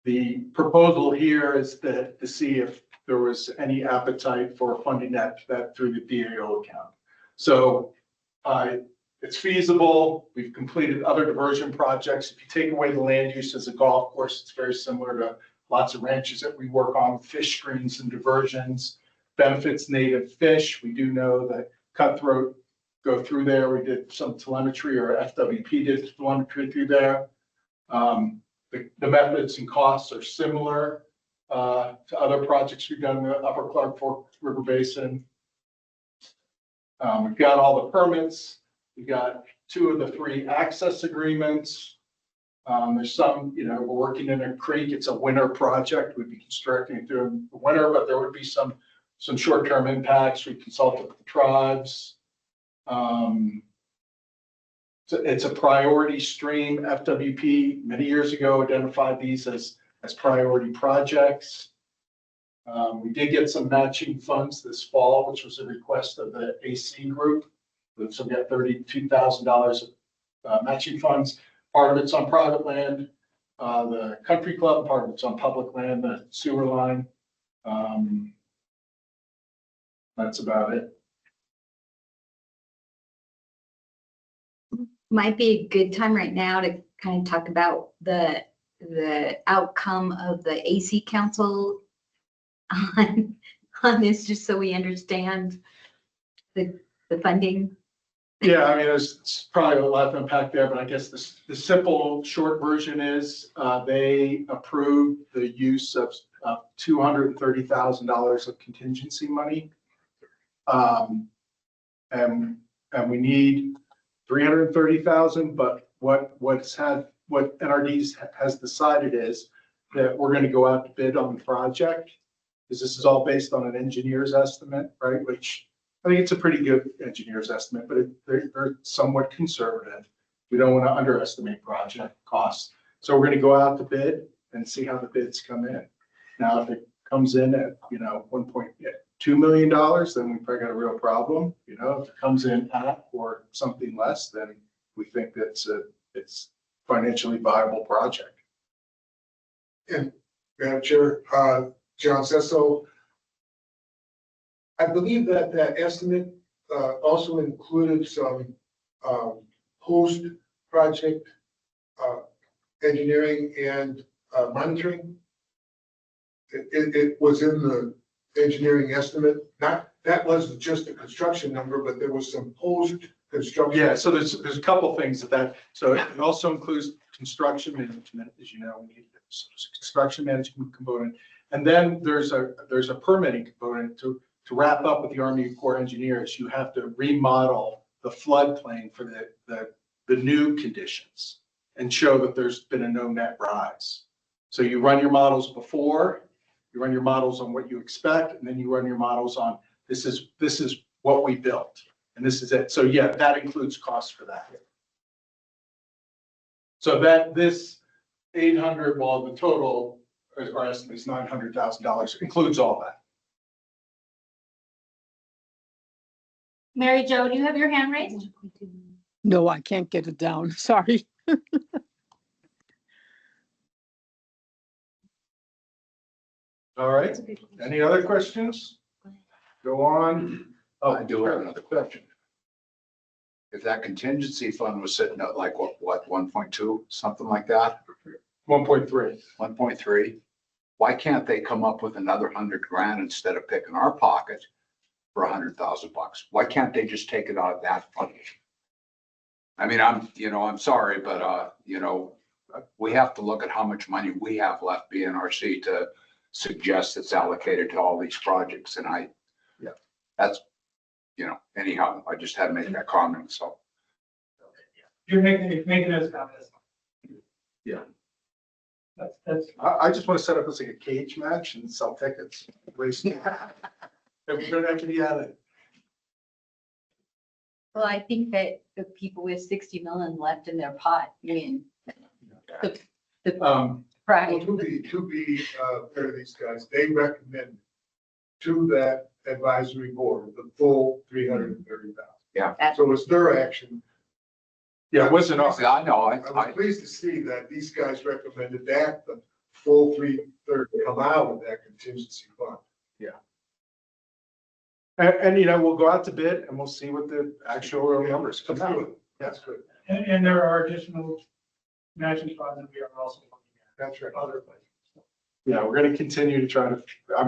the proposal here is to see if there was any appetite for funding that through the BAO account. So it's feasible. We've completed other diversion projects. If you take away the land use as a golf course, it's very similar to lots of ranches that we work on, fish screens and diversions, benefits native fish. We do know that cutthroat go through there. We did some telemetry, or FWP did telemetry through there. The methods and costs are similar to other projects we've done in the Upper Clark Fork River Basin. We've got all the permits. We've got 2 of the 3 access agreements. There's some, we're working in a creek. It's a winter project. We'd be constructing it during the winter, but there would be some short-term impacts. We consulted with the tribes. It's a priority stream. FWP many years ago identified these as priority projects. We did get some matching funds this fall, which was a request of the AC group. So we got $32,000 of matching funds. Part of it's on private land, the country club, part of it's on public land, the sewer line. That's about it. Might be a good time right now to kind of talk about the outcome of the AC council on this, just so we understand the funding. Yeah, I mean, there's probably a lot to unpack there, but I guess the simple short version is they approved the use of $230,000 of contingency money. And we need 330,000, but what NRD has decided is that we're going to go out to bid on the project, because this is all based on an engineer's estimate, right? Which I think it's a pretty good engineer's estimate, but they're somewhat conservative. We don't want to underestimate project costs. So we're going to go out to bid and see how the bids come in. Now, if it comes in at, $1.2 million, then we probably got a real problem. If it comes in at or something less, then we think that it's financially viable project. And Madam Chair, John says so. I believe that estimate also included some post-project engineering and monitoring. It was in the engineering estimate. That wasn't just the construction number, but there was some post-construction. Yeah, so there's a couple things of that. So it also includes construction management, as you know, we need a construction management component. And then there's a permitting component to wrap up with the Army Corps of Engineers. You have to remodel the floodplain for the new conditions and show that there's been a no net rise. So you run your models before, you run your models on what you expect, and then you run your models on this is what we built, and this is it. So yeah, that includes costs for that. So that this 800, well, the total, our estimate is $900,000, includes all that. Mary Jo, do you have your hand raised? No, I can't get it down. Sorry. All right. Any other questions? Go on. Oh, I do have another question. If that contingency fund was sitting at like what 1.2, something like that? 1.3. 1.3. Why can't they come up with another $100,000 instead of picking our pocket for $100,000? Why can't they just take it out of that fund? I mean, I'm sorry, but we have to look at how much money we have left BNRC to suggest it's allocated to all these projects. And that's, anyhow, I just had to make that comment. So. You're making those comments. Yeah. That's. I just want to set up as like a cage match and sell tickets. Race. Everybody actually had it. Well, I think that the people with 60 million left in their pot win. The prize. Well, to be fair to these guys, they recommend to that advisory board the full 330,000. Yeah. So it's their action. Yeah, it wasn't ours. I know. I was pleased to see that these guys recommended that the full 330 come out of that contingency fund. Yeah. And we'll go out to bid and we'll see what the actual numbers come out. That's good. And there are additional matching funds that we are also looking at. That's right. Other places. Yeah, we're going to continue to try to,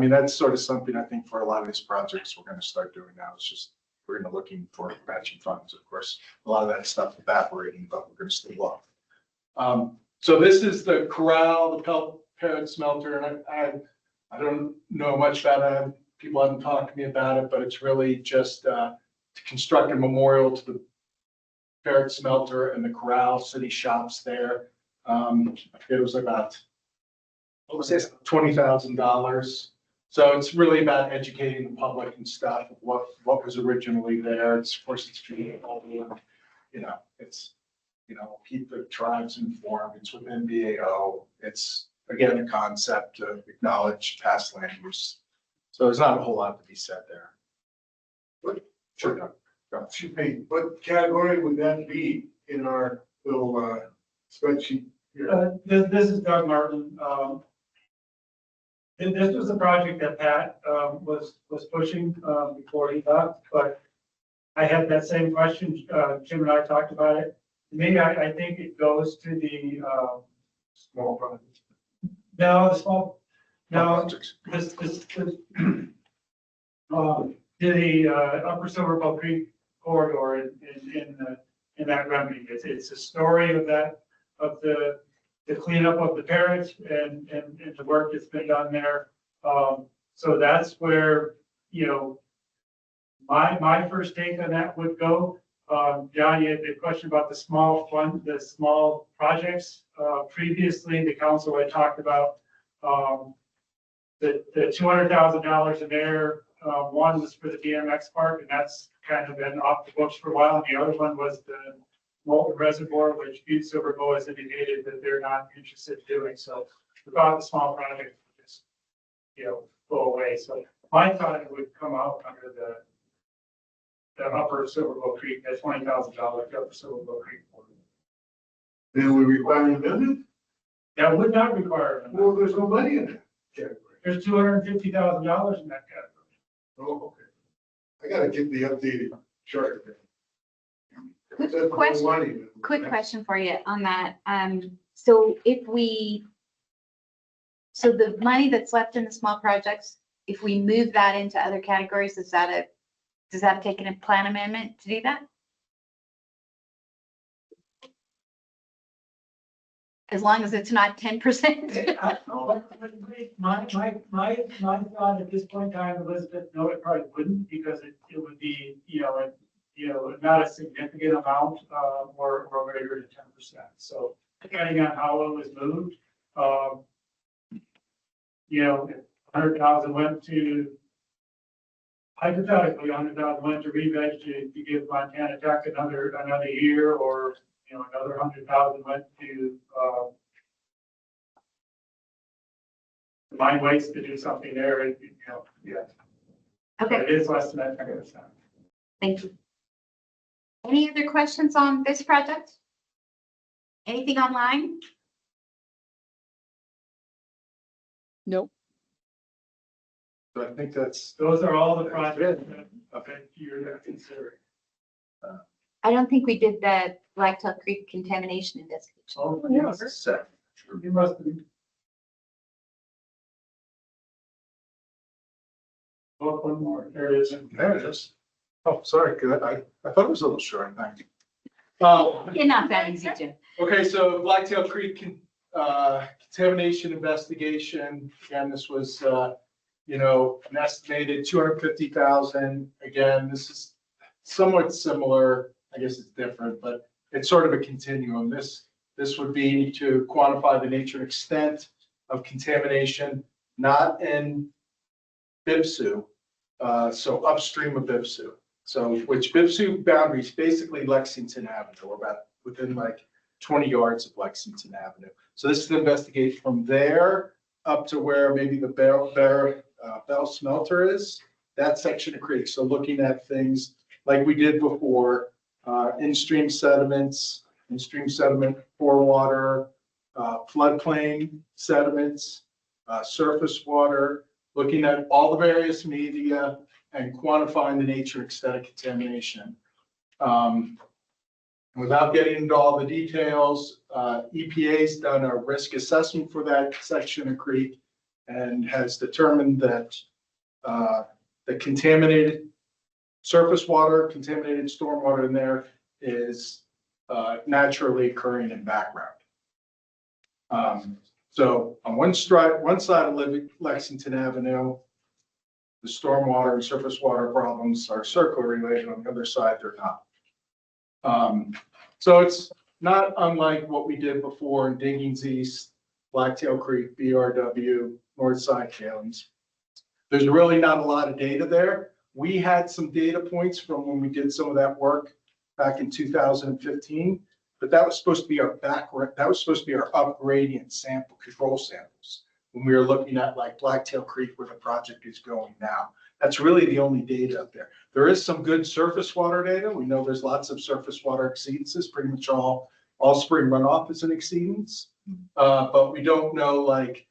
that's sort of something I think for a lot of these projects we're going to start doing now. It's just, we're going to looking for matching funds. Of course, a lot of that stuff evaporating, but we're going to stay low. So this is the corral, the pellet smelter, and I don't know much about it. People haven't talked to me about it, but it's really just to construct a memorial to the ferret smelter and the corral city shops there. I forget, it was about, what was this, $20,000. So it's really about educating the public and stuff of what was originally there. It's, of course, it's beautiful. It's, keep the tribes informed. It's within BAO. It's, again, a concept to acknowledge past land use So there's not a whole lot to be said there. Sure. Excuse me, what category would that be in our little spreadsheet here? This is Doug Martin. And this was a project that Pat was pushing before he left, but I had that same question. Jim and I talked about it. Maybe I think it goes to the Small projects. no, the small, no, Projects. to the Upper Silver Creek corridor in that remedy. It's a story of that, of the cleanup of the parrots and the work that's been done there. So that's where, you know, my first take on that would go. John, you had a question about the small projects. Previously, the council had talked about the $200,000 in there. One was for the BMX park, and that's kind of been off the books for a while. And the other one was the Molten Reservoir, which Butte Silver Bow has indicated that they're not interested in doing. So we thought the small project would just, you know, go away. So my thought it would come out under the Upper Silver Bow Creek, that $20,000 Upper Silver Bow Creek. Then we require an amendment? That would not require an amendment. Well, there's no money in that category. There's $250,000 in that category. Oh, okay. I gotta get the updated chart. Quick question, quick question for you on that. So so the money that's left in the small projects, if we move that into other categories, does that take a plan amendment to do that? As long as it's not 10%. My thought at this point in time, Elizabeth, no, it probably wouldn't, because it would be, not a significant amount, or greater than 10%. So depending on how it was moved, if 100,000 went to, hypothetically, 100,000 went to Reveg to give Montana Tech another year, or another 100,000 went to mine waste to do something there. Yeah. Okay. But it is less than that 10%. Thank you. Any other questions on this project? Anything online? Nope. So I think those are all the projects that you're considering. I don't think we did the Blacktail Creek contamination investigation. Oh, yes. You must have. Oh, one more. There it is. There it is. Oh, sorry, good. I thought it was a little short. Thank you. You're not that easy, Jim. Okay, so Blacktail Creek contamination investigation. Again, this was, an estimated 250,000. Again, this is somewhat similar. I guess it's different, but it's sort of a continuum. This would be to quantify the nature and extent of contamination, not in BIPSU, so upstream of BIPSU. So which BIPSU boundaries, basically Lexington Avenue, we're about within like 20 yards of Lexington Avenue. So this is to investigate from there up to where maybe the Bell smelter is, that section of creek. So looking at things like we did before, in-stream sediments, in-stream sediment, pore water, floodplain sediments, surface water, looking at all the various media and quantifying the nature and extent of contamination. Without getting into all the details, EPA's done a risk assessment for that section of creek and has determined that the contaminated surface water, contaminated stormwater in there is naturally occurring in background. So on one side of Lexington Avenue, the stormwater and surface water problems are circular related. On the other side, they're not. So it's not unlike what we did before in Diggings East, Blacktail Creek, BRW, Northside Tailings. There's really not a lot of data there. We had some data points from when we did some of that work back in 2015, but that was supposed to be our up gradient sample control samples. when we were looking at like Blacktail Creek where the project is going now. That's really the only data up there. There is some good surface water data. We know there's lots of surface water exceedances, pretty much all spring runoff is an exceedance. But we don't know like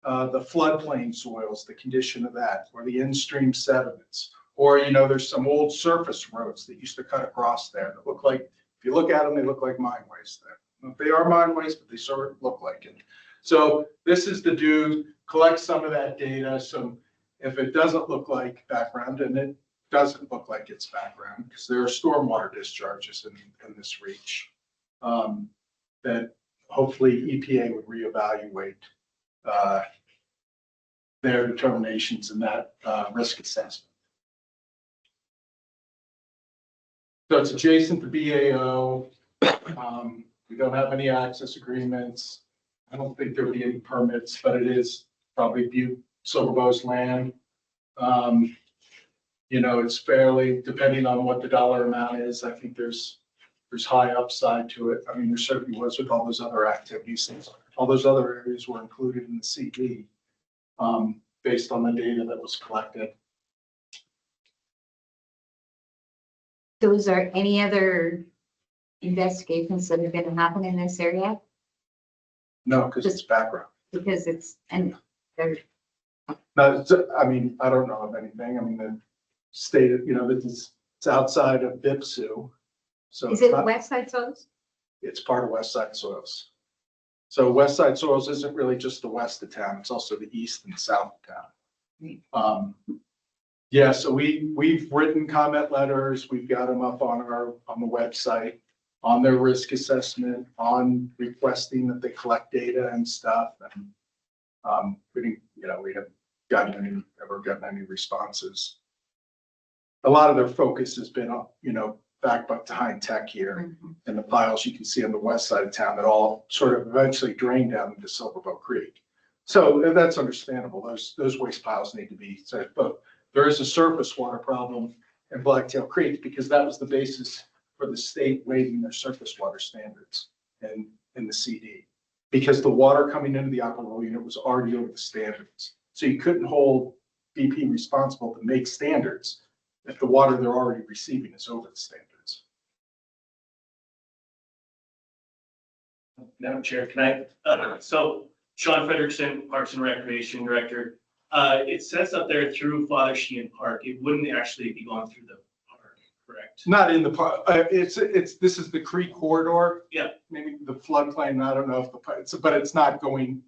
the floodplain soils, the condition of that, or the in-stream sediments. Or, you know, there's some old surface roads that used to cut across there that look like, if you look at them, they look like mineways there. They are mineways, but they sort of look like it. So this is to do, collect some of that data. So if it doesn't look like background, and it doesn't look like it's background, because there are stormwater discharges in this reach, that hopefully EPA would reevaluate their determinations in that risk assessment. So it's adjacent to BAO. We don't have any access agreements. I don't think there would be any permits, but it is probably Butte Silverbow's land. You know, it's fairly, depending on what the dollar amount is, I think there's high upside to it. I mean, there certainly was with all those other activities. All those other areas were included in the CD based on the data that was collected. So is there any other investigations that are going to happen in this area? No, because it's background. Because it's, and there's, No, I mean, I don't know of anything. I mean, the state, you know, it's outside of BIPSU. So is it West Side Soils? It's part of West Side Soils. So West Side Soils isn't really just the west of town. It's also the east and south of town. Yeah, so we've written comment letters. We've got them up on the website, on their risk assessment, on requesting that they collect data and stuff. And we didn't, you know, we haven't ever gotten any responses. A lot of their focus has been on, you know, back behind Tech here, and the piles you can see on the west side of town that all sort of eventually drain down into Silverbow Creek. So that's understandable. Those waste piles need to be set, but there is a surface water problem in Blacktail Creek because that was the basis for the state waiving their surface water standards in the CD, because the water coming into the operable unit was already over the standards. So you couldn't hold BP responsible to make standards if the water they're already receiving is over the standards. Madam Chair, can I, so Sean Frederickson, Parks and Recreation Director. It says up there through Father Sheehan Park. It wouldn't actually be going through the park, correct? Not in the park. This is the creek corridor. Yeah. Maybe the floodplain. I don't know if but it's not going.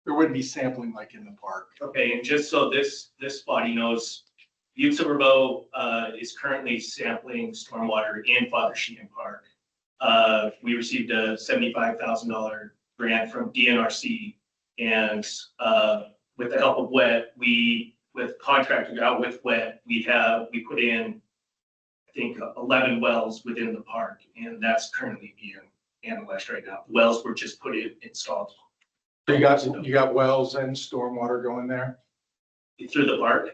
There wouldn't be sampling like in the park. Okay, and just so this body knows, Butte Silverbow is currently sampling stormwater in Father Sheehan Park. We received a $75,000 grant from BNRC, and with the help of WET, with contracted out with WET, we put in, I think, 11 wells within the park, and that's currently being analyzed right now. The wells were just installed. So you got wells and stormwater going there? Through the park?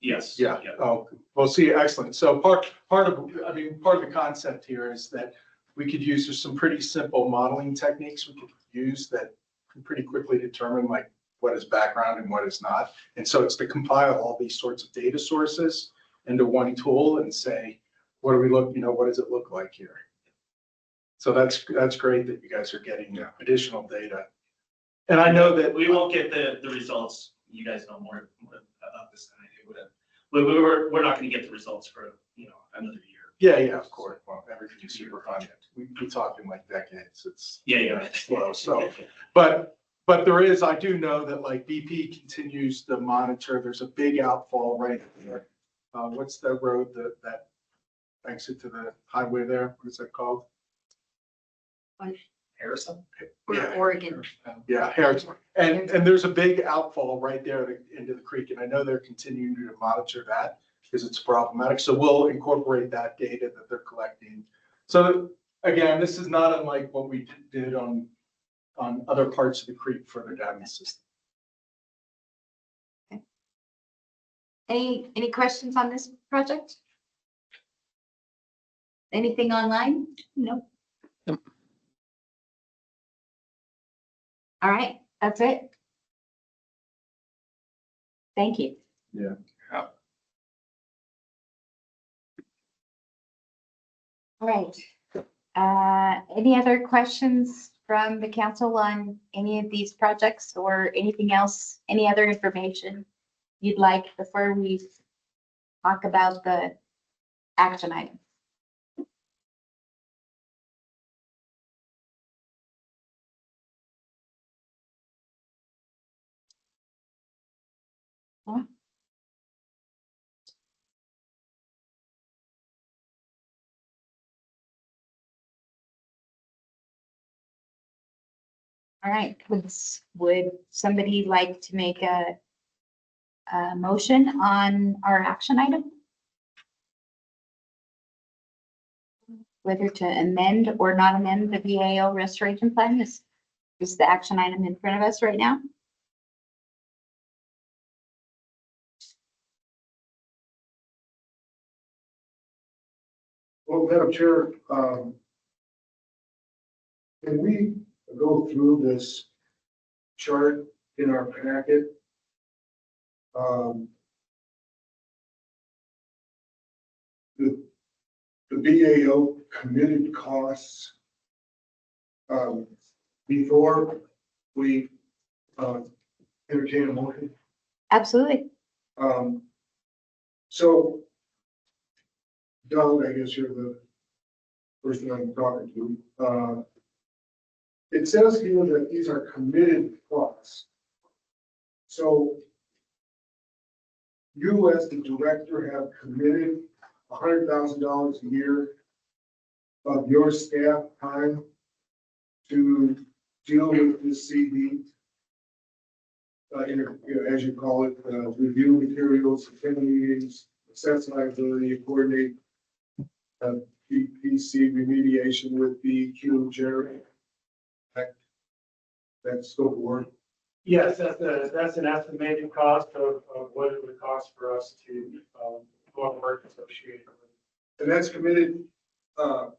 Yes. Yeah. Oh, well, see, excellent. So part of the concept here is that we could use, there's some pretty simple modeling techniques we could use that can pretty quickly determine like what is background and what is not. And so it's to compile all these sorts of data sources into one tool and say, what do we look, you know, what does it look like here? So that's great that you guys are getting additional data. And I know that we won't get the results. You guys know more about this than I do. We're not going to get the results for, you know, another year. Yeah, of course. Well, everything's super fun. We talk in like decades. It's slow. So, but there is, I do know that like BP continues to monitor. There's a big outfall right there. What's the road that exit to the highway there? What is that called? Harrison? Yeah, Oregon. Yeah, Harrison. And there's a big outfall right there into the creek. And I know they're continuing to monitor that because it's problematic. So we'll incorporate that data that they're collecting. So again, this is not unlike what we did on other parts of the creek further down the system. Any questions on this project? Anything online? No. All right, that's it. Thank you. Yeah. All right. Any other questions from the council on any of these projects or anything else, any other information you'd like before we talk about the action item? Huh? All right, would somebody like to make a motion on our action item? Whether to amend or not amend the BAO restoration plan is the action item in front of us right now. Well, Madam Chair, can we go through this chart in our packet? The BAO committed costs before we entertain a motion. Absolutely. So, Doug, I guess you're the person I'm talking to. It says here that these are committed costs. So you as the director have committed $100,000 a year of your staff time to deal with this CD, as you call it, review materials, attend meetings, assess liability, coordinate PC remediation with BQ, generate that scope of work. Yes, that's an estimated cost of what it would cost for us to go on work associated with. And that's committed at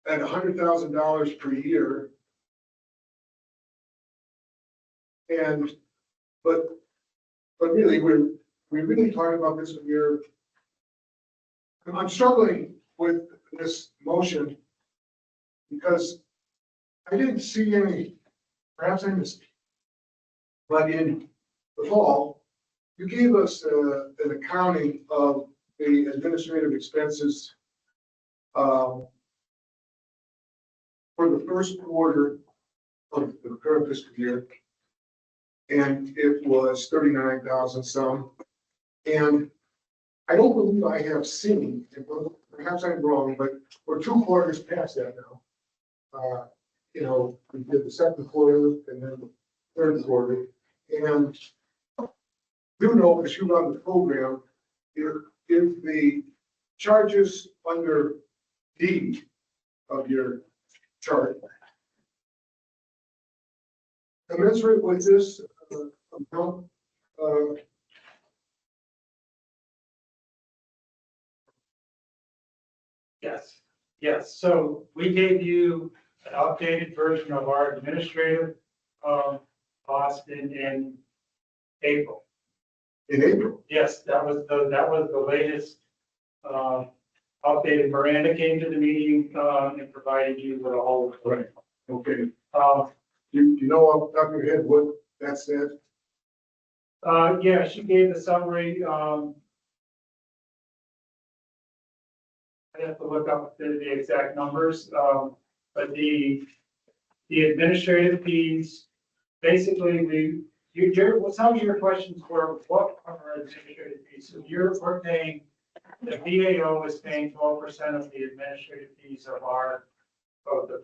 $100,000 per year. And, but really, we're really talking about this when you're, I'm struggling with this motion because I didn't see any, perhaps I missed it. But in the fall, you gave us an accounting of the administrative expenses for the first quarter of the current fiscal year. And it was 39,000 some. And I don't believe I have seen, perhaps I'm wrong, but we're 2 quarters past that now. We did the second quarter and then the third quarter. And you know, because you run the program, if the charges under D of your chart commensurate with this amount, Yes. So we gave you an updated version of our administrative cost in April. In April? Yes, that was the latest updated. Miranda came to the meeting and provided you with a whole. Right. Okay. You know off the top of your head what that said? Yeah, she gave the summary. I have to look up the exact numbers, but the administrative fees, basically, some of your questions were, what are our administrative fees? So we're paying, the BAO is paying 12% of the administrative fees of the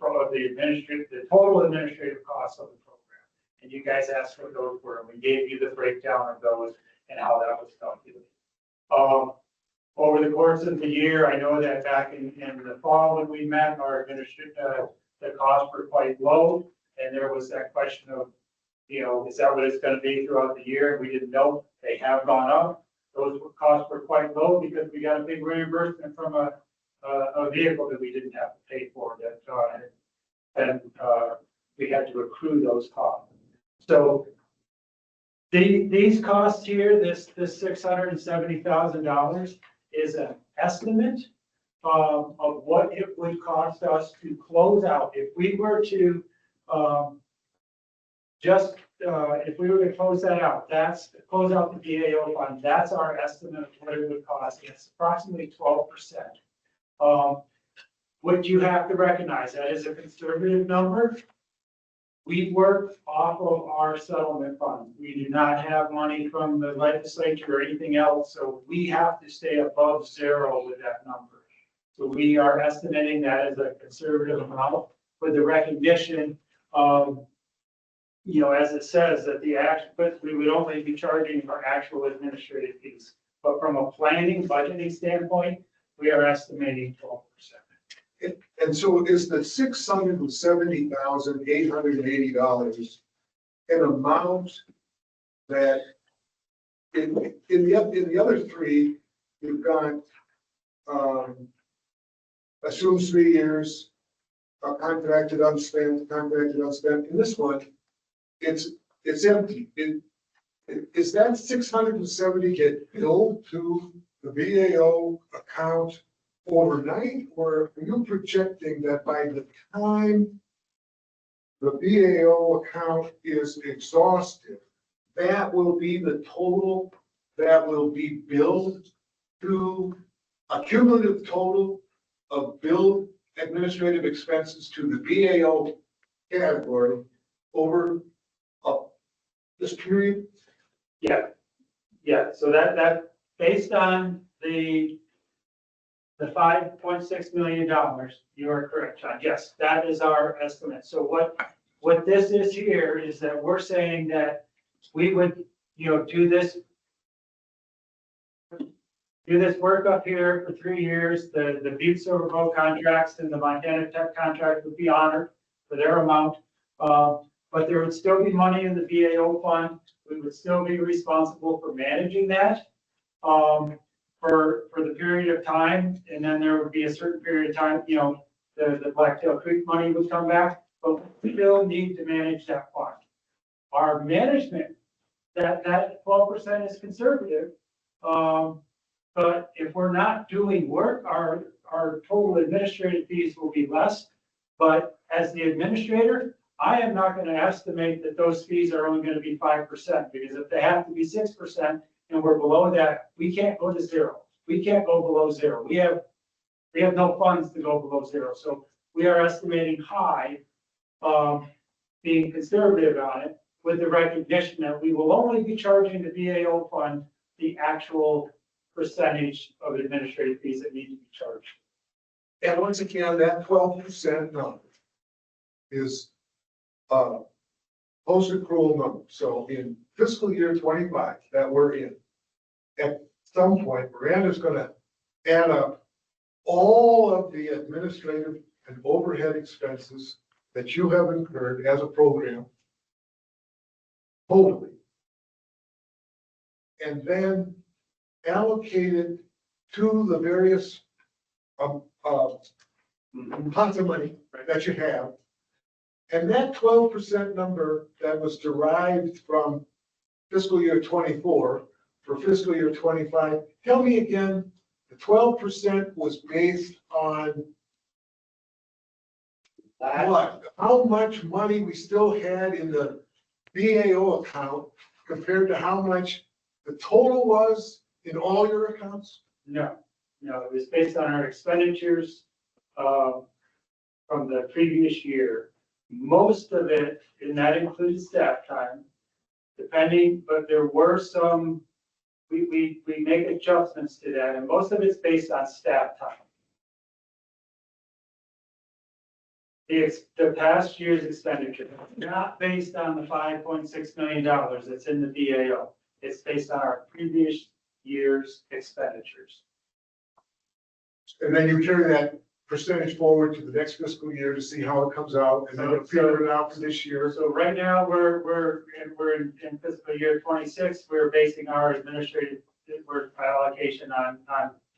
total administrative costs of the program. And you guys asked what those were, and we gave you the breakdown of those and how that was calculated. Over the course of the year, I know that back in the fall when we met, our administrative, the costs were quite low. And there was that question of, is that what it's going to be throughout the year? We didn't know. They have gone up. Those costs were quite low because we got a big reimbursement from a vehicle that we didn't have to pay for and we had to accrue those costs. So These costs here, this $670,000 is an estimate of what it would cost us to close out. If we were to, if we were to close that out, close out the BAO fund, that's our estimate of what it would cost. It's approximately 12%. What you have to recognize, that is a conservative number. We work off of our settlement funds. We do not have money from the legislature or anything else, so we have to stay above zero with that number. So we are estimating that as a conservative amount with the recognition of, as it says, that but we would only be charging for actual administrative fees. But from a planning, budgeting standpoint, we are estimating 12%. And so is the $670,880 an amount that in the other three, you've got, assume 3 years, contracted unspent. In this one, it's empty. Is that 670 get billed to the BAO account overnight, or are you projecting that by the time the BAO account is exhausted, that will be the total that will be billed to a cumulative total of billed administrative expenses to the BAO category over this period? Yeah. So that based on the $5.6 million, you are correct, John. Yes, that is our estimate. So what this is here is that we're saying that we would, do this work up here for 3 years. The Butte Silver Bowl contracts and the Montana Tech contract would be honored for their amount. But there would still be money in the BAO fund. We would still be responsible for managing that for the period of time. And then there would be a certain period of time, the Blacktail Creek money would come back, but we still need to manage that fund. Our management, that 12% is conservative. But if we're not doing work, our total administrative fees will be less. But as the administrator, I am not going to estimate that those fees are only going to be 5%, because if they have to be 6% and we're below that, we can't go to zero. We can't go below zero. We have no funds to go below zero. So we are estimating high, being conservative on it, with the recognition that we will only be charging the BAO fund the actual percentage of administrative fees that need to be charged. And once again, that 12% number is post-accrual number. So in fiscal year 25 that we're in, at some point, Miranda's going to add up all of the administrative and overhead expenses that you have incurred as a program, totally, and then allocated to the various pots of money that you have. And that 12% number that was derived from fiscal year 24 for fiscal year 25, tell me again, the 12% was based on what? How much money we still had in the BAO account compared to how much the total was in all your accounts? No, it was based on our expenditures from the previous year. Most of it, and that includes staff time, depending, but there were some, we make adjustments to that, and most of it's based on staff time. The past year's expenditure, not based on the $5.6 million that's in the BAO. It's based on our previous year's expenditures. And then you carry that percentage forward to the next fiscal year to see how it comes out, and then figure it out for this year. So right now, we're in fiscal year 26. We're basing our administrative work allocation on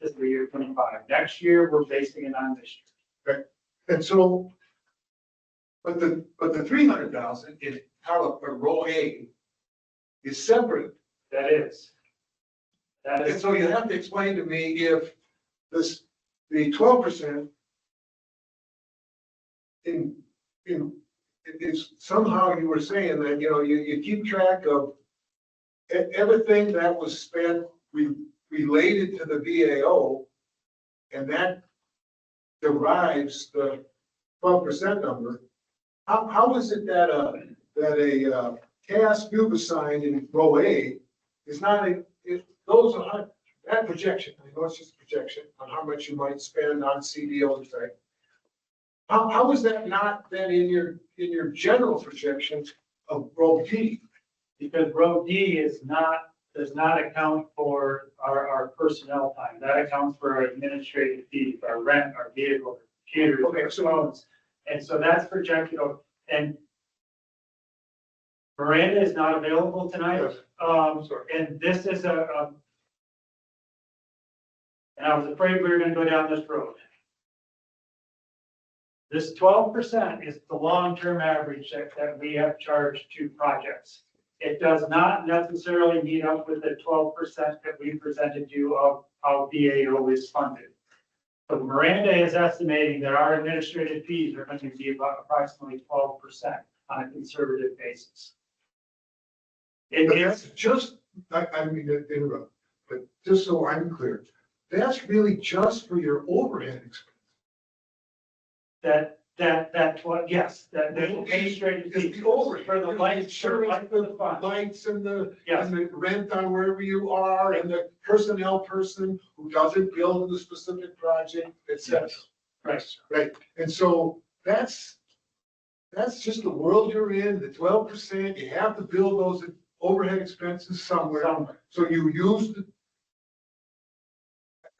fiscal year 25. Next year, we're basing it on this year. Okay. And so, but the 300,000 in column or row A is separate. That is. That And is, so you have to explain to me if the 12% it's somehow you were saying that, you keep track of everything that was spent related to the BAO, and that derives the 12% number. How is it that a CAS scuba sign in row A is not those are that projection? I know it's just a projection on how much you might spend on CDO type. How is that not then in your general projection of row D? because row D does not account for our personnel time. That accounts for our administrative fees, our rent, our vehicle, computers, Okay, our so- phones. And so that's projected, and Miranda is not available tonight. Yes. And this is and I was afraid we were gonna go down this road. This 12% is the long-term average that we have charged to projects. It does not necessarily meet up with the 12% that we presented you of how BAO is funded. So Miranda is estimating that our administrative fees are going to be about approximately 12% on a conservative basis. It But is, that's just, I mean, to interrupt, but just so I'm clear, that's really just for your overhead expense. yes, that the administrative It's fees the overhead. for the lights, for the fund. Lights and Yes. and the rent on wherever you are, and the personnel person who doesn't build the specific project, et cetera. Right. Right, and so that's just the world you're in, the 12%, you have to build those overhead expenses somewhere. So you use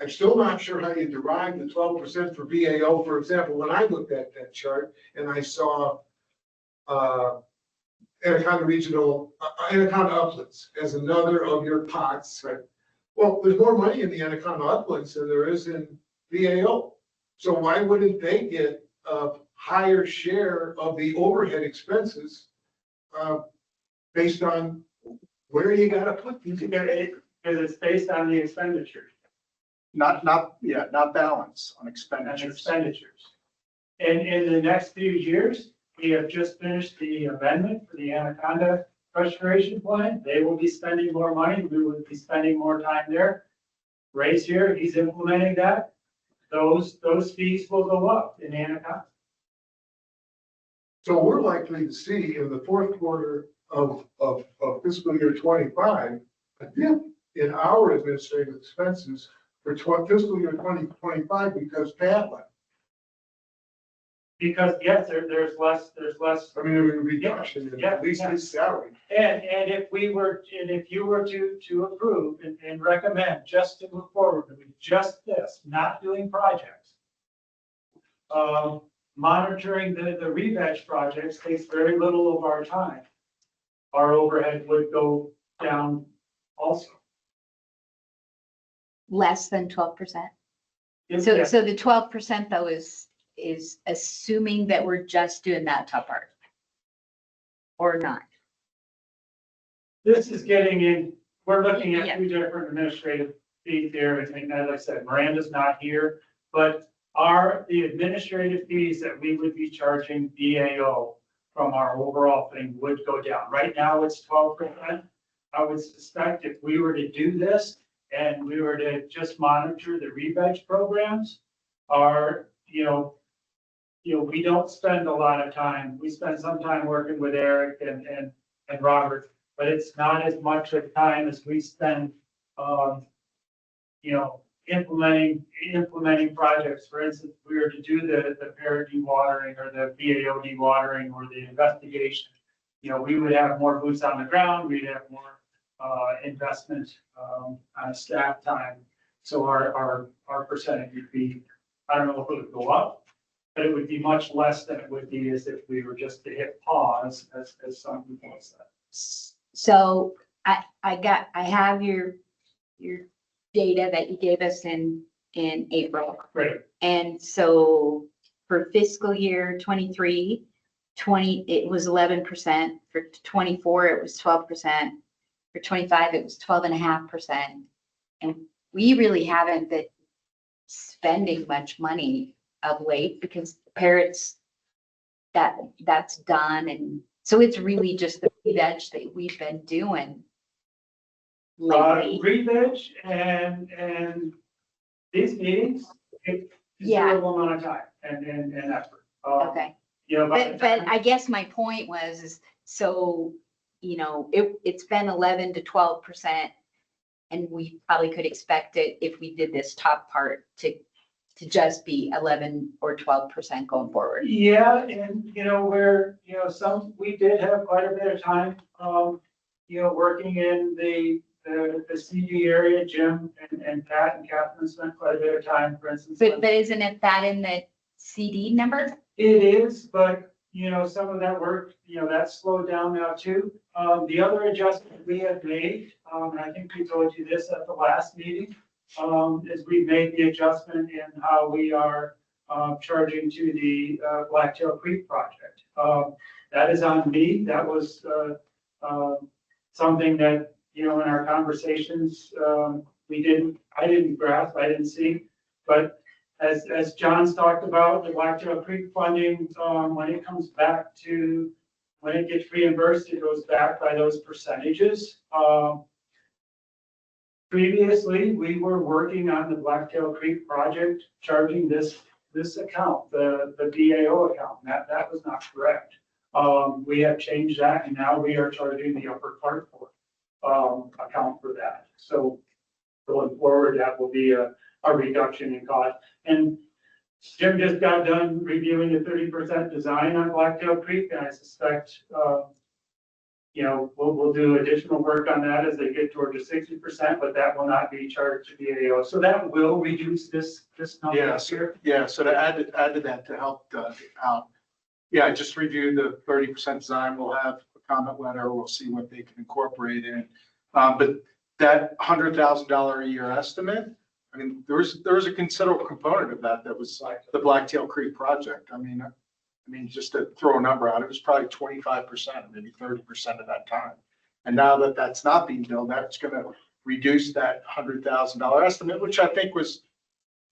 I'm still not sure how you derive the 12% for BAO. For example, when I looked at that chart and I saw Anaconda Regional, Anaconda Uplands as another of your pots, right? Well, there's more money in the Anaconda Uplands than there is in BAO. So why wouldn't they get a higher share of the overhead expenses based on where you gotta put these? Because it's based on the expenditure. Not balance on And expenditures. expenditures. And in the next few years, we have just finished the amendment for the Anaconda restoration plan. They will be spending more money. We will be spending more time there. Ray's here, he's implementing that. Those fees will go up in Anaconda. So we're likely to see in the fourth quarter of fiscal year 25, a dip in our administrative expenses for fiscal year 2025 because Pat left. Because yes, there's less. I mean, there would be reduction in at least his salary. And if you were to approve and recommend just to move forward with just this, not doing projects. Monitoring the Reveg projects takes very little of our time. Our overhead would go down also. Less than 12%. Yes, So, yes. so the 12% though is assuming that we're just doing that top part. Or not. This is getting in, we're looking at Yeah. two different administrative fees here, and as I said, Miranda's not here, but the administrative fees that we would be charging BAO from our overall thing would go down. Right now, it's 12%. I would suspect if we were to do this and we were to just monitor the Reveg programs, we don't spend a lot of time. We spend some time working with Eric and Robert, but it's not as much of time as we spend, implementing projects. For instance, if we were to do the para dewatering or the BAO dewatering or the investigation, we would have more boots on the ground. We'd have more investment on staff time. So our percentage would be, I don't know if it would go up, but it would be much less than it would be as if we were just to hit pause, as some people have said. So I have your data that you gave us in April. Right. And so for fiscal year 23, it was 11%. For 24, it was 12%. For 25, it was 12.5%. And we really haven't been spending much money of late because parents, that's done. And so it's really just the Reveg that we've been doing lately. Reveg and these meetings, it's a little amount of time and effort. Okay. You know, But I guess my point was, is so, you know, it's been 11 to 12%. And we probably could expect it if we did this top part to just be 11 or 12% going forward. Yeah, and you know, we did have quite a bit of time, you know, working in the CD area. Jim and Pat and Catherine spent quite a bit of time, for instance. But isn't it that in the CD number? It is, but you know, some of that work, you know, that's slowed down now too. The other adjustment we have made, and I think we told you this at the last meeting, is we've made the adjustment in how we are charging to the Blacktail Creek project. That is on me. That was something that, you know, in our conversations, I didn't grasp, I didn't see. But as John's talked about, the Blacktail Creek funding, when it comes back to, when it gets reimbursed, it goes back by those percentages. Previously, we were working on the Blacktail Creek project, charging this account, the BAO account. That was not correct. We have changed that, and now we are charging the Upper Clarkport account for that. So going forward, that will be a reduction in cost. And Jim just got done reviewing the 30% design on Blacktail Creek, and I suspect, you know, we'll do additional work on that as they get towards the 60%, but that will not be charged to BAO. So that will reduce this number here. Yeah, so to add to that, to help out, yeah, just review the 30% design. We'll have a comment letter. We'll see what they can incorporate in. But that $100,000 a year estimate, I mean, there was a considerable component of that was the Blacktail Creek project. I mean, just to throw a number out, it was probably 25%, maybe 30% of that time. And now that that's not being billed, that's going to reduce that $100,000 estimate, which I think is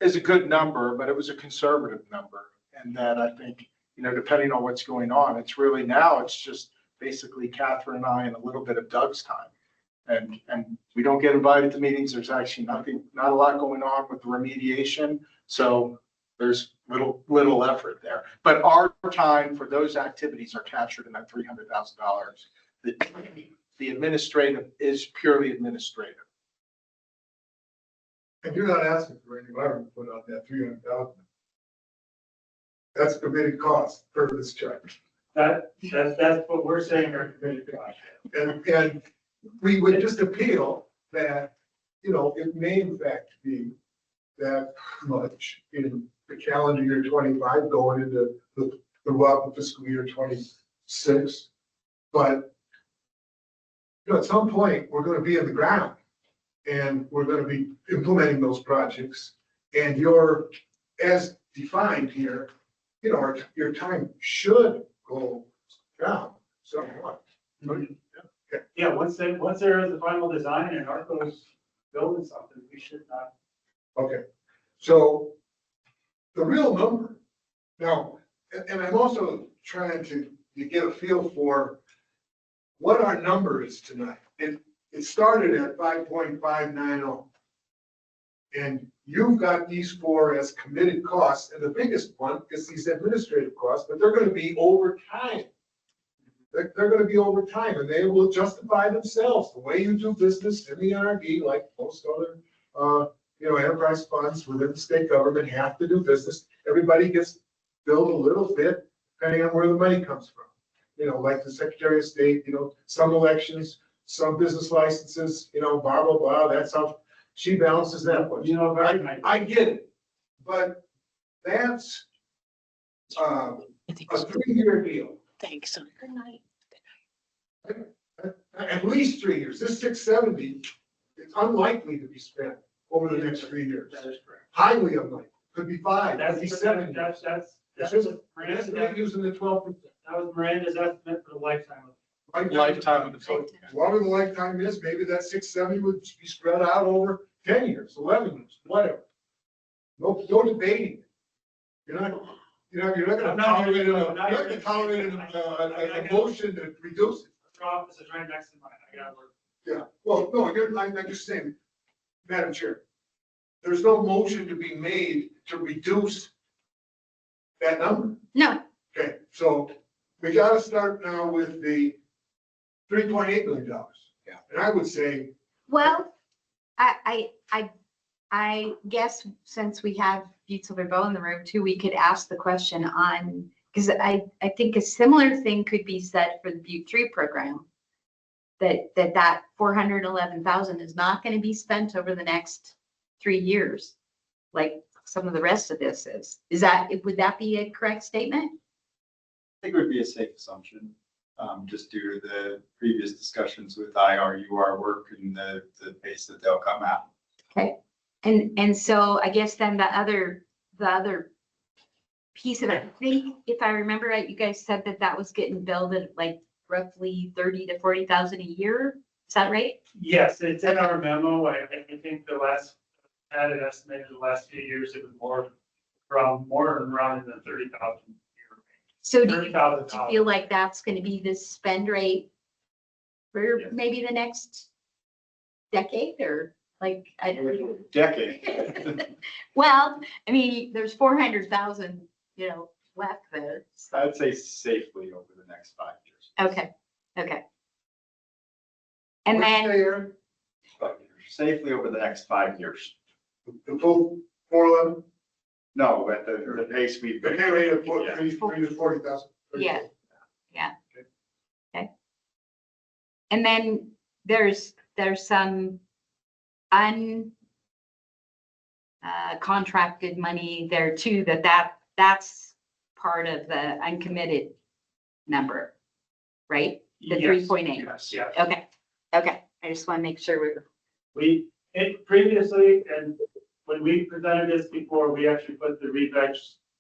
a good number, but it was a conservative number. And that I think, you know, depending on what's going on, it's really now it's just basically Catherine and I and a little bit of Doug's time. And we don't get invited to meetings. There's actually not a lot going on with the remediation. So there's little effort there. But our time for those activities are captured in that $300,000. The administrative is purely administrative. And you're not asking for any money to put on that 300,000. That's committed cost per this check. That's what we're saying are committed costs. And we would just appeal that, you know, it may in fact be that much in the calendar year 25 going into the fiscal year 26. But you know, at some point we're going to be in the ground and we're going to be implementing those projects, and you're, as defined here, you know, your time should go down somewhat. Yeah, once there is a final design and Arco's building something, we should not. Okay, so the real number now, and I'm also trying to get a feel for what our number is tonight. It started at 5.590, and you've got these four as committed costs, and the biggest one is these administrative costs, but they're going to be over time. They're going to be over time, and they will justify themselves. The way you do business in the NRD, like most other, you know, enterprise funds within the state government have to do business. Everybody gets billed a little bit, depending on where the money comes from. You know, like the Secretary of State, you know, some elections, some business licenses, you know, blah, blah, blah. That's how she balances that one. You know, I get it, but that's a 3-year deal. Thanks. Good night. At least 3 years. This 670 is unlikely to be spent over the next 3 years. That is correct. Highly unlikely. Could be 5, could be 7. That's It's just Miranda's using the 12%. That was Miranda's estimate for the lifetime of. Lifetime of the total. Whatever the lifetime is, maybe that 670 would be spread out over 10 years, 11 years, whatever. No debating. You're not gonna tolerate a motion to reduce it. Your office is right next to mine. I gotta work. Yeah, well, no, I'm just saying, Madam Chair, there's no motion to be made to reduce that number. No, Okay, so we gotta start now with the $3.8 million. Yeah. And I would say, well, I guess since we have Butte Silver Bow in the room too, we could ask the question on, because I think a similar thing could be said for the Butte 3 program. That 411,000 is not going to be spent over the next 3 years, like some of the rest of this is. Would that be a correct statement? I think it would be a safe assumption, just due to the previous discussions with IRUR work and the pace that they'll come at. Okay, and so I guess then the other piece of it, I think if I remember right, you guys said that was getting billed at like roughly 30 to 40,000 a year. Is that right? Yes, it's in our memo. I think had it estimated the last few years, it was more around in the 30,000 a year. So do you $30,000. feel like that's going to be the spend rate for maybe the next decade or like, I don't know. Decade. Well, I mean, there's 400,000, left there. So- I'd say safely over the next 5 years. Okay, okay. And then, Safely over the next 5 years. the full 411, No, at the pace we've the been. pay rate of Yeah. 3 to 40,000. yeah. Okay. And then there's some contracted money there too, that's part of the uncommitted number, right? The Yes, 3.8. Yes, yes. Okay, I just want to make sure It previously, and when we presented this before, we actually put the Reveg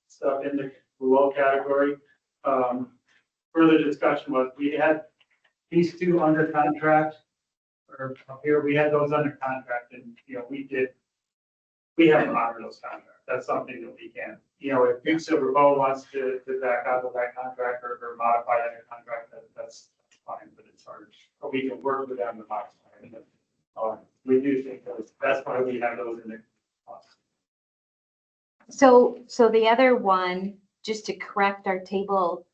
stuff in the below category. Further discussion was, we had these two under contract, or up here, we had those under contract, and, we have to honor those contracts. That's something that we can, if Butte Silver Bow wants to back out of that contract or modify that contract, that's fine, but it's hard. Or we can work with them to modify it. We do think that's why we have those in there. So the other one, just to correct our table,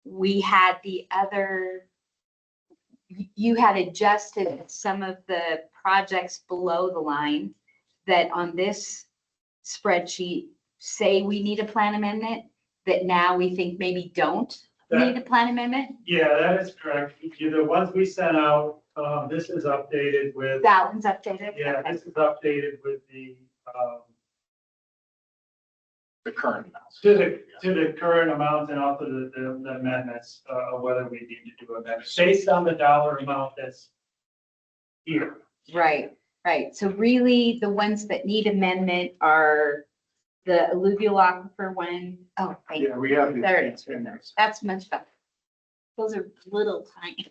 we had you had adjusted some of the projects below the line that on this spreadsheet say we need a plan amendment, that now we think maybe don't need a plan amendment? Yeah, that is correct. The ones we sent out, this is updated with. That one's updated? Yeah, this is updated with the current amounts. To the current amounts and also the amendments, of whether we need to do amendments based on the dollar amount that's here. Right. So really, the ones that need amendment are the alluvial aquifer one. Oh, thank you. Yeah, we have. There it is. That's much better. Those are little tiny.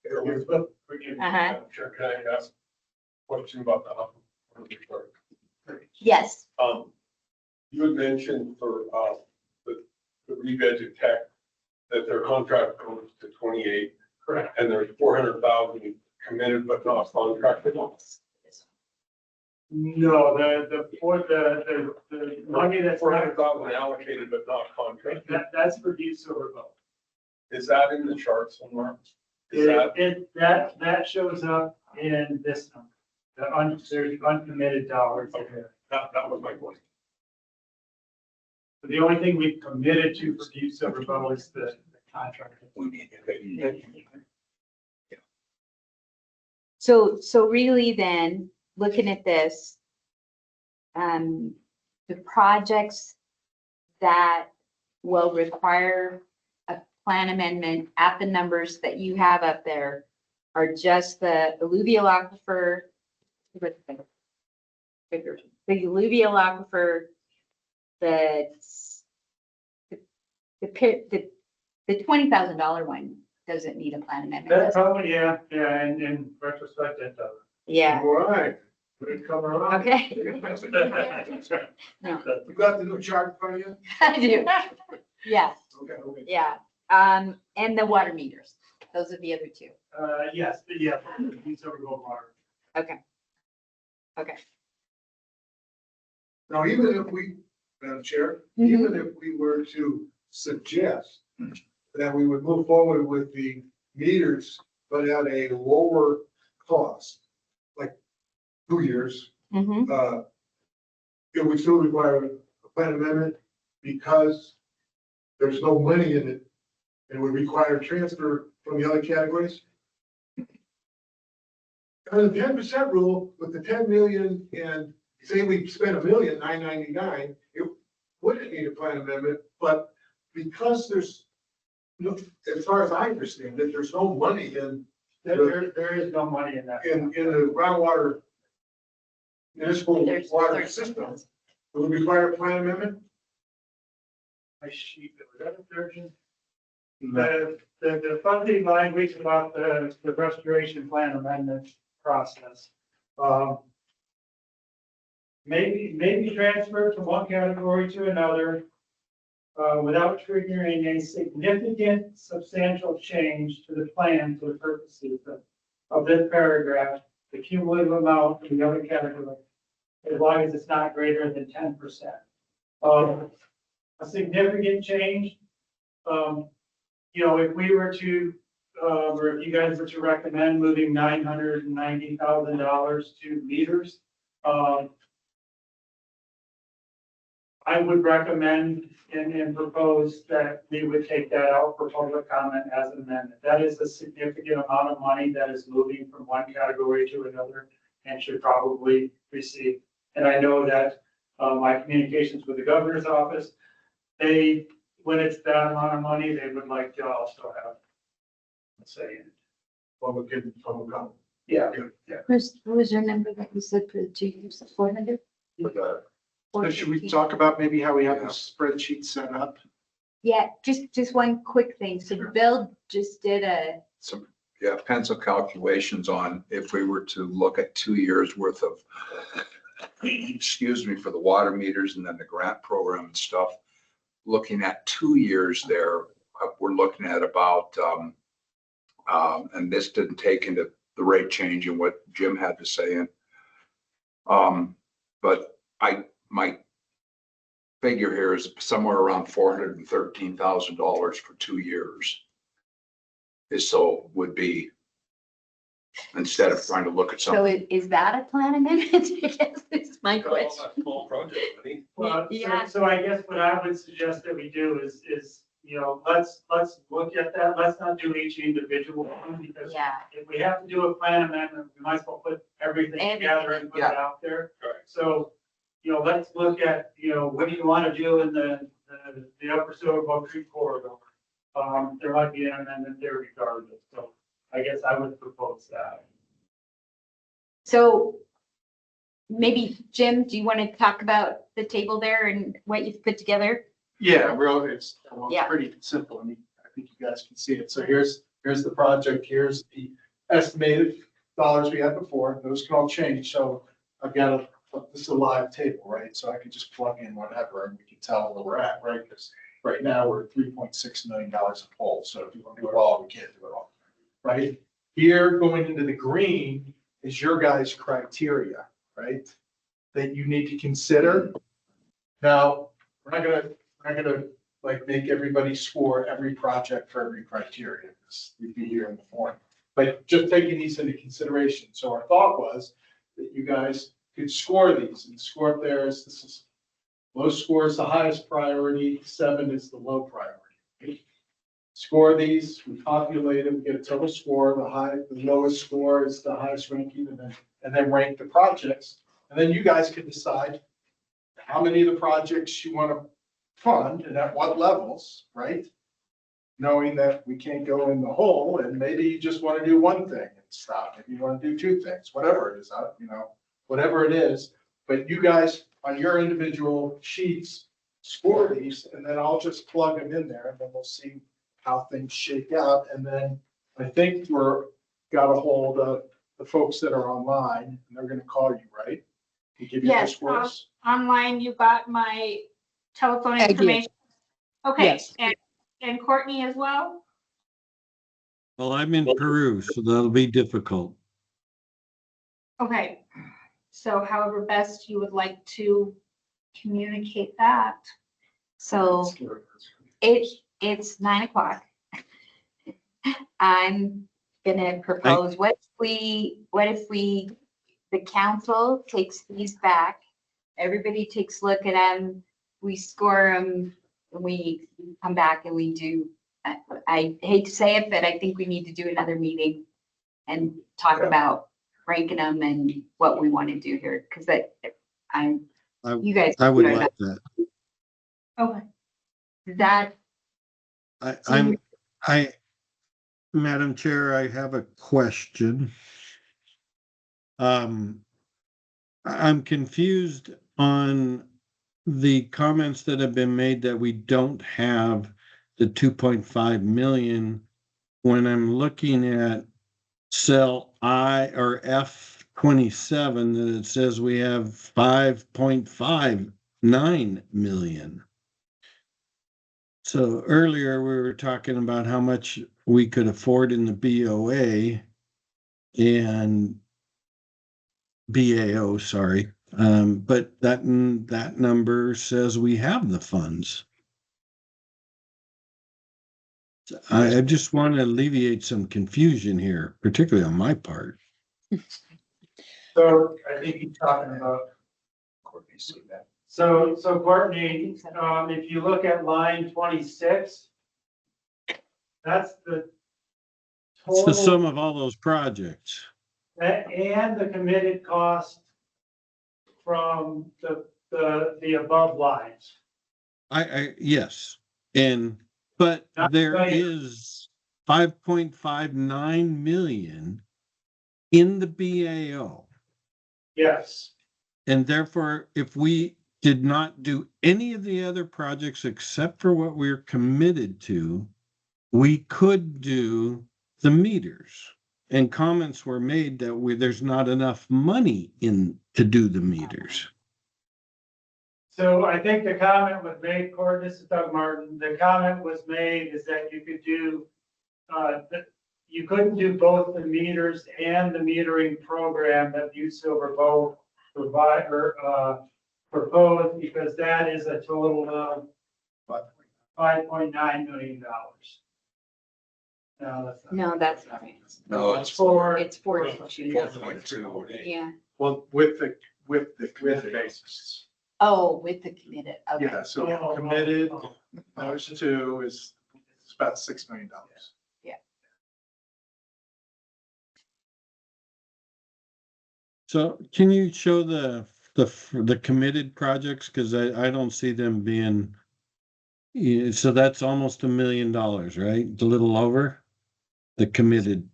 Elizabeth, Uh-huh. can I ask a question about the Yes. You had mentioned for the Reveg Tech that their contract goes to 28. Correct. And there's 400,000 committed but not contracted. No, the money that's. 400,000 allocated but not contracted. That's for Butte Silver Bow. Is that in the chart somewhere? Is that? That shows up in this number, there's uncommitted dollars. Okay, that was my point. The only thing we've committed to for Butte Silver Bow is the contract. We need it. So really then, looking at this, the projects that will require a plan amendment at the numbers that you have up there are just the alluvial aquifer, the alluvial aquifer, the The $20,000 one doesn't need a plan amendment. That does it? probably, yeah, in retrospect, it does. Yeah, All right, we come around. okay. You got the new chart in front of you? I do. Yeah, Okay. yeah. And the water meters. Those are the other two. Yes, yeah, these are go water. Okay. Okay. Now, even if we, Madam Chair, Mhm. even if we were to suggest that we would move forward with the meters, but at a lower cost, like 2 years, Mm-hmm. it would still require a plan amendment because there's no money in it and would require transfer from the other categories. Under the 10% rule with the 10 million and say we spent $1,999,000, it wouldn't need a plan amendment, but because there's no, as far as I understand it, there's no money in There is no money in that. in the groundwater municipal There's water system, it would require a plan amendment. My sheet, was that a version? The fuzzy language about the restoration plan amendment process. Maybe transfer from one category to another, without triggering a significant substantial change to the plan for the purposes of this paragraph, the cumulative amount in the other category, as long as it's not greater than 10%. A significant change, if we were to, or if you guys were to recommend moving $990,000 to meters, I would recommend and propose that we would take that out for public comment as an amendment. That is a significant amount of money that is moving from one category to another and should probably receive. And I know that my communications with the governor's office, when it's that amount of money, they would like to also have, let's say, Public comment. yeah. What was your number that you said for the 2 years? 400? So should we talk about maybe how we have the spreadsheet set up? Yeah, just one quick thing. So Bill just did Some, yeah, pencil calculations on if we were to look at 2 years worth of, excuse me, for the water meters and then the grant program and stuff. Looking at 2 years there, we're looking at about, and this didn't take into the rate change and what Jim had to say in. But my figure here is somewhere around $413,000 for 2 years. So would be, instead of trying to look at so something. is that a plan amendment? I guess is my question. Full project, buddy. Well, Yeah. so I guess what I would suggest that we do is, let's look at that. Let's not do each individual one because Yeah. if we have to do a plan amendment, we might as well put everything together and put it out there. Correct. So, let's look at, what do you want to do in the upper Silver Creek corridor? There might be an amendment there regardless. So I guess I would propose that. So maybe Jim, do you want to talk about the table there and what you've put together? Yeah, it's Yeah. pretty simple. I mean, I think you guys can see it. So here's the project. Here's the estimated dollars we had before. Those can all change. So I've got this is a live table, right? So I could just plug in whatever and we can tell where we're at, right? Because right now we're at $3.6 million a poll. So if you want to do it all, we can't do it all, right? Here going into the green is your guys' criteria, right? That you need to consider. Now, we're not gonna like make everybody score every project for every criteria, because we'd be here in the forum. But just taking these into consideration. So our thought was that you guys could score these, and the score up there is, this is low score is the highest priority, 7 is the low priority. Score these, we populate them, get a total score, the lowest score is the highest ranking, and then rank the projects. And then you guys can decide how many of the projects you want to fund and at what levels, right? Knowing that we can't go in the hole, and maybe you just want to do one thing and stop. Maybe you want to do 2 things, whatever it is, whatever it is. But you guys on your individual sheets score these, and then I'll just plug them in there, and then we'll see how things shake out. And then I think got a hold of the folks that are online, and they're gonna call you, right? To give you Yes, this course. online, you got my telephone I did. information. Okay, Yes. and Courtney as well? Well, I'm in Peru, so that'll be difficult. Okay, so however best you would like to communicate that. So it's 9 o'clock. I'm gonna propose, what if we, the council takes these back, everybody takes a look at them, we score them, we come back and we do, I hate to say it, but I think we need to do another meeting and talk about ranking them and what we want to do here, because you guys. I would like that. Okay. That, Madam Chair, I have a question. I'm confused on the comments that have been made that we don't have the 2.5 million when I'm looking at cell I or F27 that it says we have 5.59 million. So earlier we were talking about how much we could afford in the BOA and BAO, sorry. But that number says we have the funds. I just want to alleviate some confusion here, particularly on my part. So I think he's talking about. So Courtney, if you look at line 26, that's the It's the sum total of all those projects. and the committed cost from the above lines. Yes, but there is 5.59 million in the BAO. Yes. And therefore, if we did not do any of the other projects except for what we're committed to, we could do the meters. And comments were made that there's not enough money in to do the meters. So I think the comment was made, Courtney, this is Doug Martin, the comment was made is that you could do, you couldn't do both the meters and the metering program that you Silver both provide or proposed, because that is a total of $5.9 million. No, that's not right. No, it's for. It's 4.2. 4.2. Yeah. Well, with the committed basis. Oh, with the committed, okay. Yeah, so committed, those two is about $6 million. Yeah. So can you show the committed projects? Because I don't see them being, so that's almost $1 million, right? A little over the committed.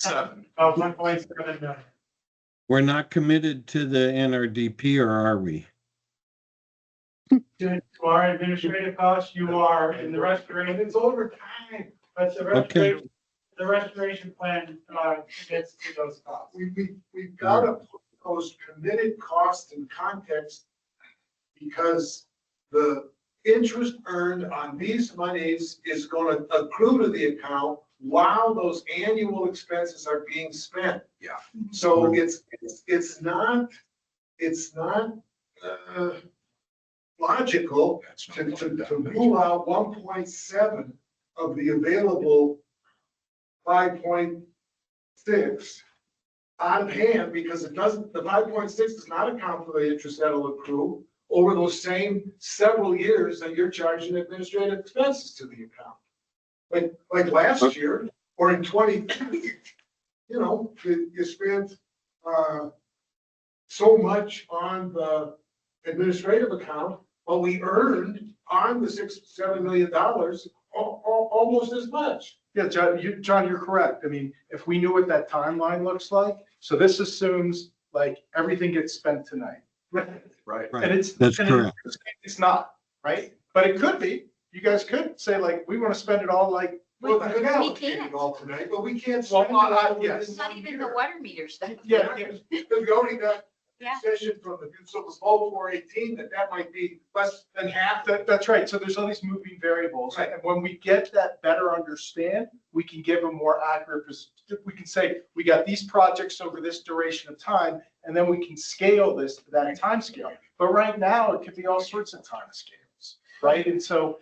1.7 million. We're not committed to the NRDP, or are we? To our administrative costs, you are in the restoration. It's over time. But the restoration plan gets to those costs. We've got to put those committed costs in context, because the interest earned on these monies is going to accrue to the account while those annual expenses are being spent. Yeah. So it's not logical to rule out 1.7 of the available 5.6 out of hand, because the 5.6 does not account for the interest that'll accrue over those same several years that you're charging administrative expenses to the account. Like last year, or in 2020, you spent so much on the administrative account, but we earned on the $6-7 million almost as much. Yeah, John, you're correct. I mean, if we knew what that timeline looks like, so this assumes like everything gets spent tonight. Right. And That's correct. It's not, right? But it could be. You guys could say like, we want to spend it all like Well, I could We allocate can't. it all tonight, but we can't. Well, spend it all yes. within It's not one even year. the water meters. Yeah, Because we already got Yeah. session from the, so it was all 418, that might be less than half. That's right. So there's all these moving variables. Right. And when we get that better understand, we can give a more accurate, we can say, we got these projects over this duration of time, and then we can scale this to that time scale. But right now, it could be all sorts of time scales, right? And so,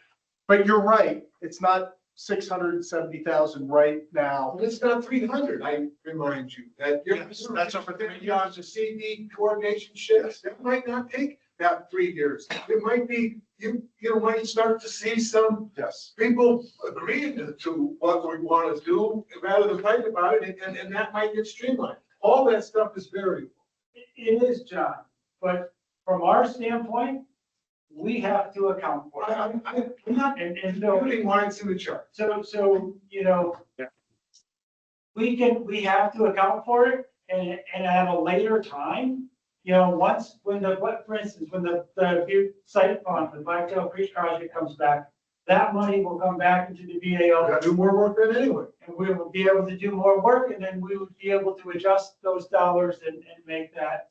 but you're right, it's not 670,000 right now. Well, it's not 300, I remind you, that you're. Yes, that's over 3 years of CD coordination shifts, that might not take that 3 years. It might be, you might start to see some Yes. people agreeing to what we want to do rather than fight about it, and that might get streamlined. All that stuff is variable. It is, John, but from our standpoint, we have to account for it. I'm not And so, putting lines in the chart. so, you know, we have to account for it and at a later time, you know, for instance, when the Butte site fund, the Blacktail Creek project comes back, that money will come back into the BAO. Gotta do more work than anyway. And we will be able to do more work, and then we would be able to adjust those dollars and make that,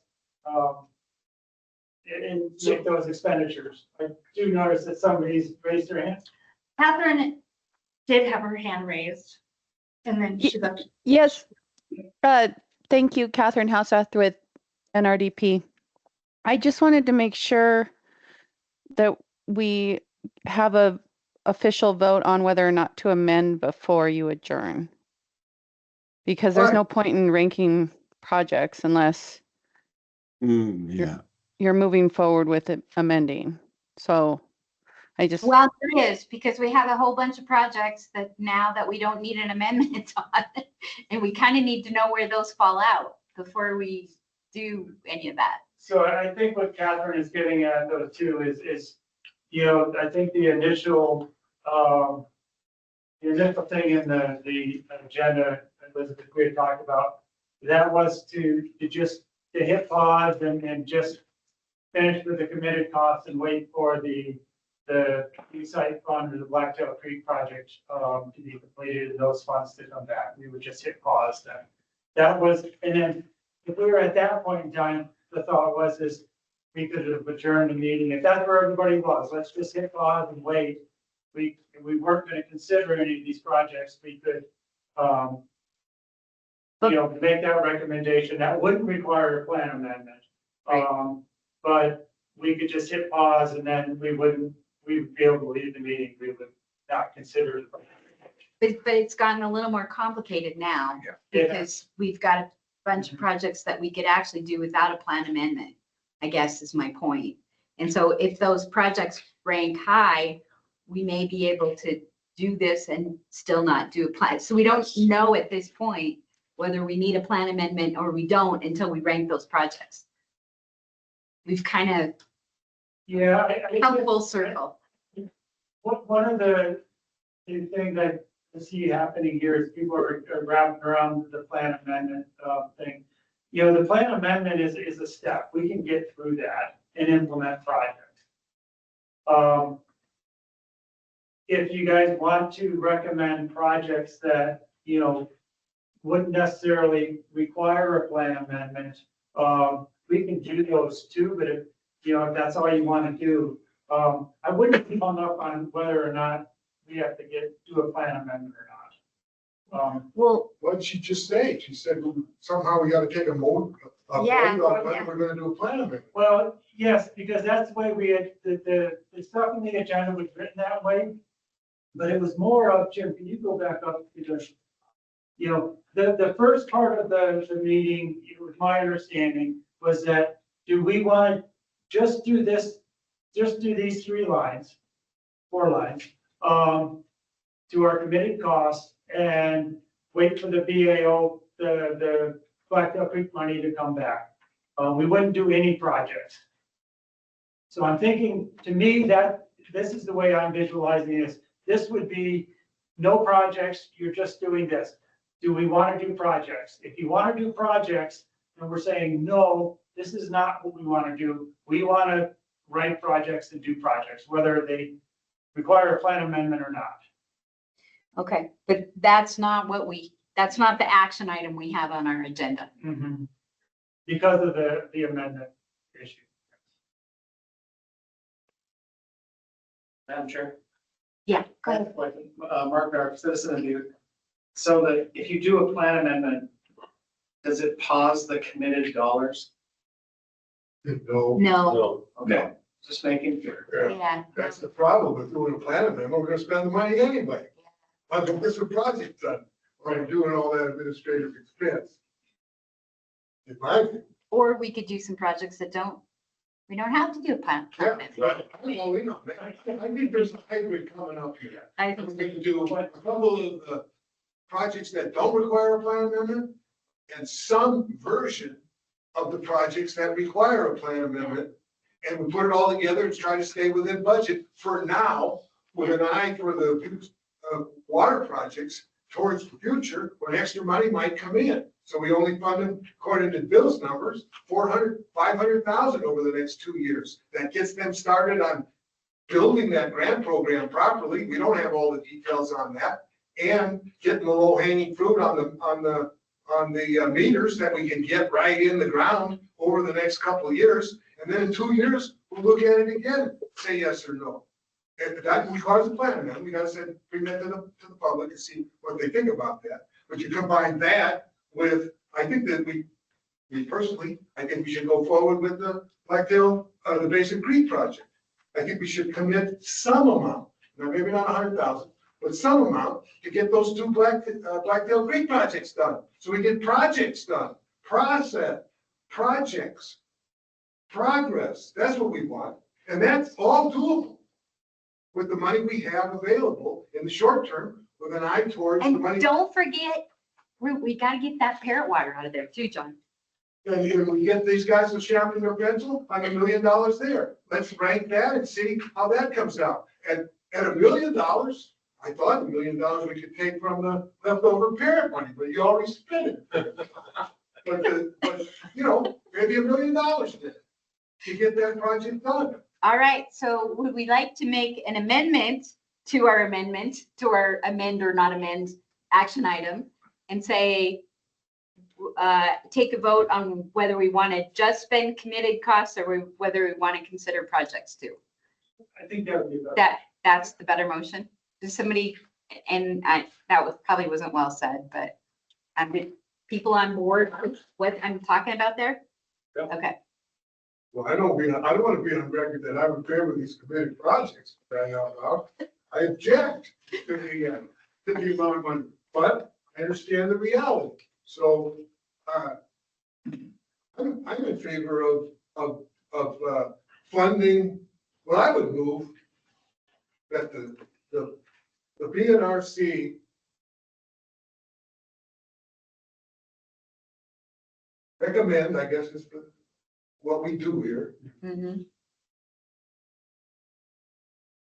and make those expenditures. I do notice that somebody's raised their hand. Catherine did have her hand raised. And then she left. Yes. Thank you, Catherine Houseath with NRDP. I just wanted to make sure that we have a official vote on whether or not to amend before you adjourn. Because there's no point in ranking projects unless Yeah. you're moving forward with it amending. So I just, Well, there is, because we have a whole bunch of projects that now that we don't need an amendment on, and we kind of need to know where those fall out before we do any of that. So I think what Catherine is getting at though too is, you know, I think the initial thing in the agenda, Elizabeth, we had talked about, that was to hit pause and just finish with the committed costs and wait for the site fund or the Blacktail Creek project to be completed and those funds to come back. We would just hit pause then. That was, and then if we were at that point in time, the thought was we could have adjourned the meeting. If that's where everybody was, let's just hit pause and wait. We weren't going to consider any of these projects. We could, make that recommendation. That wouldn't require a plan amendment. But we could just hit pause and then we would be able to leave the meeting. We would not consider it. But it's gotten a little more complicated now because we've got a bunch of projects that we could actually do without a plan amendment, I guess is my point. And so if those projects rank high, we may be able to do this and still not do a plan. So we don't know at this point whether we need a plan amendment or we don't until we rank those projects. We've kind of come full circle. One of the things that I see happening here is people are wrapping around the plan amendment thing. You know, the plan amendment is a step. We can get through that and implement projects. If you guys want to recommend projects that, you know, wouldn't necessarily require a plan amendment, we can do those too, but if that's all you want to do, I wouldn't be hung up on whether or not we have to do a plan amendment or not. Well, what did she just say? She said somehow we got to take a vote on whether we're going to do a plan amendment. Well, yes, because that's the way we had, the stuff in the agenda was written that way. But it was more of, Jim, can you go back up? Because, the first part of the meeting, it was my understanding, was that, do we want to just do this, just do these 4 lines, to our committed costs and wait for the BAO, the Blacktail Creek money to come back. We wouldn't do any projects. So I'm thinking, to me, that this is the way I'm visualizing this. This would be no projects, you're just doing this. Do we want to do projects? If you want to do projects, and we're saying, no, this is not what we want to do. We want to write projects and do projects, whether they require a plan amendment or not. Okay, but that's not that's not the action item we have on our agenda. Mhm. Because of the amendment issue. Madam Chair. Yeah, I have a question. Mark, our citizen review. So that if you do a plan amendment, does it pause the committed dollars? No. No, Okay, just making sure. yeah. That's the problem with doing a plan amendment. We're gonna spend the money anyway. On the this project done, or doing all that administrative expense. In my opinion. Or we could do some projects that we don't have to do a plan. Yeah, right. Well, we know, I think there's a hybrid coming up here. I We think can do a couple of projects that don't require a plan amendment and some version of the projects that require a plan amendment. And we put it all together and try to stay within budget for now, with an eye for the water projects towards the future, when extra money might come in. So we only fund them, according to Bill's numbers, 500,000 over the next 2 years. That gets them started on building that grant program properly. We don't have all the details on that. And getting the low hanging fruit on the meters that we can get right in the ground over the next couple of years. And then in 2 years, we'll look at it again, say yes or no. And that requires a plan amendment. We gotta send, bring that to the public and see what they think about that. But you combine that with, I think that me personally, I think we should go forward with the Blacktail, the Basin Creek project. I think we should commit some amount, now maybe not 100,000, but some amount to get those two Blacktail Creek projects done. So we get projects done, projects, progress. That's what we want. And that's all doable with the money we have available in the short term, with an eye towards the And money. don't forget, we gotta get that parrot water out of there too, John. And if we get these guys to sharpen their pencil, I'm $1 million there. Let's rank that and see how that comes out. And at $1 million, I thought $1 million we could take from the leftover parent money, but you already spent it. But you know, maybe $1 million then to get that project done. All right, so would we like to make an amendment to our amend or not amend action item and say, take a vote on whether we want to just spend committed costs or whether we want to consider projects too? I think that would be better. That's the better motion. Does somebody, probably wasn't well said, but people on board with what I'm talking about there? Yep. Okay. Well, I don't want to be on record that I'm in favor of these committed projects, crying out loud. I object to the amount of money, but I understand the reality. So, I'm in favor of funding. Well, I would move that the BNRC recommend, I guess is what we do here, Mhm.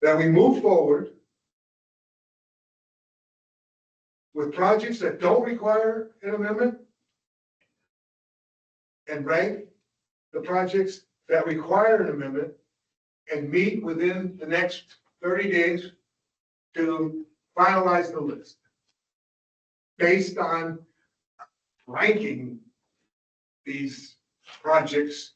that we move forward with projects that don't require an amendment and rank the projects that require an amendment and meet within the next 30 days to finalize the list based on ranking these projects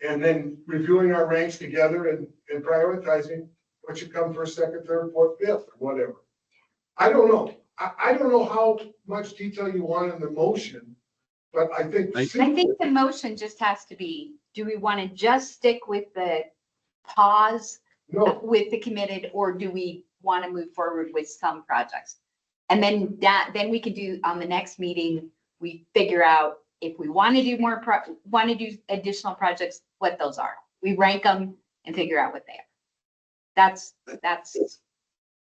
and then reviewing our ranks together and prioritizing what should come first, second, third, fourth, fifth, whatever. I don't know. I don't know how much detail you want in the motion, but I think. I think the motion just has to be, do we want to just stick with the pause with the committed, or do we want to move forward with some projects? And then then we could do on the next meeting, we figure out if we want to do additional projects, what those are. We rank them and figure out what they are. That's.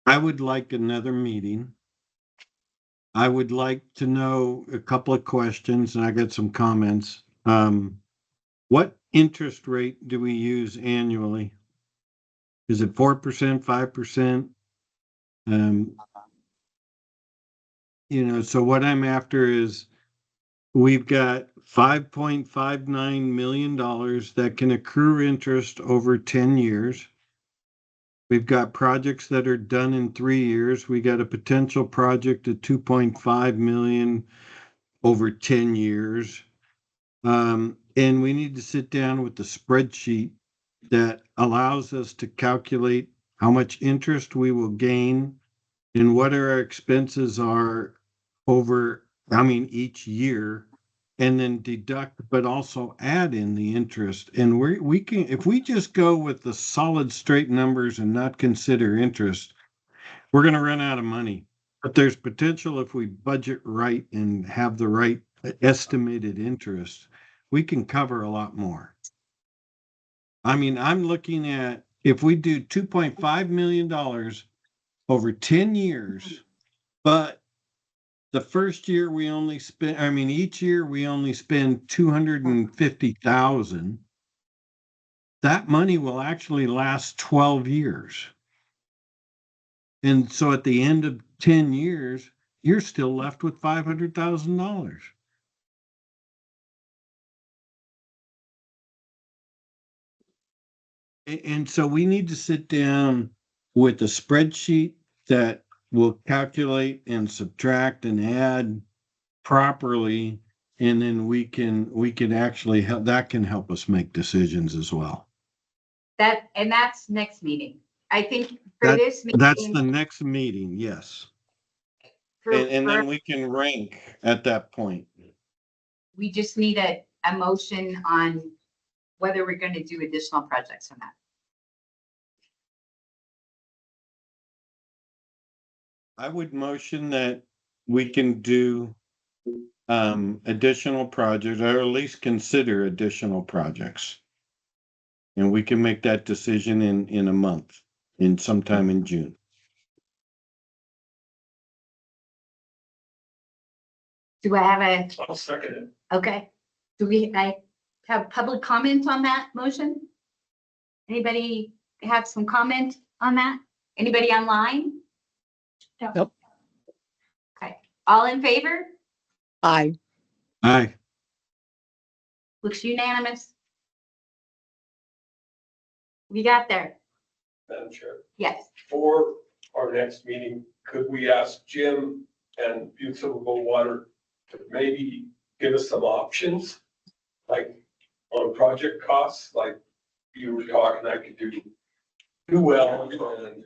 I would like another meeting. I would like to know a couple of questions, and I got some comments. What interest rate do we use annually? Is it 4%, 5%? So what I'm after is we've got $5.59 million that can accrue interest over 10 years. We've got projects that are done in 3 years. We got a potential project at 2.5 million over 10 years. And we need to sit down with the spreadsheet that allows us to calculate how much interest we will gain and what our expenses are each year, and then deduct, but also add in the interest. And we can, if we just go with the solid straight numbers and not consider interest, we're going to run out of money. But there's potential if we budget right and have the right estimated interest, we can cover a lot more. I mean, I'm looking at, if we do $2.5 million over 10 years, but the first year we only spend, each year we only spend 250,000. That money will actually last 12 years. And so at the end of 10 years, you're still left with $500,000. And so we need to sit down with a spreadsheet that will calculate and subtract and add properly, and then we can actually help, that can help us make decisions as well. And that's next meeting. I think for this meeting. That's the next meeting, yes. And then we can rank at that point. We just need a motion on whether we're going to do additional projects or not. I would motion that we can do additional projects, or at least consider additional projects. And we can make that decision in a month, sometime in June. Do I have a? I'll second it. Okay. Do I have public comment on that motion? Anybody have some comment on that? Anybody online? Nope. Okay. All in favor? Aye. Aye. Looks unanimous. We got there. Madam Chair, Yes. for our next meeting, could we ask Jim and Municipal Water to maybe give us some options? Like on project costs, like you were talking, I could do well and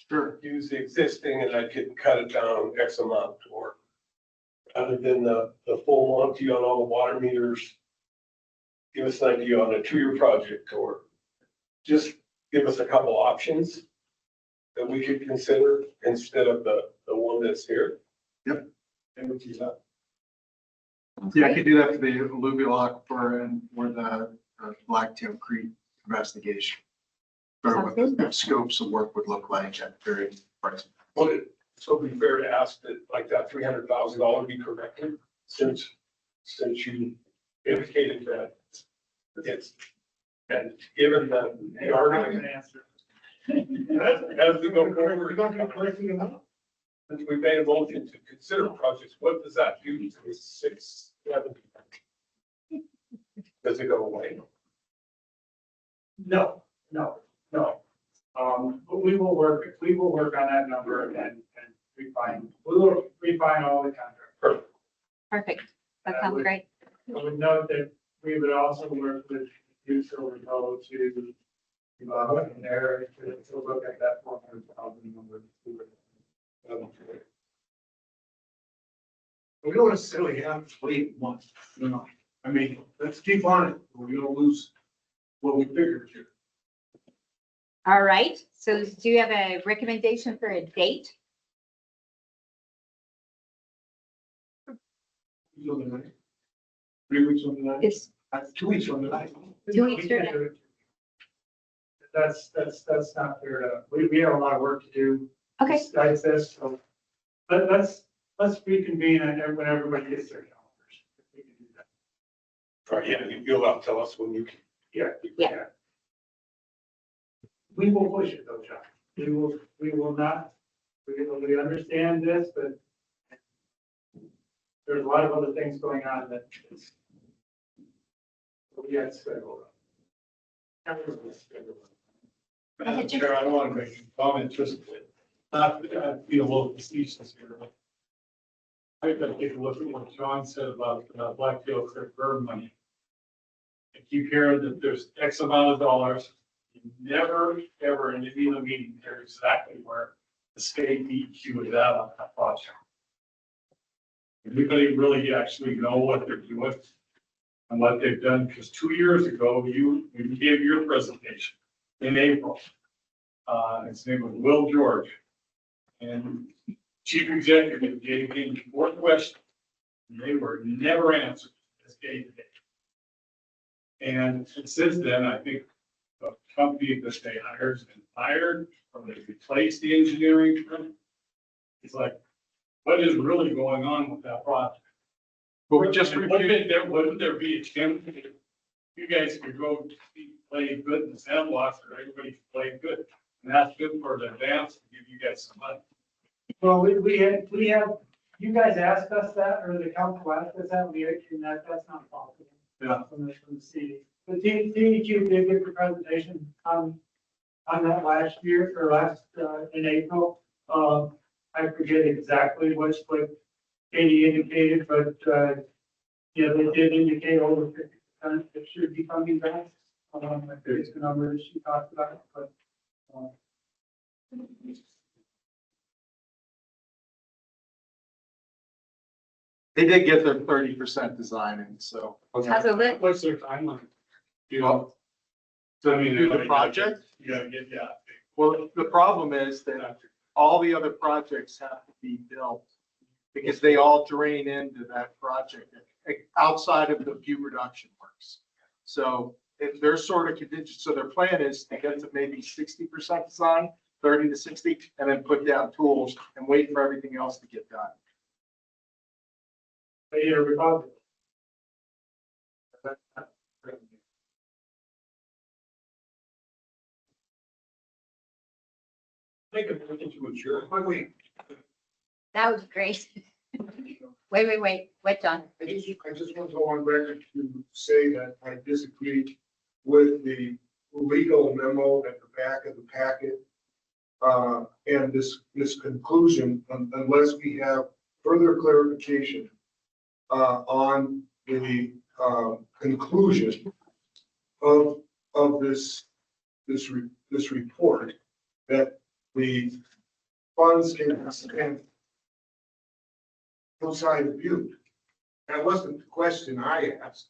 Sure. use the existing and I could cut it down X amount, or other than the full Monty on all the water meters, give us an idea on a 2-year project, or just give us a couple options that we could consider instead of the one that's here. Yep. And we do that. Yeah, I could do that for the alluvial aquifer and or the Blacktail Creek investigation. Or what the scopes of work would look like at various prices. Would it so be fair to ask that like that $300,000 be corrected since you indicated that it's, and given that they are going to answer. As we go forward, we're going to be correcting them out. Since we made a motion to consider projects, what does that do to the 6, 7? Does it go away? No. But we will work on that number and we will refine all the contracts. Perfect. That sounds great. I would note that we would also work with you, Silver Toe, to in there to look at that 400,000 number. We don't necessarily have to wait months, I mean, let's keep on it. We're gonna lose what we figured here. All right. So do you have a recommendation for a date? 3 weeks from tonight? It's 2 weeks from tonight. 2 weeks from now. That's not fair to, we have a lot of work to do. Okay. Besides this, so let's reconvene and when everybody gets their calendars. We can do that. Right, yeah, you'll have to tell us when you can. Yeah. We will push it though, John. We will not, we understand this, but there's a lot of other things going on that we had scheduled. Madam Chair, I want to make a comment, just not, I feel a little facetious here. But I've got to take a look at what John said about Blacktail Creek Bird money. I keep hearing that there's X amount of dollars. You never, ever in any of the meetings hear exactly where the state DEQ is at on that project. Anybody really actually know what they're doing and what they've done? Because 2 years ago, you gave your presentation in April. His name was Will George. And Chief Executive gave him 4 questions. And they were never answered this day to day. And since then, I think the company that they hired has been fired, or they replaced the engineering firm. It's like, what is really going on with that project? But we just And wouldn't there be a chance that you guys could go play good in the sandbox, or everybody could play good? And that's good for the advance to give you guys some money. Well, we have, you guys asked us that, or the council asked us that, and that's not possible. Yeah. From the city. The DEQ did give the presentation on that last year, or in April. I forget exactly what Katie indicated, but, yeah, they did indicate over 50% that should be coming back. I forget the number that she talked about, but, They did get their 30% design in, so. How's it look? What's their timeline? You Well, know? So I mean. do the project? Yeah. Well, the problem is that all the other projects have to be built because they all drain into that project outside of the view reduction works. So if they're sort of contingent, so their plan is to get to maybe 60% design, 30 to 60, and then put down tools and wait for everything else to get done. Republic. Make a motion to adjourn. Wait. That would be great. Wait, John? I just want to go on record to say that I disagree with the legal memo at the back of the packet. And this conclusion, unless we have further clarification on the conclusion of this report, that the funds can be spent outside of Butte. That wasn't the question I asked.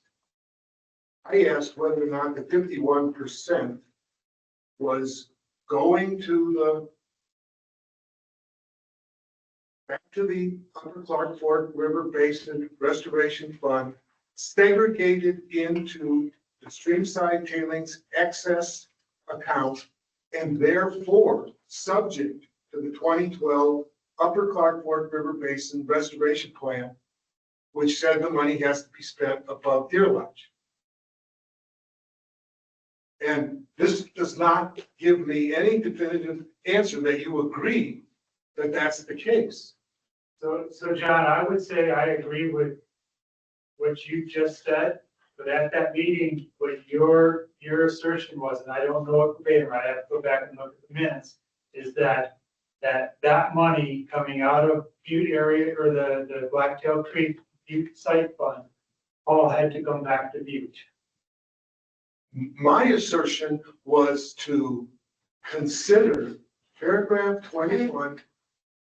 I asked whether or not the 51% was going to back to the Upper Clark Fork River Basin Restoration Fund, segregated into the streamside tailings excess account, and therefore subject to the 2012 Upper Clark Fork River Basin Restoration Plan, which said the money has to be spent above Deer Lodge. And this does not give me any definitive answer that you agree that that's the case. So John, I would say I agree with what you just said, but at that meeting, what your assertion was, and I don't know it verbatim, I have to go back and look at the minutes, is that money coming out of Butte area, or the Blacktail Creek Butte Site Fund, all had to come back to Butte. My assertion was to consider paragraph 21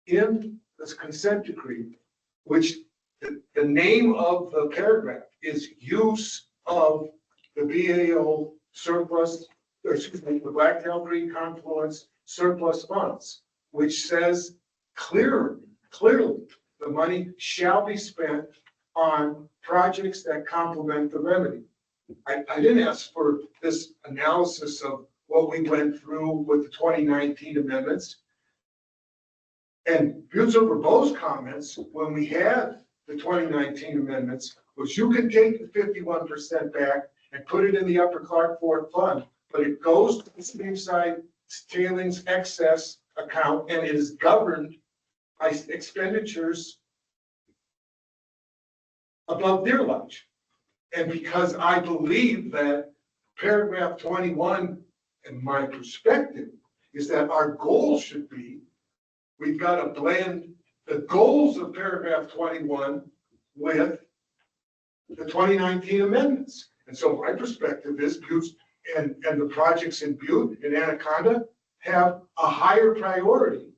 in this consent decree, which the name of the paragraph is use of the BAO surplus, or excuse me, the Blacktail Creek Confluence surplus funds, which says clearly the money shall be spent on projects that complement the remedy. I didn't ask for this analysis of what we went through with the 2019 amendments. And Butts over Bo's comments when we had the 2019 amendments was you can take the 51% back and put it in the Upper Clark Fork Fund, but it goes to the streamside tailings excess account and it is governed by expenditures above Deer Lodge. And because I believe that paragraph 21 And my perspective is that our goal should be, we've got to blend the goals of paragraph 21 with the 2019 amendments. And so my perspective is Butte and the projects in Butte and Anaconda have a higher priority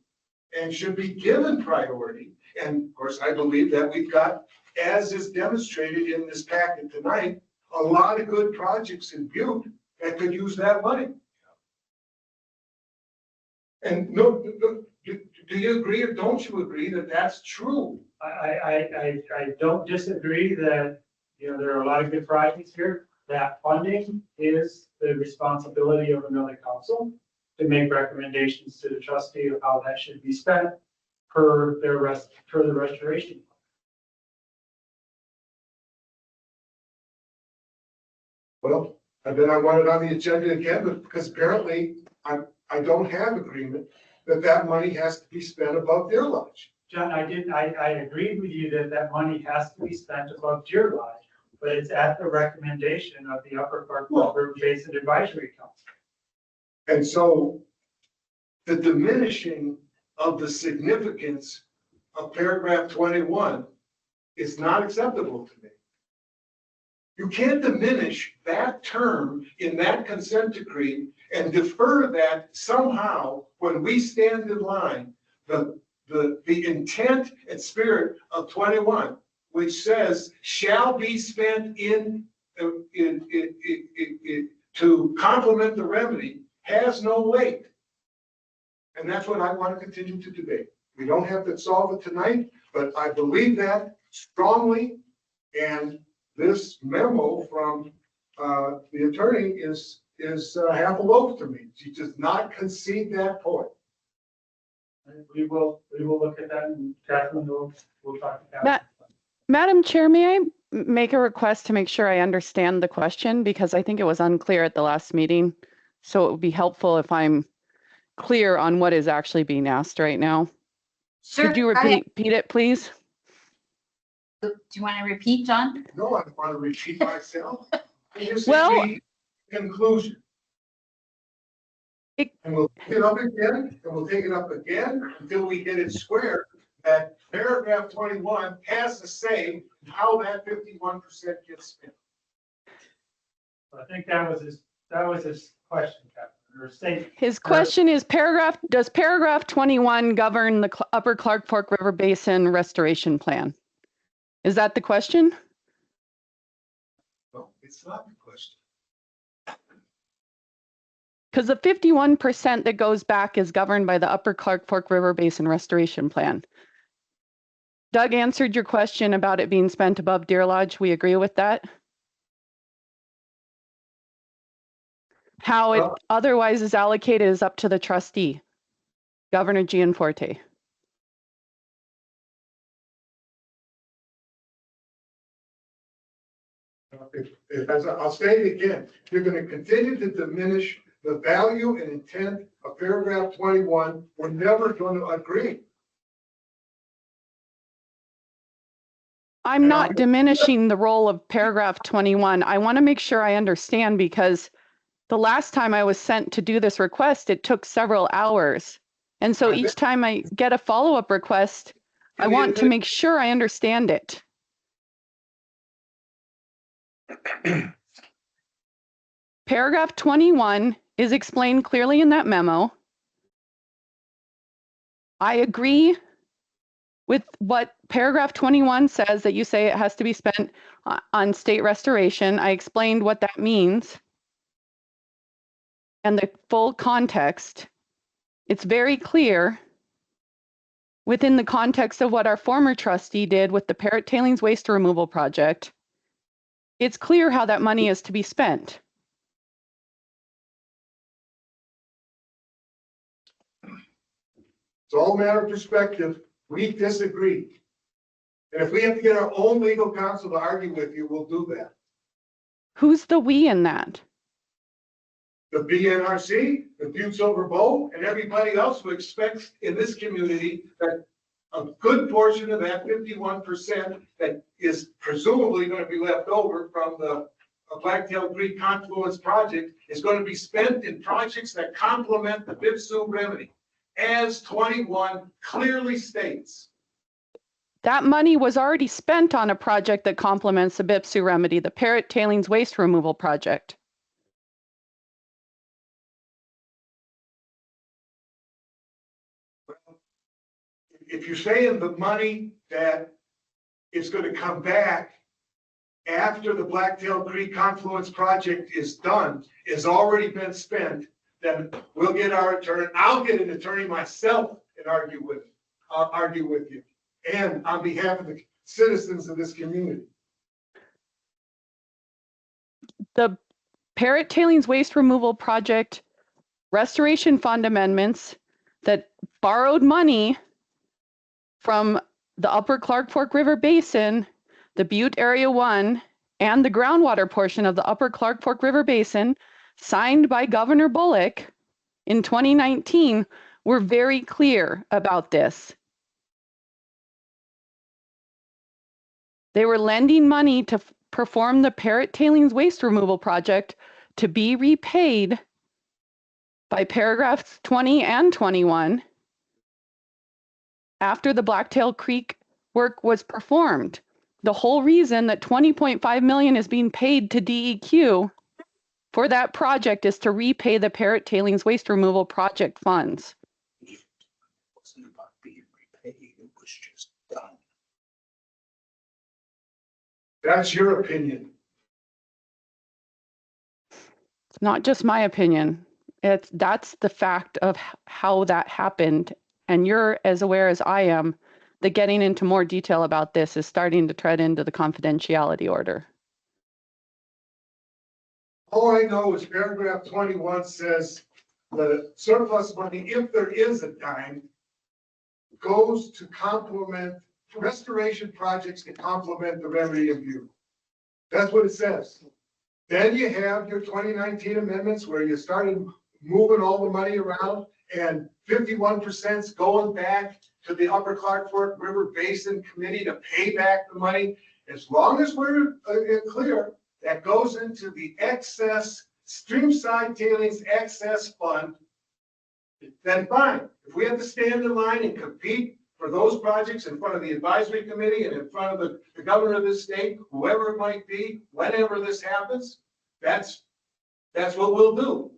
and should be given priority. And of course, I believe that we've got, as is demonstrated in this packet tonight, a lot of good projects in Butte that could use that money. And do you agree or don't you agree that that's true? I don't disagree that, you know, there are a lot of good projects here. That funding is the responsibility of another council to make recommendations to the trustee of how that should be spent per the restoration. Well, and then I want it on the agenda again, but because apparently I don't have agreement that that money has to be spent above Deer Lodge. John, I agreed with you that that money has to be spent above Deer Lodge, but it's at the recommendation of the Upper Clark River Basin Advisory Council. And so the diminishing of the significance of paragraph 21 is not acceptable to me. You can't diminish that term in that consent decree and defer that somehow when we stand in line, the intent and spirit of 21, which says shall be spent to complement the remedy, has no weight. And that's what I want to continue to debate. We don't have to solve it tonight, but I believe that strongly. And this memo from the attorney is half a loaf to me. She does not concede that point. We will look at that, and Catherine will talk about that. Madam Chair, may I make a request to make sure I understand the question, because I think it was unclear at the last meeting. So it would be helpful if I'm clear on what is actually being asked right now. Sure, Could you repeat it, please? Do you want to repeat, John? No, I don't want to repeat myself. Well, conclusion. And we'll pick it up again, and we'll take it up again until we get it square that paragraph 21 has to say how that 51% gets spent. I think that was his question, Captain, or statement. His question is does paragraph 21 govern the Upper Clark Fork River Basin Restoration Plan? Is that the question? No, it's not the question. Because the 51% that goes back is governed by the Upper Clark Fork River Basin Restoration Plan. Doug answered your question about it being spent above Deer Lodge. We agree with that. How it otherwise is allocated is up to the trustee, Governor Gianforte. I'll say it again, you're going to continue to diminish the value and intent of paragraph 21. We're never going to agree. I'm not diminishing the role of paragraph 21. I want to make sure I understand, because the last time I was sent to do this request, it took several hours. And so each time I get a follow-up request, I want to make sure I understand it. Paragraph 21 is explained clearly in that memo. I agree with what paragraph 21 says, that you say it has to be spent on state restoration. I explained what that means and the full context. It's very clear within the context of what our former trustee did with the Parrot Tailings Waste Removal Project. It's clear how that money is to be spent. It's all a matter of perspective. We disagree. And if we have to get our own legal counsel to argue with you, we'll do that. Who's the we in that? The BNRC, the Butte Silver Bowl, and everybody else who expects in this community that a good portion of that 51% that is presumably going to be left over from the a Blacktail Creek confluence project is going to be spent in projects that complement the BIPSU remedy, as 21 clearly states. That money was already spent on a project that complements the BIPSU remedy, the Parrot Tailings Waste Removal Project. If you're saying the money that is going to come back after the Blacktail Creek confluence project is done, has already been spent, then we'll get our attorney. I'll get an attorney myself and argue with you, and on behalf of the citizens of this community. The Parrot Tailings Waste Removal Project Restoration Fund amendments that borrowed money from the Upper Clark Fork River Basin, the Butte Area 1, and the groundwater portion of the Upper Clark Fork River Basin, signed by Governor Bullock in 2019, were very clear about this. They were lending money to perform the Parrot Tailings Waste Removal Project to be repaid by paragraphs 20 and 21 after the Blacktail Creek work was performed. The whole reason that $20.5 million is being paid to DEQ for that project is to repay the Parrot Tailings Waste Removal Project funds. It wasn't about being repaid, it was just done. That's your opinion. It's not just my opinion. That's the fact of how that happened. And you're as aware as I am that getting into more detail about this is starting to tread into the confidentiality order. All I know is paragraph 21 says the surplus money, if there is a dime, goes to complement restoration projects to complement the remedy of you. That's what it says. Then you have your 2019 amendments where you started moving all the money around, and 51% is going back to the Upper Clark Fork River Basin Committee to pay back the money. As long as we're clear, that goes into the excess streamside tailings excess fund, then fine. If we have to stand in line and compete for those projects in front of the advisory committee and in front of the governor of this state, whoever it might be, whenever this happens, that's what we'll do.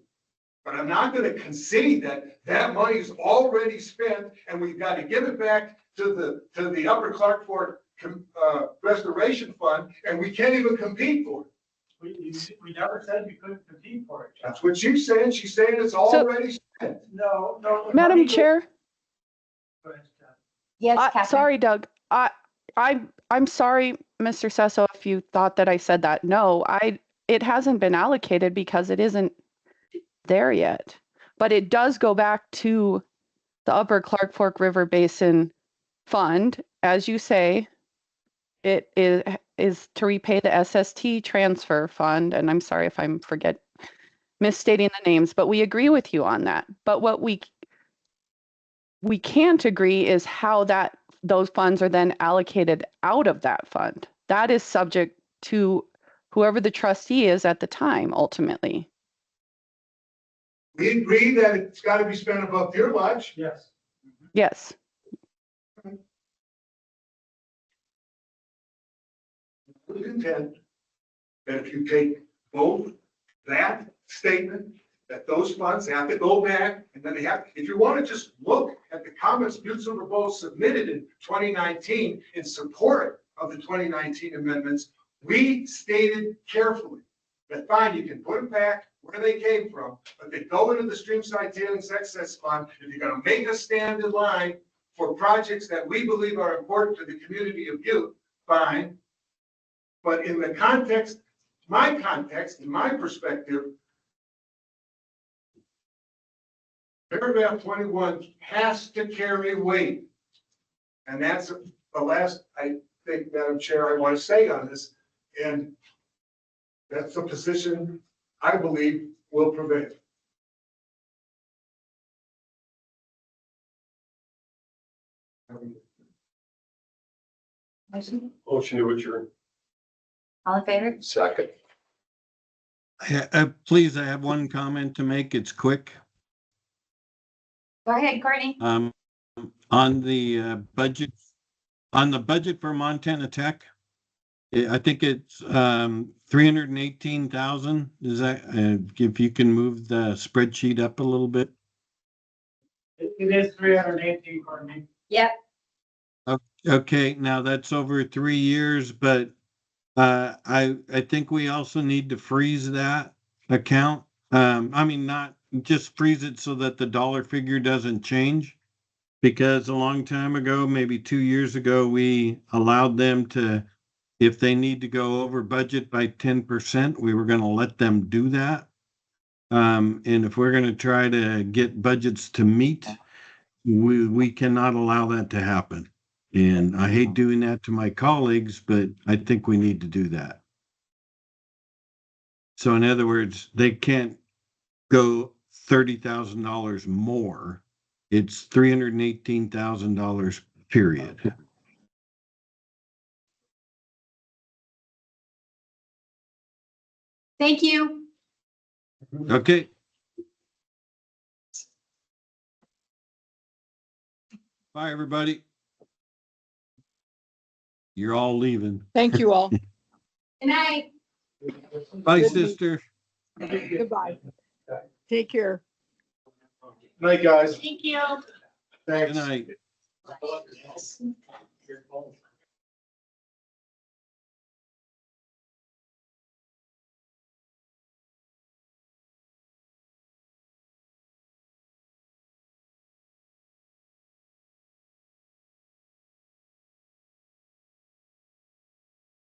But I'm not going to concede that that money is already spent and we've got to give it back to the Upper Clark Fork Restoration Fund, and we can't even compete for it. We never said we couldn't compete for it, John. That's what she's saying. She's saying it's already spent. No. Madam Chair. Go ahead, John. Yes, Catherine. Sorry, Doug. I'm sorry, Mr. Sesso, if you thought that I said that. No, it hasn't been allocated because it isn't there yet. But it does go back to the Upper Clark Fork River Basin Fund. As you say, it is to repay the SST transfer fund. And I'm sorry if I'm misstating the names, but we agree with you on that. But what we can't agree is how those funds are then allocated out of that fund. That is subject to whoever the trustee is at the time, ultimately. We agree that it's got to be spent above Deer Lodge. Yes. Yes. We contend that if you take both that statement, that those funds have to go back, and then if you want to just look at the comments Butte Silver Bowl submitted in 2019 in support of the 2019 amendments, we stated carefully that fine, you can put them back where they came from, but they go into the Streamside Tailings Excess Fund. If you're going to make us stand in line for projects that we believe are important to the community of Butte, fine. But in the context, in my perspective, paragraph 21 has to carry weight. And that's the last, I think, Madam Chair, I want to say on this. And that's the position I believe will prevail. Motion? Motion to adjourn. All in favor? Second. Please, I have one comment to make. It's quick. Go ahead, Courtney. On the budget for Montana Tech, I think it's 318,000. Is that, if you can move the spreadsheet up a little bit? It is 318, Courtney. Yep. Okay, now that's over 3 years, but I think we also need to freeze that account. I mean, not just freeze it so that the dollar figure doesn't change. Because a long time ago, maybe 2 years ago, we allowed them to, if they need to go over budget by 10%, we were going to let them do that. And if we're going to try to get budgets to meet, we cannot allow that to happen. And I hate doing that to my colleagues, but I think we need to do that. So in other words, they can't go $30,000 more. It's $318,000, period. Thank you. Okay. Bye, everybody. You're all leaving. Thank you all. Good night. Bye, sister. Goodbye. Take care. Night, guys. Thank you. Thanks. Good night.